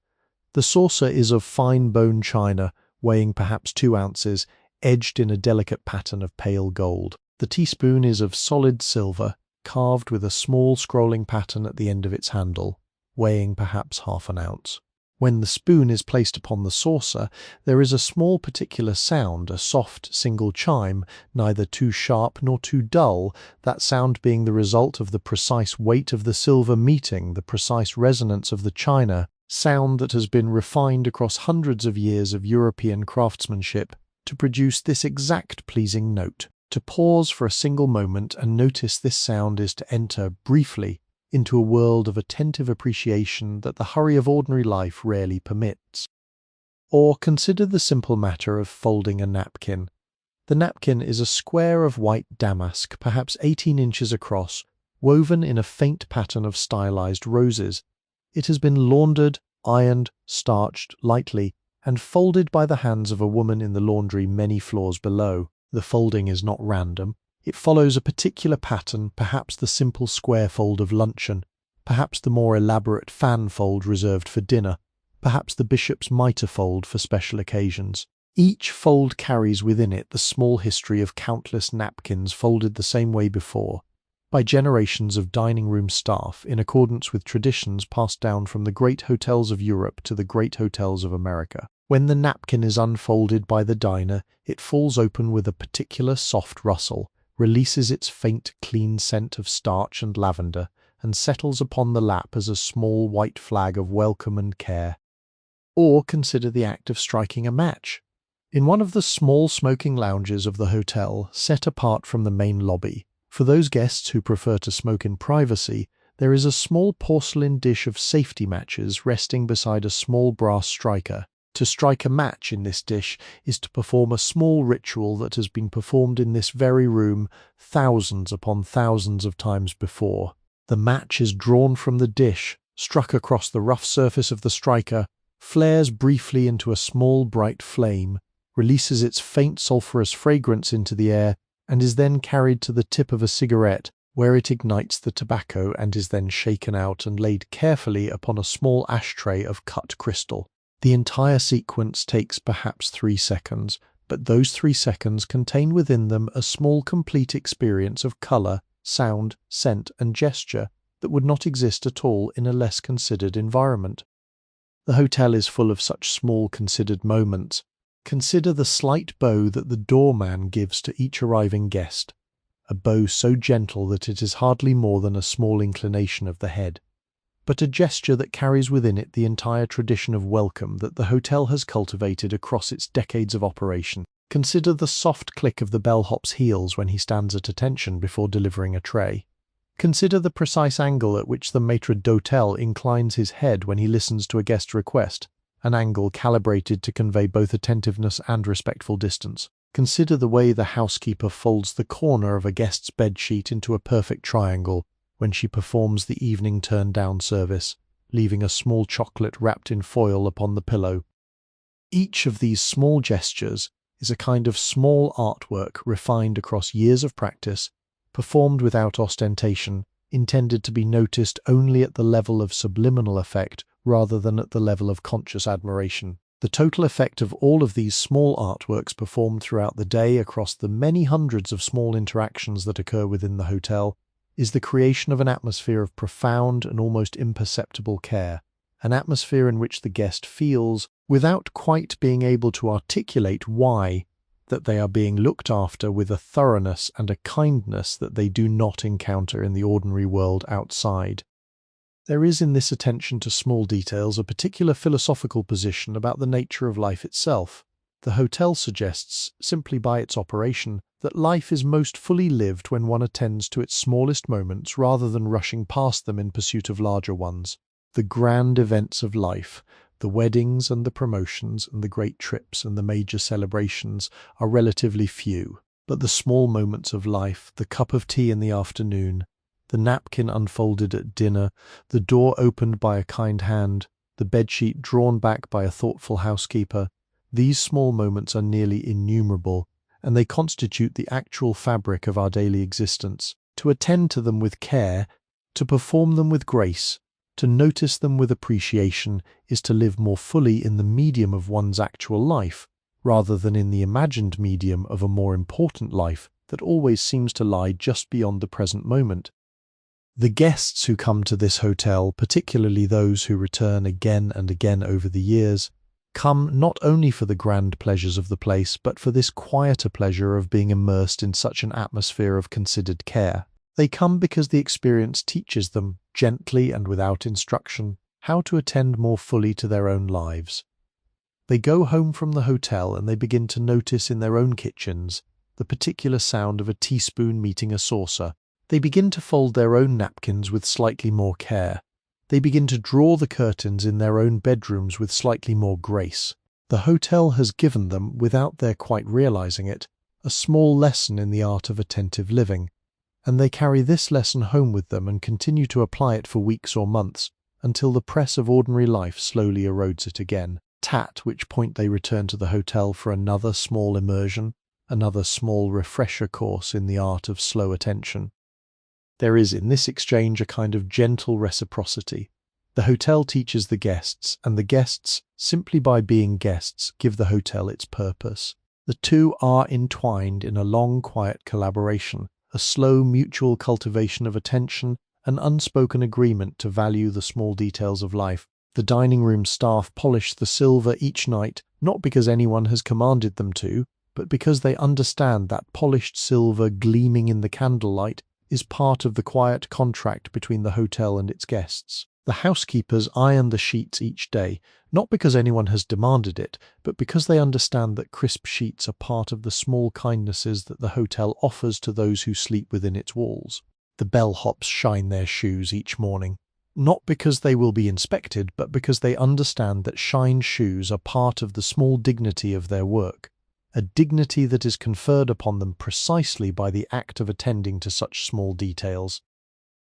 The saucer is of fine bone china, weighing perhaps 2 ounces, edged in a delicate pattern of pale gold. The teaspoon is of solid silver, carved with a small scrolling pattern at the end of its handle, weighing perhaps half an ounce. When the spoon is placed upon the saucer, there is a small particular sound, a soft single chime, neither too sharp nor too dull, that sound being the result of the precise weight of the silver meeting the precise resonance of the china, sound that has been refined across hundreds of years of European craftsmanship to produce this exact pleasing note. To pause for a single moment and notice this sound is to enter, briefly, into a world of attentive appreciation that the hurry of ordinary life rarely permits. Or consider the simple matter of folding a napkin. The napkin is a square of white damask, perhaps 18 inches across, woven in a faint pattern of stylized roses. It has been laundered, ironed, starched lightly, and folded by the hands of a woman in the laundry many floors below. The folding is not random. It follows a particular pattern, perhaps the simple square fold of luncheon, perhaps the more elaborate fan fold reserved for dinner, perhaps the bishop's mitre fold for special occasions. Each fold carries within it the small history of countless napkins folded the same way before, by generations of dining room staff in accordance with traditions passed down from the great hotels of Europe to the great hotels of America. When the napkin is unfolded by the diner, it falls open with a particular soft rustle, releases its faint, clean scent of starch and lavender, and settles upon the lap as a small white flag of welcome and care. Or consider the act of striking a match. In one of the small smoking lounges of the hotel, set apart from the main lobby, for those guests who prefer to smoke in privacy, there is a small porcelain dish of safety matches resting beside a small brass striker. To strike a match in this dish is to perform a small ritual that has been performed in this very room thousands upon thousands of times before. The match is drawn from the dish, struck across the rough surface of the striker, flares briefly into a small bright flame, releases its faint sulphurous fragrance into the air, and is then carried to the tip of a cigarette, where it ignites the tobacco and is then shaken out and laid carefully upon a small ashtray of cut crystal. The entire sequence takes perhaps 3 seconds, but those 3 seconds contain within them a small complete experience of colour, sound, scent, and gesture that would not exist at all in a less considered environment. The hotel is full of such small considered moments. Consider the slight bow that the doorman gives to each arriving guest, a bow so gentle that it is hardly more than a small inclination of the head, but a gesture that carries within it the entire tradition of welcome that the hotel has cultivated across its decades of operation. Consider the soft click of the bellhop's heels when he stands at attention before delivering a tray. Consider the precise angle at which the maître d'hôtel inclines his head when he listens to a guest's request, an angle calibrated to convey both attentiveness and respectful distance. Consider the way the housekeeper folds the corner of a guest's bedsheet into a perfect triangle when she performs the evening turn-down service, leaving a small chocolate wrapped in foil upon the pillow. Each of these small gestures, is a kind of small artwork refined across years of practice, performed without ostentation, intended to be noticed only at the level of subliminal effect rather than at the level of conscious admiration. The total effect of all of these small artworks performed throughout the day across the many hundreds of small interactions that occur within the hotel is the creation of an atmosphere of profound and almost imperceptible care, an atmosphere in which the guest feels, without quite being able to articulate why, that they are being looked after with a thoroughness and a kindness that they do not encounter in the ordinary world outside. There is in this attention to small details a particular philosophical position about the nature of life itself. The hotel suggests, simply by its operation, that life is most fully lived when one attends to its smallest moments rather than rushing past them in pursuit of larger ones. The grand events of life, the weddings and the promotions and the great trips and the major celebrations, are relatively few, but the small moments of life, the cup of tea in the afternoon, the napkin unfolded at dinner, the door opened by a kind hand, the bedsheet drawn back by a thoughtful housekeeper, these small moments are nearly innumerable, and they constitute the actual fabric of our daily existence. To attend to them with care, to perform them with grace, to notice them with appreciation, is to live more fully in the medium of one's actual life, rather than in the imagined medium of a more important life that always seems to lie just beyond the present moment. The guests who come to this hotel, particularly those who return again and again over the years, come not only for the grand pleasures of the place, but for this quieter pleasure of being immersed in such an atmosphere of considered care. They come because the experience teaches them, gently and without instruction, how to attend more fully to their own lives. They go home from the hotel and they begin to notice in their own kitchens the particular sound of a teaspoon meeting a saucer. They begin to fold their own napkins with slightly more care. They begin to draw the curtains in their own bedrooms with slightly more grace. The hotel has given them, without their quite realizing it, a small lesson in the art of attentive living, and they carry this lesson home with them and continue to apply it for weeks or months until the press of ordinary life slowly erodes it again, at which point they return to the hotel for another small immersion, another small refresher course in the art of slow attention. There is in this exchange a kind of gentle reciprocity. The hotel teaches the guests, and the guests, simply by being guests, give the hotel its purpose. The two are entwined in a long, quiet collaboration, a slow mutual cultivation of attention, an unspoken agreement to value the small details of life. The dining room staff polish the silver each night, not because anyone has commanded them to, but because they understand that polished silver gleaming in the candlelight is part of the quiet contract between the hotel and its guests. The housekeepers iron the sheets each day, not because anyone has demanded it, but because they understand that crisp sheets are part of the small kindnesses that the hotel offers to those who sleep within its walls. The bellhops shine their shoes each morning, not because they will be inspected, but because they understand that shined shoes are part of the small dignity of their work, a dignity that is conferred upon them precisely by the act of attending to such small details.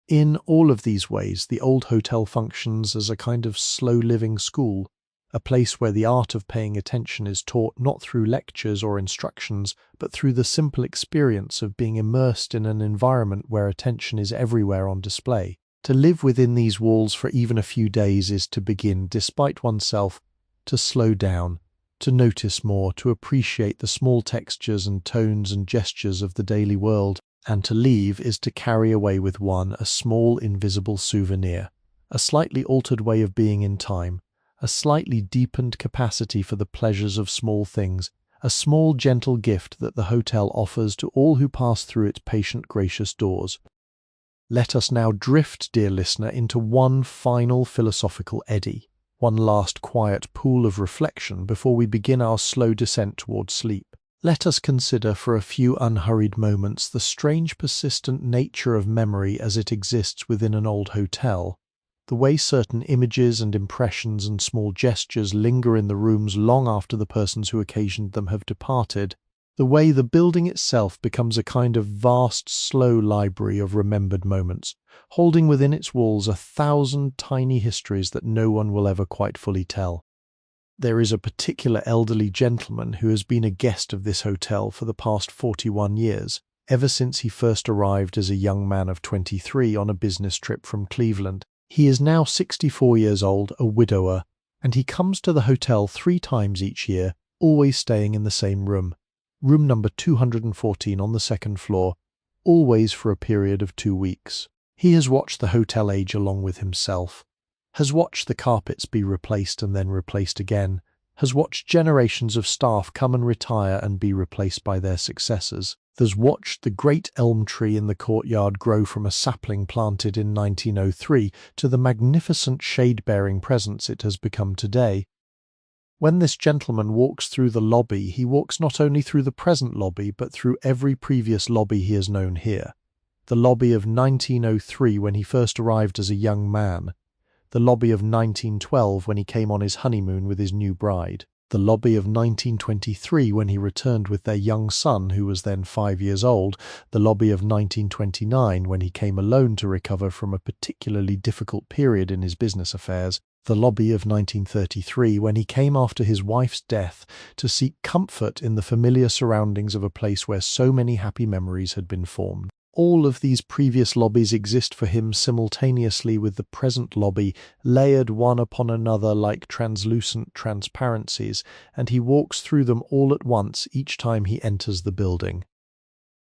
In all of these ways, the old hotel functions as a kind of slow-living school, a place where the art of paying attention is taught not through lectures or instructions, but through the simple experience of being immersed in an environment where attention is everywhere on display. To live within these walls for even a few days is to begin, despite oneself, to slow down, to notice more, to appreciate the small textures and tones and gestures of the daily world, and to leave is to carry away with one a small invisible souvenir, a slightly altered way of being in time, a slightly deepened capacity for the pleasures of small things, a small gentle gift that the hotel offers to all who pass through its patient, gracious doors. Let us now drift, dear listener, into one final philosophical eddy, one last quiet pool of reflection before we begin our slow descent towards sleep. Let us consider for a few unhurried moments the strange persistent nature of memory as it exists within an old hotel, the way certain images and impressions and small gestures linger in the rooms long after the persons who occasioned them have departed, the way the building itself becomes a kind of vast, slow library of remembered moments, holding within its walls 1,000 tiny histories that no one will ever quite fully tell. There is a particular elderly gentleman who has been a guest of this hotel for the past 41 years, ever since he first arrived as a young man of 23 on a business trip from Cleveland. He is now 64 years old, a widower, and he comes to the hotel 3 times each year, always staying in the same room. Room number 214 on the 2nd floor, always for a period of 2 weeks. He has watched the hotel age along with himself, has watched the carpets be replaced and then replaced again, has watched generations of staff come and retire and be replaced by their successors, has watched the great elm tree in the courtyard grow from a sapling planted in 1903 to the magnificent shade-bearing presence it has become today. When this gentleman walks through the lobby, he walks not only through the present lobby, but through every previous lobby he has known here. The lobby of 1903 when he first arrived as a young man, the lobby of 1912 when he came on his honeymoon with his new bride, the lobby of 1923 when he returned with their young son who was then 5 years old, the lobby of 1929 when he came alone to recover from a particularly difficult period in his business affairs, the lobby of 1933 when he came after his wife's death to seek comfort in the familiar surroundings of a place where so many happy memories had been formed. All of these previous lobbies exist for him simultaneously with the present lobby, layered one upon another like translucent transparencies, and he walks through them all at once each time he enters the building.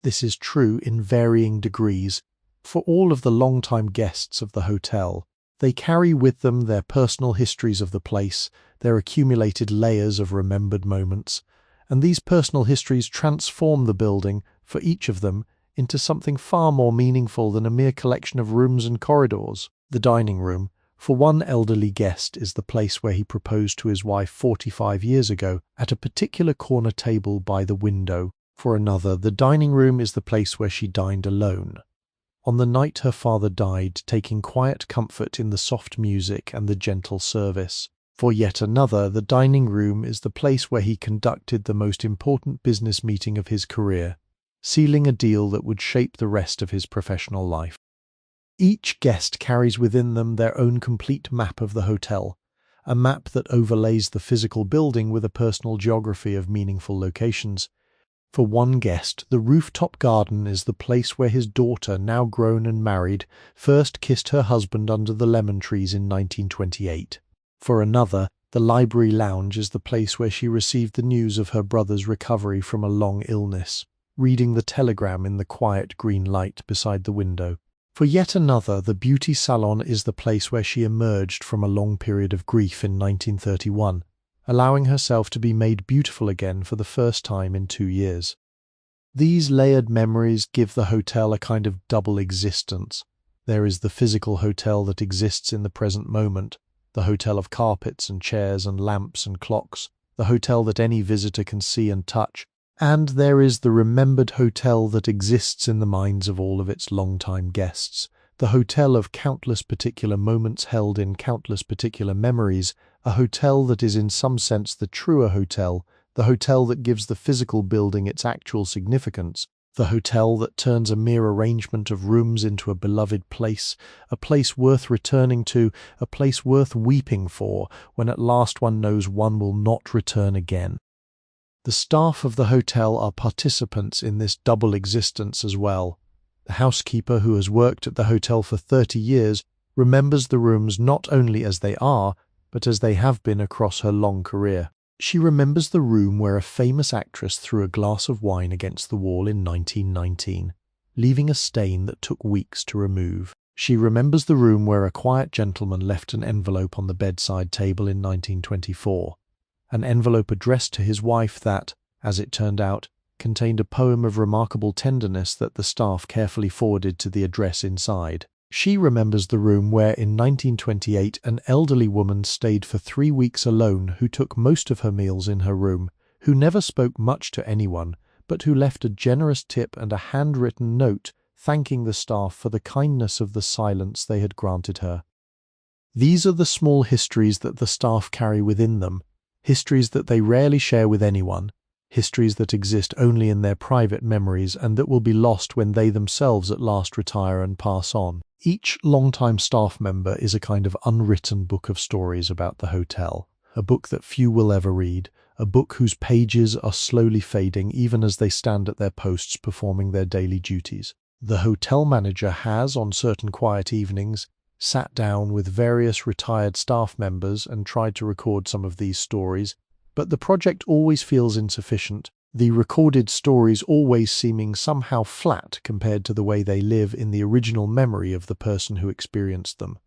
This is true in varying degrees for all of the long-time guests of the hotel. They carry with them their personal histories of the place, their accumulated layers of remembered moments, and these personal histories transform the building, for each of them, into something far more meaningful than a mere collection of rooms and corridors. The dining room, for one elderly guest, is the place where he proposed to his wife 45 years ago, at a particular corner table by the window. For another, the dining room is the place where she dined alone, on the night her father died, taking quiet comfort in the soft music and the gentle service. For yet another, the dining room is the place where he conducted the most important business meeting of his career, sealing a deal that would shape the rest of his professional life. Each guest carries within them their own complete map of the hotel, a map that overlays the physical building with a personal geography of meaningful locations. For one guest, the rooftop garden is the place where his daughter, now grown and married, first kissed her husband under the lemon trees in 1928. For another, the library lounge is the place where she received the news of her brother's recovery from a long illness, reading the telegram in the quiet green light beside the window. For yet another, the beauty salon is the place where she emerged from a long period of grief in 1931, allowing herself to be made beautiful again for the first time in 2 years. These layered memories give the hotel a kind of double existence. There is the physical hotel that exists in the present moment, the hotel of carpets and chairs and lamps and clocks, the hotel that any visitor can see and touch, and there is the remembered hotel that exists in the minds of all of its long-time guests, the hotel of countless particular moments held in countless particular memories, a hotel that is in some sense the truer hotel, the hotel that gives the physical building its actual significance, the hotel that turns a mere arrangement of rooms into a beloved place, a place worth returning to, a place worth weeping for, when at last one knows one will not return again. The staff of the hotel are participants in this double existence as well. The housekeeper, who has worked at the hotel for 30 years, remembers the rooms not only as they are, but as they have been across her long career. She remembers the room where a famous actress threw a glass of wine against the wall in 1919, leaving a stain that took weeks to remove. She remembers the room where a quiet gentleman left an envelope on the bedside table in 1924, an envelope addressed to his wife that, as it turned out, contained a poem of remarkable tenderness that the staff carefully forwarded to the address inside. She remembers the room where in 1928 an elderly woman stayed for 3 weeks alone, who took most of her meals in her room, who never spoke much to anyone, but who left a generous tip and a handwritten note thanking the staff for the kindness of the silence they had granted her. These are the small histories that the staff carry within them, histories that they rarely share with anyone, histories that exist only in their private memories and that will be lost when they themselves at last retire and pass on. Each long-time staff member is a kind of unwritten book of stories about the hotel. a book that few will ever read, a book whose pages are slowly fading even as they stand at their posts performing their daily duties. The hotel manager has, on certain quiet evenings, sat down with various retired staff members and tried to record some of these stories, but the project always feels insufficient, the recorded stories always seeming somehow flat compared to the way they live in the original memory of the person who experienced them.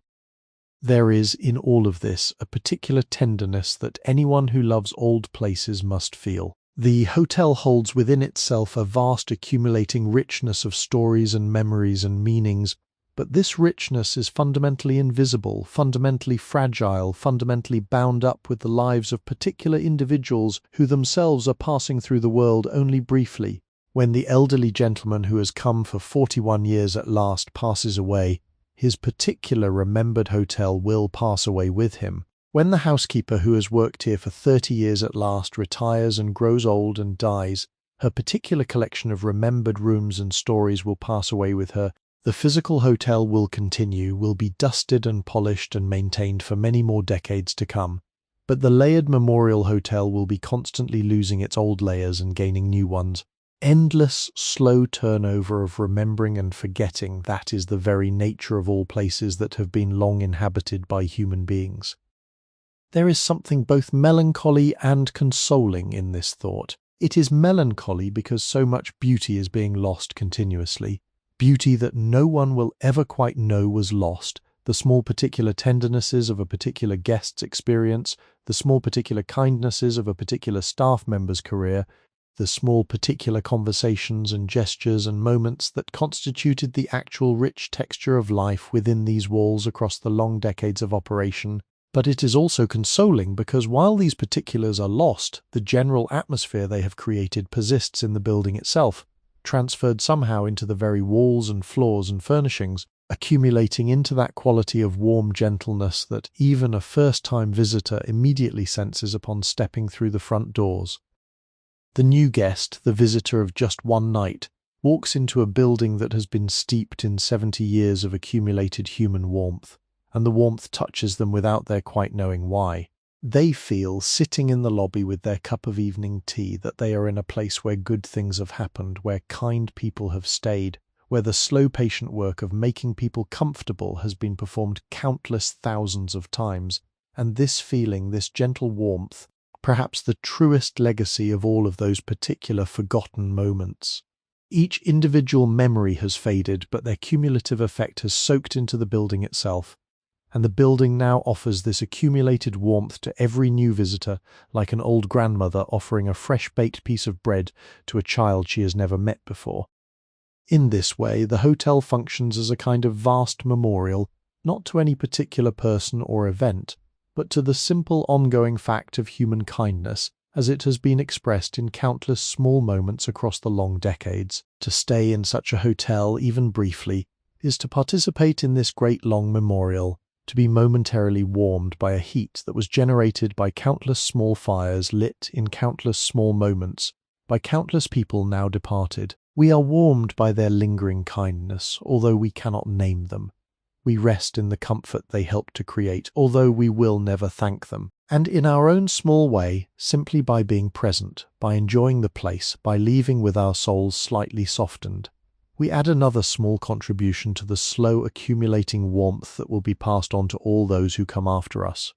There is, in all of this, a particular tenderness that anyone who loves old places must feel. The hotel holds within itself a vast accumulating richness of stories and memories and meanings, but this richness is fundamentally invisible, fundamentally fragile, fundamentally bound up with the lives of particular individuals who themselves are passing through the world only briefly. When the elderly gentleman who has come for 41 years at last passes away, his particular remembered hotel will pass away with him. When the housekeeper who has worked here for 30 years at last retires and grows old and dies, her particular collection of remembered rooms and stories will pass away with her. The physical hotel will continue, will be dusted and polished and maintained for many more decades to come. But the layered memorial hotel will be constantly losing its old layers and gaining new ones. Endless, slow turnover of remembering and forgetting, that is the very nature of all places that have been long inhabited by human beings. There is something both melancholy and consoling in this thought. It is melancholy because so much beauty is being lost continuously, beauty that no one will ever quite know was lost, the small particular tendernesses of a particular guest's experience, the small particular kindnesses of a particular staff member's career, the small particular conversations and gestures and moments that constituted the actual rich texture of life within these walls across the long decades of operation. But it is also consoling because while these particulars are lost, the general atmosphere they have created persists in the building itself, transferred somehow into the very walls and floors and furnishings, accumulating into that quality of warm gentleness that even a first-time visitor immediately senses upon stepping through the front doors. The new guest, the visitor of just one night, walks into a building that has been steeped in 70 years of accumulated human warmth, and the warmth touches them without their quite knowing why. They feel, sitting in the lobby with their cup of evening tea, that they are in a place where good things have happened, where kind people have stayed, where the slow patient work of making people comfortable has been performed countless thousands of times, and this feeling, this gentle warmth, perhaps the truest legacy of all of those particular forgotten moments. Each individual memory has faded, but their cumulative effect has soaked into the building itself, and the building now offers this accumulated warmth to every new visitor, like an old grandmother offering a fresh-baked piece of bread to a child she has never met before. In this way, the hotel functions as a kind of vast memorial, not to any particular person or event, but to the simple ongoing fact of human kindness, as it has been expressed in countless small moments across the long decades. To stay in such a hotel, even briefly, is to participate in this great long memorial, to be momentarily warmed by a heat that was generated by countless small fires lit in countless small moments, by countless people now departed. We are warmed by their lingering kindness, although we cannot name them. We rest in the comfort they help to create, although we will never thank them. And in our own small way, simply by being present, by enjoying the place, by leaving with our souls slightly softened, we add another small contribution to the slow accumulating warmth that will be passed on to all those who come after us.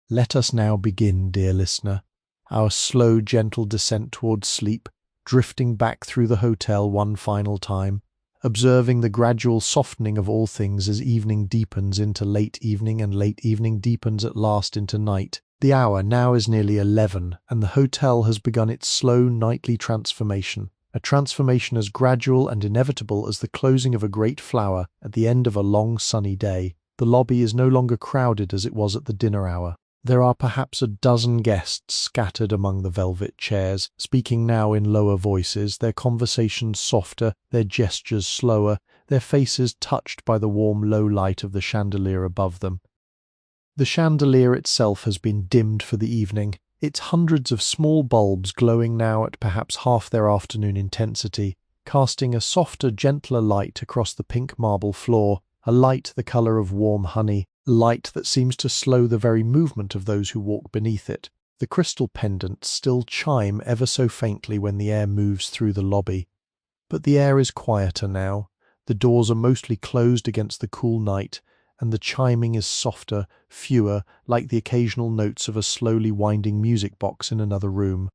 Let us now begin, dear listener, our slow, gentle descent towards sleep, drifting back through the hotel one final time, observing the gradual softening of all things as evening deepens into late evening and late evening deepens at last into night. The hour now is nearly 11, and the hotel has begun its slow nightly transformation, a transformation as gradual and inevitable as the closing of a great flower at the end of a long sunny day. The lobby is no longer crowded as it was at the dinner hour. There are perhaps a dozen guests scattered among the velvet chairs, speaking now in lower voices, their conversations softer, their gestures slower, their faces touched by the warm low light of the chandelier above them. The chandelier itself has been dimmed for the evening, its hundreds of small bulbs glowing now at perhaps half their afternoon intensity, casting a softer, gentler light across the pink marble floor, a light the colour of warm honey, light that seems to slow the very movement of those who walk beneath it. The crystal pendants still chime ever so faintly when the air moves through the lobby. But the air is quieter now. The doors are mostly closed against the cool night, and the chiming is softer, fewer, like the occasional notes of a slowly winding music box in another room.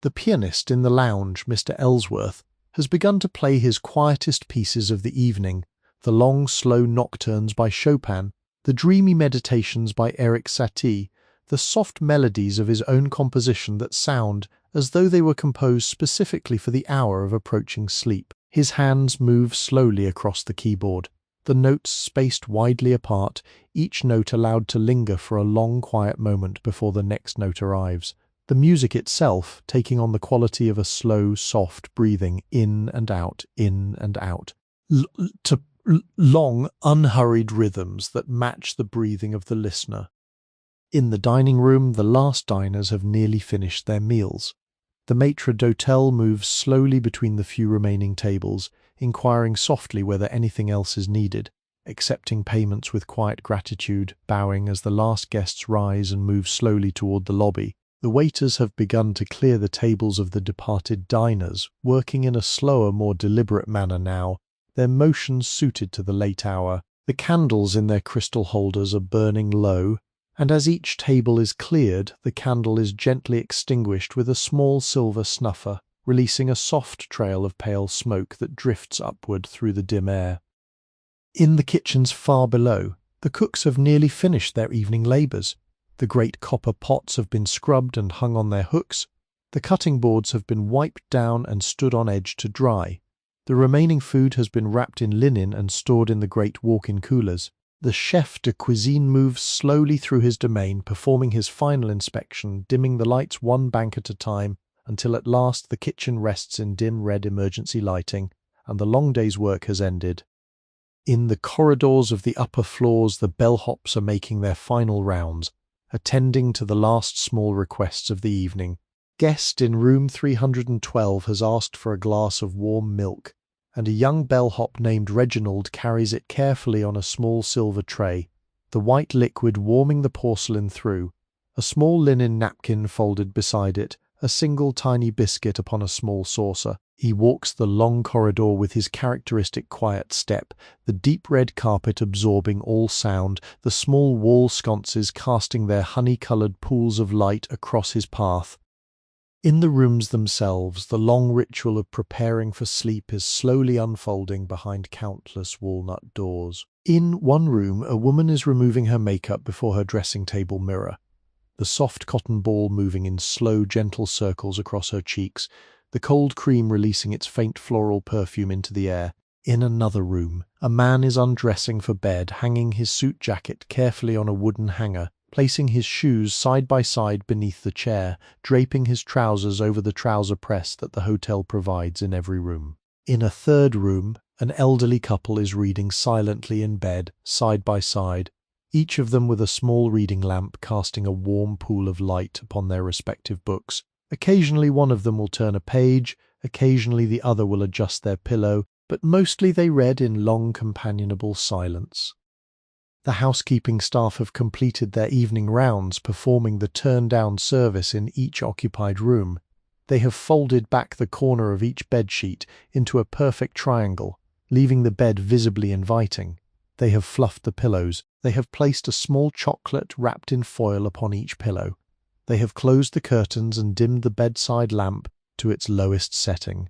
The pianist in the lounge, Mr. Ellsworth, has begun to play his quietest pieces of the evening, the long, slow nocturnes by Chopin, the dreamy meditations by Erik Satie, the soft melodies of his own composition that sound as though they were composed specifically for the hour of approaching sleep. His hands move slowly across the keyboard, the notes spaced widely apart, each note allowed to linger for a long, quiet moment before the next note arrives. The music itself taking on the quality of a slow, soft breathing in and out, to long, unhurried rhythms that match the breathing of the listener. In the dining room, the last diners have nearly finished their meals. The maître d'hôtel moves slowly between the few remaining tables, inquiring softly whether anything else is needed, accepting payments with quiet gratitude, bowing as the last guests rise and move slowly toward the lobby. The waiters have begun to clear the tables of the departed diners, working in a slower, more deliberate manner now, their motions suited to the late hour. The candles in their crystal holders are burning low, and as each table is cleared, the candle is gently extinguished with a small silver snuffer, releasing a soft trail of pale smoke that drifts upward through the dim air. In the kitchens far below, the cooks have nearly finished their evening labours. The great copper pots have been scrubbed and hung on their hooks. The cutting boards have been wiped down and stood on edge to dry. The remaining food has been wrapped in linen and stored in the great walk-in coolers. The chef de cuisine moves slowly through his domain, performing his final inspection, dimming the lights one bank at a time, until at last the kitchen rests in dim red emergency lighting, and the long day's work has ended. In the corridors of the upper floors, the bellhops are making their final rounds, attending to the last small requests of the evening. Guest in room 312 has asked for a glass of warm milk, and a young bellhop named Reginald carries it carefully on a small silver tray, the white liquid warming the porcelain through, a small linen napkin folded beside it, a single tiny biscuit upon a small saucer. He walks the long corridor with his characteristic quiet step, the deep red carpet absorbing all sound, the small wall sconces casting their honey-coloured pools of light across his path. In the rooms themselves, the long ritual of preparing for sleep is slowly unfolding behind countless walnut doors. In one room, a woman is removing her makeup before her dressing table mirror, the soft cotton ball moving in slow, gentle circles across her cheeks, the cold cream releasing its faint floral perfume into the air. In another room, a man is undressing for bed, hanging his suit jacket carefully on a wooden hanger, placing his shoes side by side beneath the chair, draping his trousers over the trouser press that the hotel provides in every room. In a third room, an elderly couple is reading silently in bed, side by side, each of them with a small reading lamp casting a warm pool of light upon their respective books. Occasionally one of them will turn a page, occasionally the other will adjust their pillow, but mostly they read in long companionable silence. The housekeeping staff have completed their evening rounds, performing the turn-down service in each occupied room. They have folded back the corner of each bedsheet into a perfect triangle, leaving the bed visibly inviting. They have fluffed the pillows. They have placed a small chocolate wrapped in foil upon each pillow. They have closed the curtains and dimmed the bedside lamp to its lowest setting.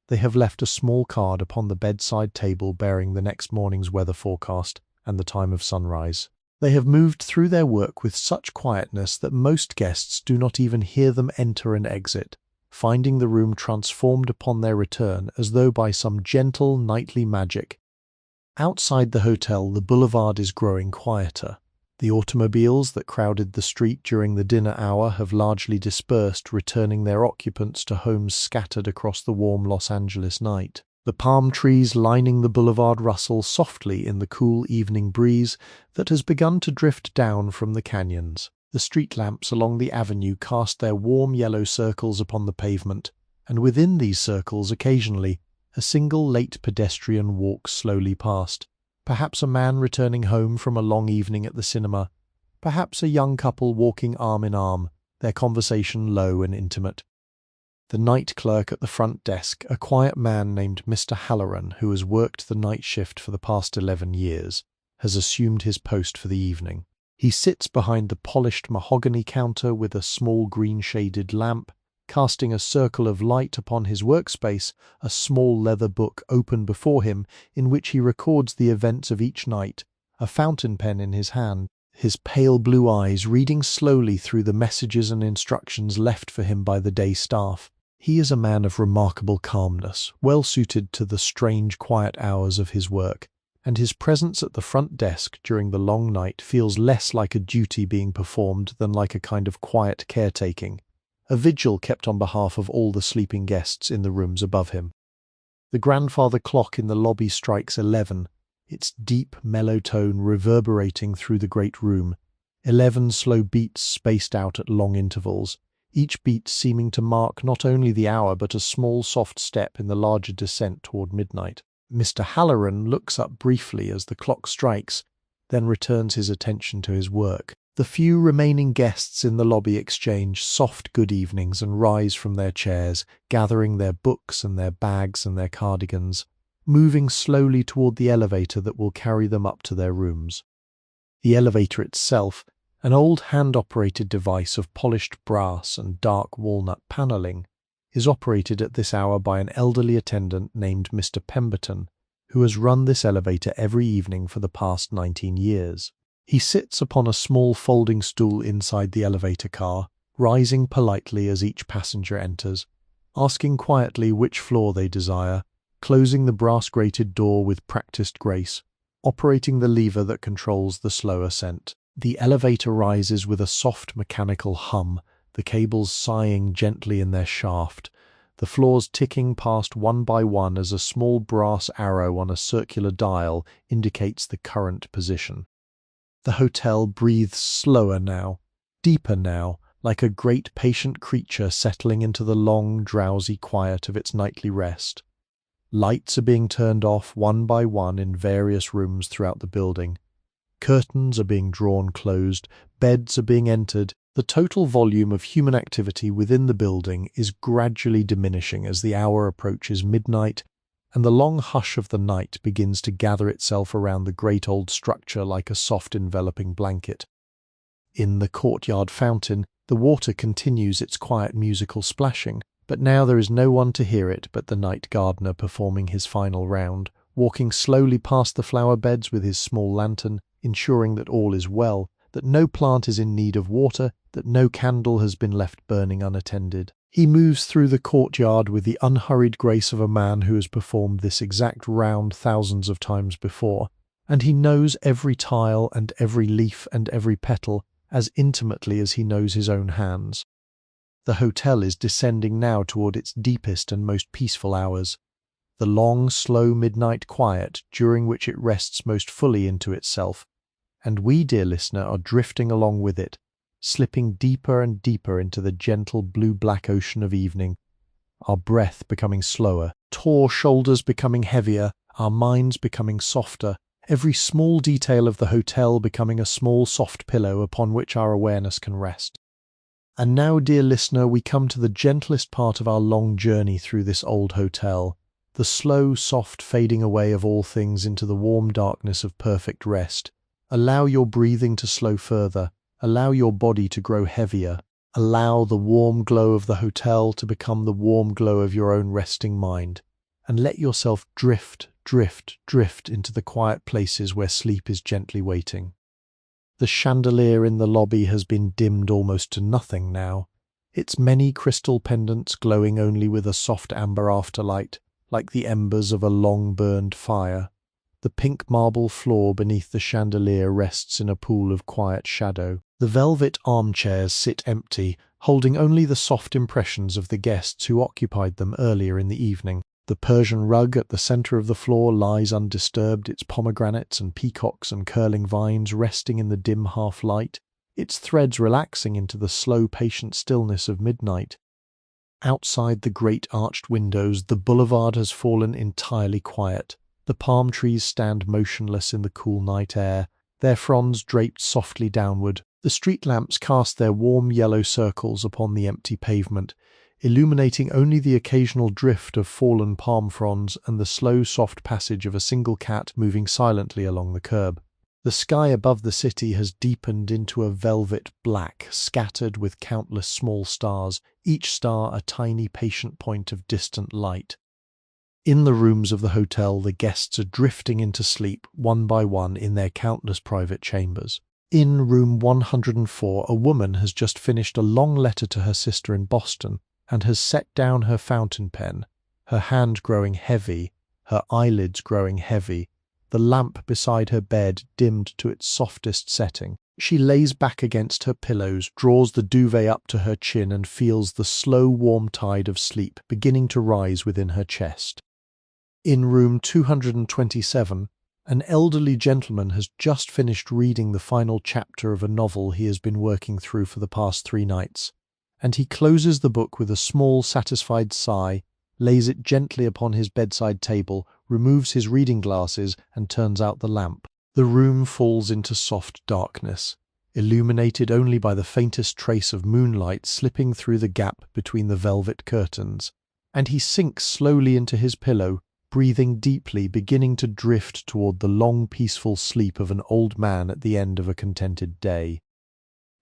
They have left a small card upon the bedside table bearing the next morning's weather forecast and the time of sunrise. They have moved through their work with such quietness that most guests do not even hear them enter and exit, finding the room transformed upon their return as though by some gentle nightly magic. Outside the hotel, the boulevard is growing quieter. The automobiles that crowded the street during the dinner hour have largely dispersed, returning their occupants to homes scattered across the warm Los Angeles night. The palm trees lining the boulevard rustle softly in the cool evening breeze that has begun to drift down from the canyons. The street lamps along the avenue cast their warm yellow circles upon the pavement, and within these circles occasionally a single late pedestrian walks slowly past, Perhaps a man returning home from a long evening at the cinema. Perhaps a young couple walking arm in arm, their conversation low and intimate. The night clerk at the front desk, a quiet man named Mr. Halloran, who has worked the night shift for the past 11 years, has assumed his post for the evening. He sits behind the polished mahogany counter with a small green-shaded lamp, casting a circle of light upon his workspace, a small leather book open before him in which he records the events of each night, a fountain pen in his hand, his pale blue eyes reading slowly through the messages and instructions left for him by the day staff. He is a man of remarkable calmness, well suited to the strange quiet hours of his work, and his presence at the front desk during the long night feels less like a duty being performed than like a kind of quiet caretaking, a vigil kept on behalf of all the sleeping guests in the rooms above him. The grandfather clock in the lobby strikes 11, its deep, mellow tone reverberating through the great room, 11 slow beats spaced out at long intervals, each beat seeming to mark not only the hour but a small soft step in the larger descent toward midnight. Mr. Halloran looks up briefly as the clock strikes, then returns his attention to his work. The few remaining guests in the lobby exchange soft good evenings and rise from their chairs, gathering their books and their bags and their cardigans, moving slowly toward the elevator that will carry them up to their rooms. The elevator itself, an old hand-operated device of polished brass and dark walnut paneling, is operated at this hour by an elderly attendant named Mr. Pemberton, who has run this elevator every evening for the past 19 years. He sits upon a small folding stool inside the elevator car, rising politely as each passenger enters, asking quietly which floor they desire, closing the brass-grated door with practiced grace, operating the lever that controls the slow ascent. The elevator rises with a soft mechanical hum, the cables sighing gently in their shaft, the floors ticking past one by one as a small brass arrow on a circular dial indicates the current position. The hotel breathes slower now, deeper now, like a great patient creature settling into the long, drowsy quiet of its nightly rest. Lights are being turned off one by one in various rooms throughout the building. Curtains are being drawn closed, beds are being entered. The total volume of human activity within the building is gradually diminishing as the hour approaches midnight, and the long hush of the night begins to gather itself around the great old structure like a soft enveloping blanket. In the courtyard fountain, the water continues its quiet musical splashing, but now there is no one to hear it but the night gardener performing his final round, walking slowly past the flower beds with his small lantern, ensuring that all is well, that no plant is in need of water, that no candle has been left burning unattended. He moves through the courtyard with the unhurried grace of a man who has performed this exact round thousands of times before, and he knows every tile and every leaf and every petal as intimately as he knows his own hands. The hotel is descending now toward its deepest and most peaceful hours, the long, slow midnight quiet during which it rests most fully into itself, and we, dear listener, are drifting along with it, slipping deeper and deeper into the gentle blue-black ocean of evening, our breath becoming slower, taut shoulders becoming heavier, our minds becoming softer, every small detail of the hotel becoming a small soft pillow upon which our awareness can rest. And now, dear listener, we come to the gentlest part of our long journey through this old hotel, the slow, soft fading away of all things into the warm darkness of perfect rest. Allow your breathing to slow further, allow your body to grow heavier, allow the warm glow of the hotel to become the warm glow of your own resting mind, and let yourself drift into the quiet places where sleep is gently waiting. The chandelier in the lobby has been dimmed almost to nothing now, its many crystal pendants glowing only with a soft amber afterlight, like the embers of a long-burned fire. The pink marble floor beneath the chandelier rests in a pool of quiet shadow. The velvet armchairs sit empty, holding only the soft impressions of the guests who occupied them earlier in the evening. The Persian rug at the centre of the floor lies undisturbed, its pomegranates and peacocks and curling vines resting in the dim half-light, its threads relaxing into the slow, patient stillness of midnight. Outside the great arched windows, the boulevard has fallen entirely quiet. The palm trees stand motionless in the cool night air, their fronds draped softly downward. The street lamps cast their warm yellow circles upon the empty pavement, illuminating only the occasional drift of fallen palm fronds and the slow, soft passage of a single cat moving silently along the curb. The sky above the city has deepened into a velvet black, scattered with countless small stars, each star a tiny patient point of distant light. In the rooms of the hotel, the guests are drifting into sleep, one by one, in their countless private chambers. In room 104, a woman has just finished a long letter to her sister in Boston and has set down her fountain pen, her hand growing heavy, her eyelids growing heavy, the lamp beside her bed dimmed to its softest setting. She lays back against her pillows, draws the duvet up to her chin, and feels the slow, warm tide of sleep beginning to rise within her chest. In room 227, an elderly gentleman has just finished reading the final chapter of a novel he has been working through for the past 3 nights, and he closes the book with a small, satisfied sigh, lays it gently upon his bedside table, removes his reading glasses, and turns out the lamp. The room falls into soft darkness, illuminated only by the faintest trace of moonlight slipping through the gap between the velvet curtains, and he sinks slowly into his pillow, breathing deeply, beginning to drift toward the long, peaceful sleep of an old man at the end of a contented day.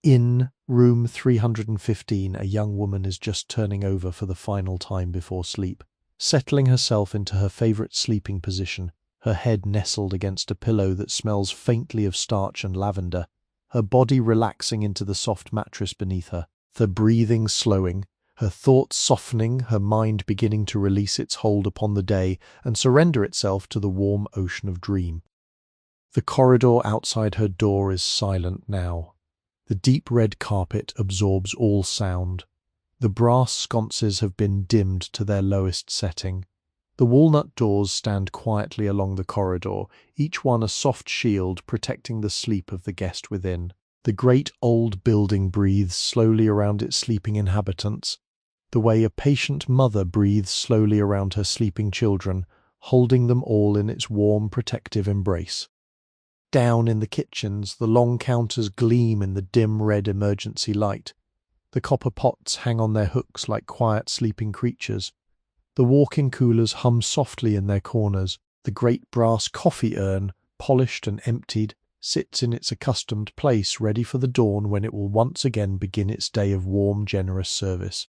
In room 315, a young woman is just turning over for the final time before sleep, settling herself into her favorite sleeping position, her head nestled against a pillow that smells faintly of starch and lavender, her body relaxing into the soft mattress beneath her, the breathing slowing, her thoughts softening, her mind beginning to release its hold upon the day and surrender itself to the warm ocean of dream. The corridor outside her door is silent now. The deep red carpet absorbs all sound. The brass sconces have been dimmed to their lowest setting. The walnut doors stand quietly along the corridor, each one a soft shield protecting the sleep of the guest within. The great old building breathes slowly around its sleeping inhabitants, the way a patient mother breathes slowly around her sleeping children, holding them all in its warm, protective embrace. Down in the kitchens, the long counters gleam in the dim red emergency light. The copper pots hang on their hooks like quiet sleeping creatures. The walk-in coolers hum softly in their corners. The great brass coffee urn, polished and emptied, sits in its accustomed place, ready for the dawn when it will once again begin its day of warm, generous service.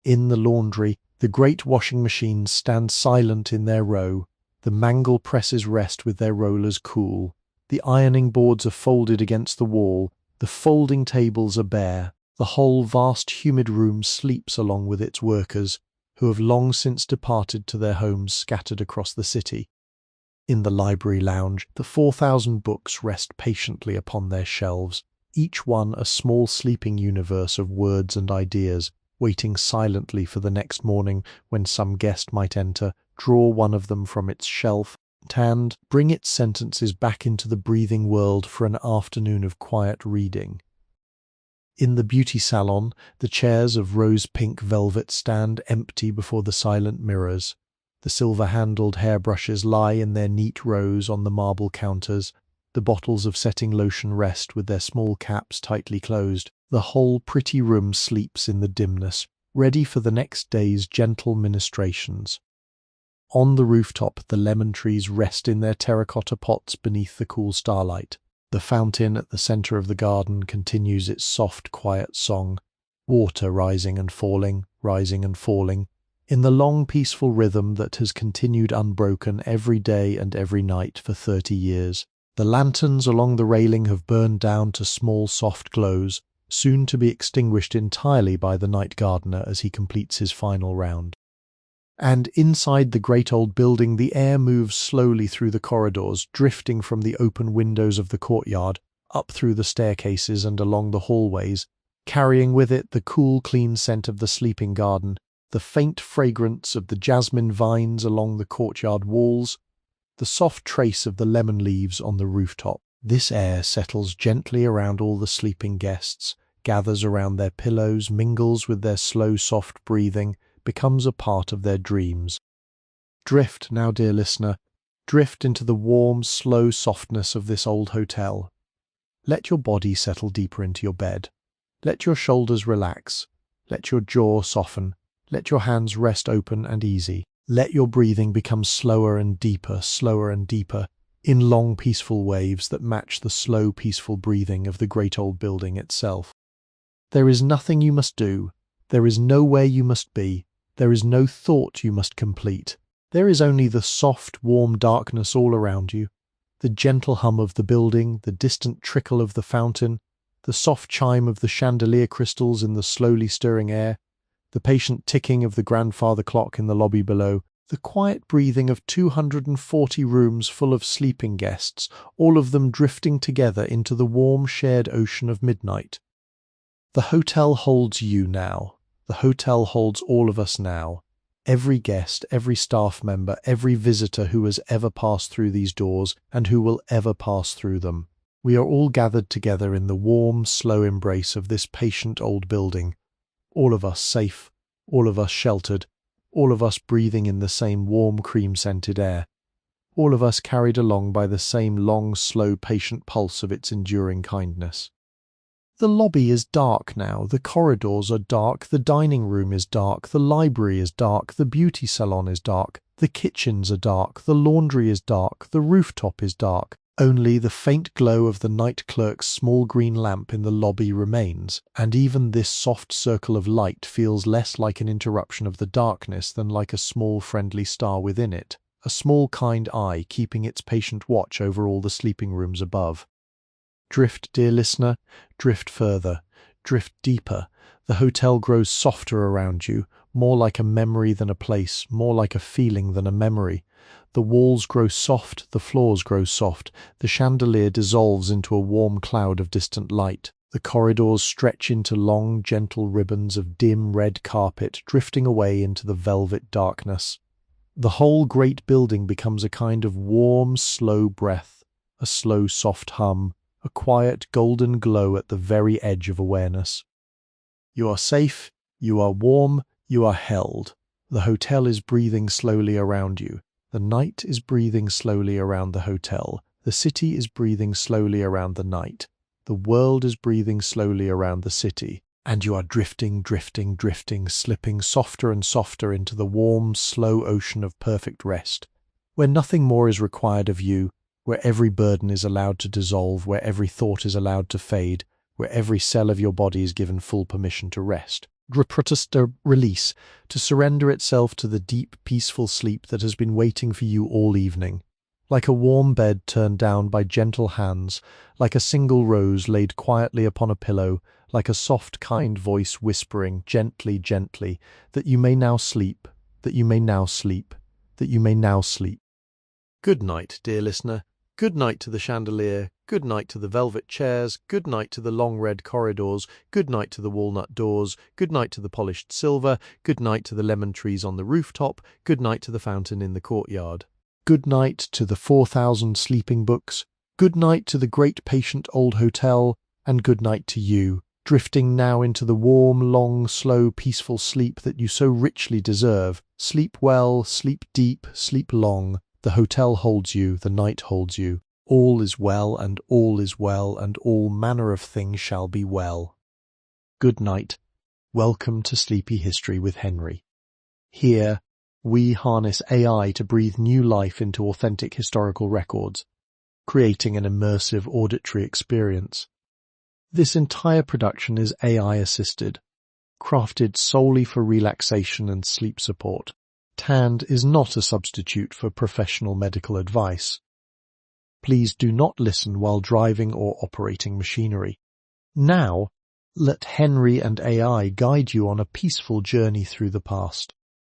In the laundry, the great washing machines stand silent in their row. The mangle presses rest with their rollers cool. The ironing boards are folded against the wall. The folding tables are bare. The whole vast humid room sleeps along with its workers, who have long since departed to their homes scattered across the city. In the library lounge, the 4,000 books rest patiently upon their shelves, each one a small sleeping universe of words and ideas, waiting silently for the next morning when some guest might enter, draw one of them from its shelf, and bring its sentences back into the breathing world for an afternoon of quiet reading. In the beauty salon, the chairs of rose-pink velvet stand empty before the silent mirrors. The silver-handled hairbrushes lie in their neat rows on the marble counters. The bottles of setting lotion rest with their small caps tightly closed. The whole pretty room sleeps in the dimness, ready for the next day's gentle ministrations. On the rooftop, the lemon trees rest in their terracotta pots beneath the cool starlight. The fountain at the center of the garden continues its soft, quiet song, water rising and falling, in the long, peaceful rhythm that has continued unbroken every day and every night for 30 years. The lanterns along the railing have burned down to small, soft glows, soon to be extinguished entirely by the night gardener as he completes his final round. And inside the great old building, the air moves slowly through the corridors, drifting from the open windows of the courtyard, up through the staircases and along the hallways, carrying with it the cool, clean scent of the sleeping garden, the faint fragrance of the jasmine vines along the courtyard walls, the soft trace of the lemon leaves on the rooftop. This air settles gently around all the sleeping guests, gathers around their pillows, mingles with their slow, soft breathing, becomes a part of their dreams. Drift now, dear listener, Drift into the warm, slow softness of this old hotel. Let your body settle deeper into your bed. Let your shoulders relax. Let your jaw soften. Let your hands rest open and easy. Let your breathing become slower and deeper, in long, peaceful waves that match the slow, peaceful breathing of the great old building itself. There is nothing you must do. There is nowhere you must be. There is no thought you must complete. There is only the soft, warm darkness all around you, the gentle hum of the building, the distant trickle of the fountain, the soft chime of the chandelier crystals in the slowly stirring air, the patient ticking of the grandfather clock in the lobby below, the quiet breathing of 240 rooms full of sleeping guests, all of them drifting together into the warm shared ocean of midnight. The hotel holds you now. The hotel holds all of us now. Every guest, every staff member, every visitor who has ever passed through these doors and who will ever pass through them. We are all gathered together in the warm, slow embrace of this patient old building. All of us safe, all of us sheltered, all of us breathing in the same warm, cream-scented air. All of us carried along by the same long, slow, patient pulse of its enduring kindness. The lobby is dark now, the corridors are dark, the dining room is dark, the library is dark, the beauty salon is dark, the kitchens are dark, the laundry is dark, the rooftop is dark. Only the faint glow of the night clerk's small green lamp in the lobby remains, and even this soft circle of light feels less like an interruption of the darkness than like a small friendly star within it, a small kind eye keeping its patient watch over all the sleeping rooms above. Drift, dear listener, drift further, drift deeper. The hotel grows softer around you, more like a memory than a place, more like a feeling than a memory. The walls grow soft, the floors grow soft, the chandelier dissolves into a warm cloud of distant light. The corridors stretch into long, gentle ribbons of dim red carpet drifting away into the velvet darkness. The whole great building becomes a kind of warm, slow breath, a slow, soft hum, a quiet golden glow at the very edge of awareness. You are safe, you are warm, you are held. The hotel is breathing slowly around you. The night is breathing slowly around the hotel. The city is breathing slowly around the night. The world is breathing slowly around the city. And you are drifting, slipping softer and softer into the warm, slow ocean of perfect rest, where nothing more is required of you, where every burden is allowed to dissolve, where every thought is allowed to fade, where every cell of your body is given full permission to rest, to release, to surrender itself to the deep, peaceful sleep that has been waiting for you all evening. Like a warm bed turned down by gentle hands, like a single rose laid quietly upon a pillow, like a soft, kind voice whispering gently, that you may now sleep, that you may now sleep, that you may now sleep. Good night, dear listener. Good night to the chandelier, good night to the velvet chairs, good night to the long red corridors, good night to the walnut doors, good night to the polished silver, good night to the lemon trees on the rooftop, good night to the fountain in the courtyard. Good night to the 4,000 sleeping books, good night to the great patient old hotel, and good night to you, drifting now into the warm, long, slow, peaceful sleep that you so richly deserve. Sleep well, sleep deep, sleep long. The hotel holds you, the night holds you. All is well, and all is well, and all manner of things shall be well. Good night. Welcome to Sleepy History with Henry. Here, we harness AI to breathe new life into authentic historical records, creating an immersive auditory experience. This entire production is AI-assisted, crafted solely for relaxation and sleep support. TAND is not a substitute for professional medical advice. Please do not listen while driving or operating machinery. Now, let Henry and AI guide you on a peaceful journey through the past.